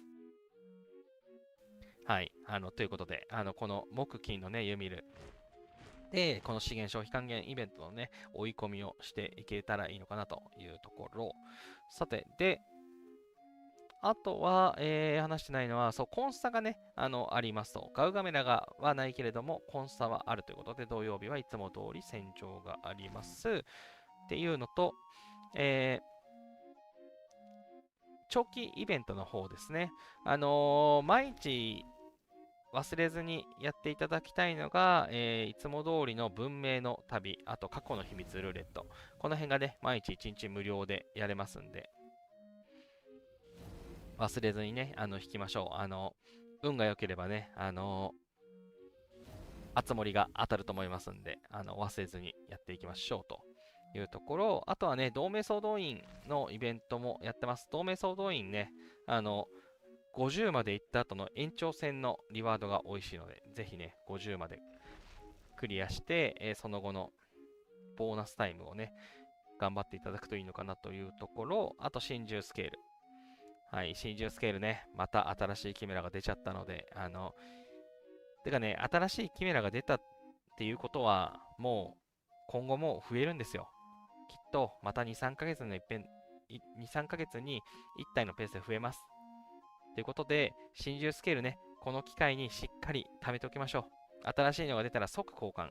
はい、ということで、この木金のね、ユミルで、この資源消費還元イベントのね、追い込みをしていけたらいいのかなというところ。さて、で、あとは、話してないのは、そう、コンスタがね、ありますと。ガウガメラがはないけれども、コンスタはあるということで、土曜日はいつも通り戦場があります。っていうのと、長期イベントの方ですね。毎日忘れずにやっていただきたいのが、いつも通りの文明の旅、あと過去の秘密ルーレット。この辺がね、毎日1日無料でやれますんで、忘れずにね、引きましょう。運が良ければね、あつ森が当たると思いますんで、忘れずにやっていきましょうというところ。あとはね、同盟総動員のイベントもやってます。同盟総動員ね、50まで行った後の延長戦のリワードが美味しいので、ぜひね、50までクリアして、その後のボーナスタイムをね、頑張っていただくといいのかなというところ、あと真珠スケール。はい、真珠スケールね、また新しいキメラが出ちゃったので、てかね、新しいキメラが出たっていうことは、もう今後も増えるんですよ。きっとまた2、3ヶ月の一遍、2、3ヶ月に1体のペースで増えます。ということで、真珠スケールね、この機会にしっかり貯めておきましょう。新しいのが出たら即交換。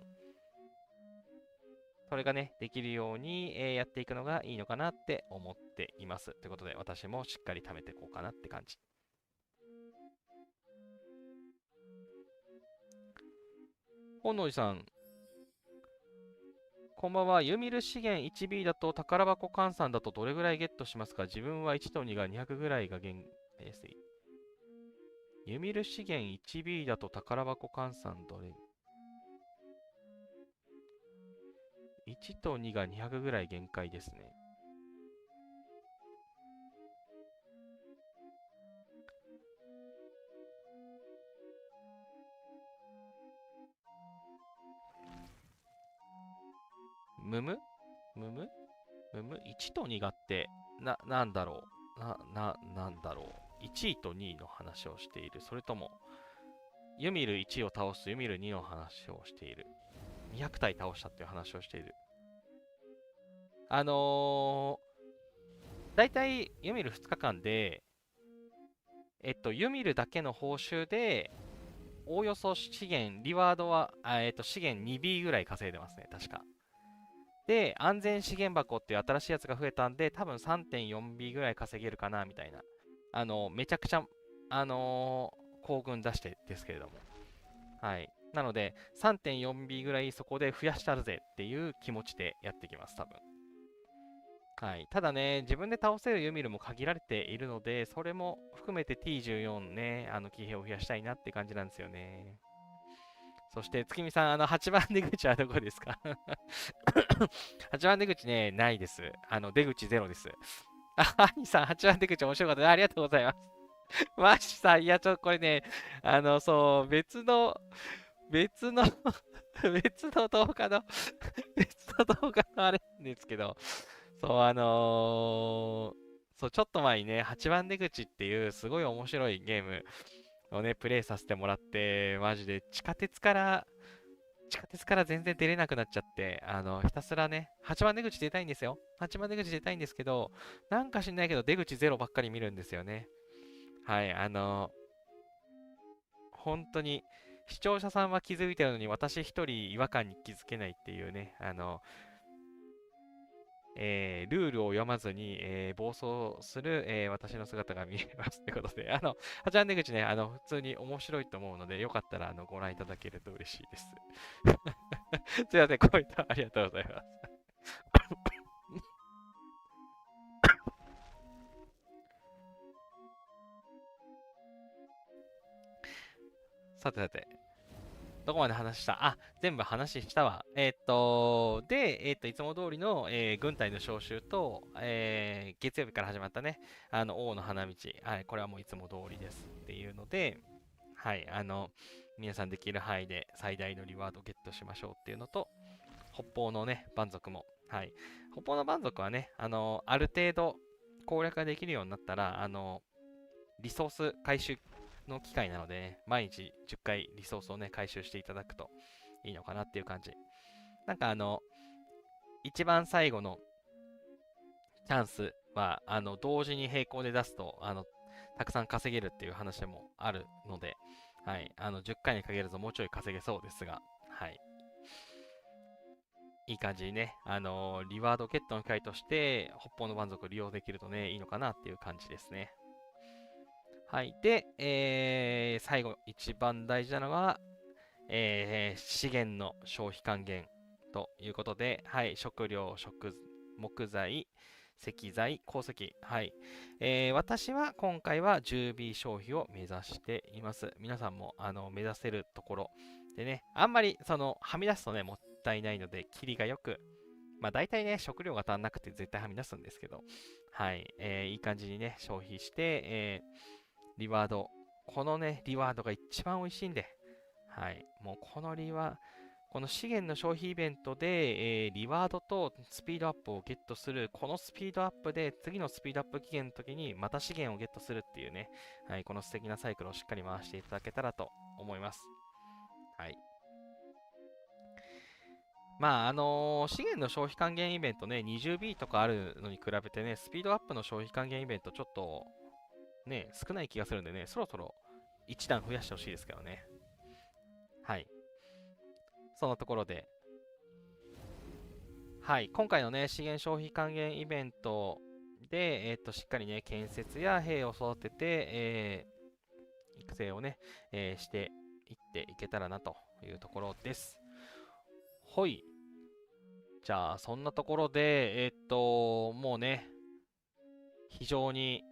それがね、できるように、やっていくのがいいのかなって思っています。ということで、私もしっかり貯めていこうかなって感じ。本能寺さん、こんばんは。ユミル資源 1B だと宝箱換算だとどれぐらいゲットしますか？自分は1と2が200ぐらいがユミル資源 1B だと宝箱換算どれ ?1 と2が200ぐらい限界ですね。むむむむむむ ?1 と2がって、なんだろう。なんだろう。1位と2位の話をしている。それとも、ユミル1を倒すユミル2の話をしている。200体倒したっていう話をしている。だいたいユミル2日間で、ユミルだけの報酬で、おおよそ資源、リワードは、資源 2B ぐらい稼いでますね、確か。で、安全資源箱っていう新しいやつが増えたんで、多分 3.4B ぐらい稼げるかな、みたいな。めちゃくちゃ、行軍出してですけれども。はい。なので、3.4B ぐらいそこで増やしたるぜっていう気持ちでやっていきます、多分。はい。ただね、自分で倒せるユミルも限られているので、それも含めて T14 ね、騎兵を増やしたいなって感じなんですよね。そして、月見さん、8番出口はどこですか？8番出口ね、ないです。出口ゼロです。あ、アニさん、8番出口面白かった。ありがとうございます。マシさん、いや、これね、そう、別の別の動画の別の動画のあれなんですけど、そう、そう、ちょっと前にね、8番出口っていうすごい面白いゲームをね、プレイさせてもらって、マジで地下鉄から全然出れなくなっちゃって、ひたすらね、8番出口出たいんですよ。8番出口出たいんですけど、なんか知んないけど出口ゼロばっかり見るんですよね。はい、本当に、視聴者さんは気づいてるのに、私一人違和感に気づけないっていうね、ルールを読まずに、暴走する、私の姿が見えますということで、8番出口ね、普通に面白いと思うので、よかったらご覧いただけると嬉しいです。すいません、コメントありがとうございます。さてさて、どこまで話した全部話したわ。で、いつも通りの、軍隊の招集と、月曜日から始まったね、王の花道。はい、これはもういつも通りですっていうので、はい、皆さんできる範囲で最大のリワードをゲットしましょうっていうのと、北方のね、蛮族も。はい。北方の蛮族はね、ある程度攻略ができるようになったら、リソース回収の機会なので、ね、毎日10回リソースをね、回収していただくといいのかなっていう感じ。なんか一番最後のチャンスは、同時に並行で出すと、たくさん稼げるっていう話もあるので、はい、10回に限らずもうちょい稼げそうですが、はい。いい感じにね、リワードゲットの機会として、北方の蛮族を利用できるとね、いいのかなっていう感じですね。はい。で、最後、一番大事なのは、資源の消費還元ということで、はい、食料、木材、石材、鉱石。はい。私は今回は 10B 消費を目指しています。皆さんも目指せるところでね、あんまりはみ出すとね、もったいないので、キリがよく、まあ大体ね、食料が足んなくて絶対はみ出すんですけど、はい、いい感じにね、消費して、リワード。このね、リワードが一番美味しいんで。はい。もうこのこの資源の消費イベントで、リワードとスピードアップをゲットする、このスピードアップで、次のスピードアップ期限の時にまた資源をゲットするっていうね、はい、この素敵なサイクルをしっかり回していただけたらと思います。はい。まあ、資源の消費還元イベントね、20B とかあるのに比べてね、スピードアップの消費還元イベントちょっとね、少ない気がするんでね、そろそろ一段増やしてほしいですけどね。はい。そのところで、はい、今回のね、資源消費還元イベントで、しっかりね、建設や兵を育てて、育成をね、していっていけたらなというところです。ほい。じゃあ、そんなところで、もうね、非常に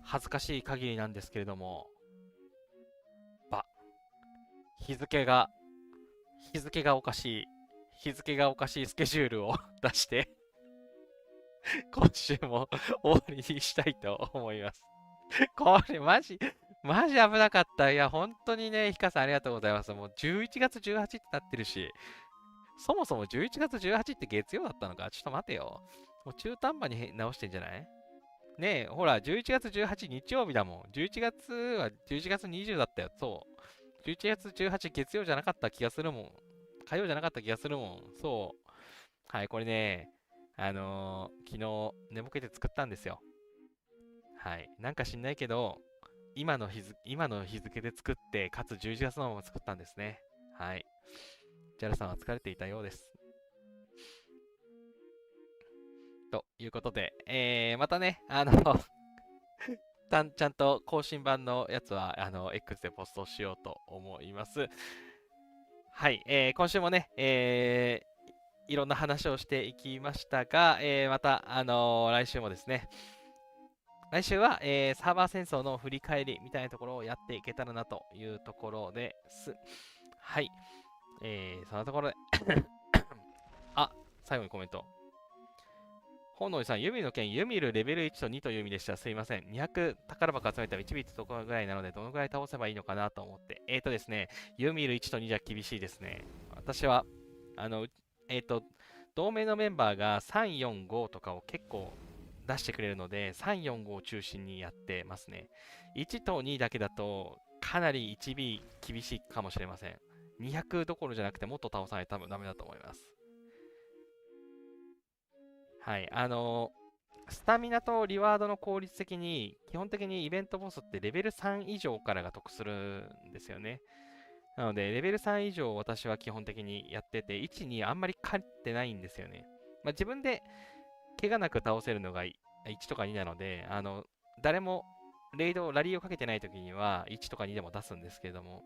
恥ずかしい限りなんですけれども、ば、日付が、日付がおかしい、日付がおかしいスケジュールを出して今週も終わりにしたいと思います。これマジ危なかった。いや、本当にね、ひかさんありがとうございます。もう11月18ってなってるし、そもそも11月18って月曜だったのかちょっと待てよ。もう中途半端に直してんじゃない？ねえ、ほら、11月18日曜日だもん。11月は11月20だったよ。そう。11月18月曜じゃなかった気がするもん。火曜じゃなかった気がするもん。そう。はい、これね、昨日寝ぼけて作ったんですよ。はい。なんか知んないけど、今の日付で作って、かつ11月のまま作ったんですね。はい。ジャルさんは疲れていたようです。ということで、またね、ちゃんと更新版のやつは、X でポストしようと思います。はい、今週もね、いろんな話をしていきましたが、また、来週もですね、来週は、サーバー戦争の振り返りみたいなところをやっていけたらなというところです。はい。そんなところであ、最後にコメント。本能寺さん、ユミの剣、ユミルレベル1と2という意味でした。すいません。200宝箱集めたら1ビットとかぐらいなので、どのぐらい倒せばいいのかなと思って。ですね、ユミル1と2じゃ厳しいですね。私は、あの、同盟のメンバーが3、4、5とかを結構出してくれるので、3、4、5を中心にやってますね。1と2だけだと、かなり 1B 厳しいかもしれません。200どころじゃなくてもっと倒さないと多分ダメだと思います。はい。スタミナとリワードの効率的に、基本的にイベントボスってレベル3以上からが得するんですよね。なので、レベル3以上私は基本的にやってて、1にあんまり勝ってないんですよね。まあ、自分で怪我なく倒せるのが1とか2なので、誰もラリーをかけてない時には1とか2でも出すんですけれども、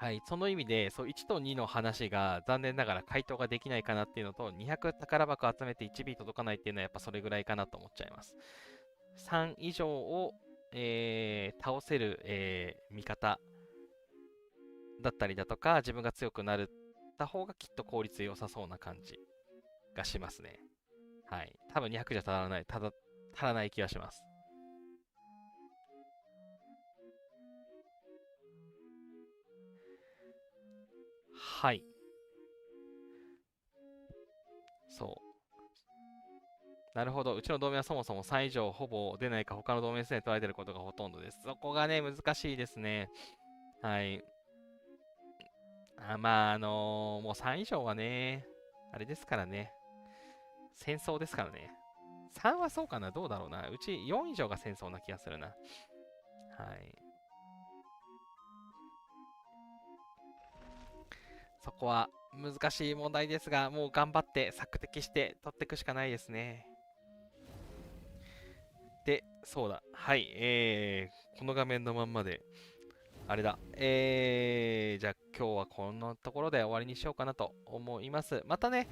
はい、その意味で、そう、1と2の話が残念ながら回答ができないかなっていうのと、200宝箱集めて 1B 届かないっていうのはやっぱそれぐらいかなと思っちゃいます。3以上を、倒せる、味方だったりだとか、自分が強くなるた方がきっと効率良さそうな感じがしますね。はい。多分200じゃ足らない、足らない気がします。はい。そう。なるほど。うちの同盟はそもそも3以上ほぼ出ないか他の同盟すでに取られていることがほとんどです。そこがね、難しいですね。はい。まあ、もう3以上はね、あれですからね。戦争ですからね。3はそうかなどうだろうな。うち4以上が戦争な気がするな。はい。そこは難しい問題ですが、もう頑張って索敵して取っていくしかないですね。で、そうだ。はい。この画面のまんまで、あれだ。じゃあ今日はこんなところで終わりにしようかなと思います。またね、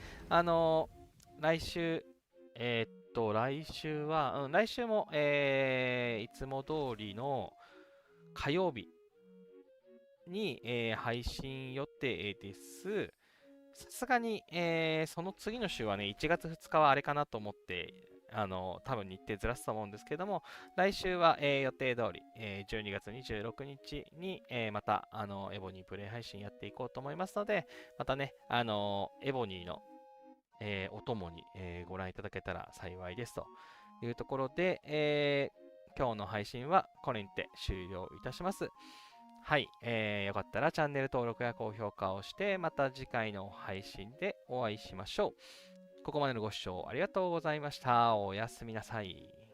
来週、来週も、いつも通りの火曜日に、配信予定です。さすがに、その次の週はね、1月2日はあれかなと思って、多分日程ずらすと思うんですけども、来週は、予定通り、12月26日に、また、エボニープレイ配信やっていこうと思いますので、またね、エボニーの、お供に、ご覧いただけたら幸いですというところで、今日の配信はこれにて終了いたします。はい、よかったらチャンネル登録や高評価をして、また次回の配信でお会いしましょう。ここまでのご視聴ありがとうございました。おやすみなさい。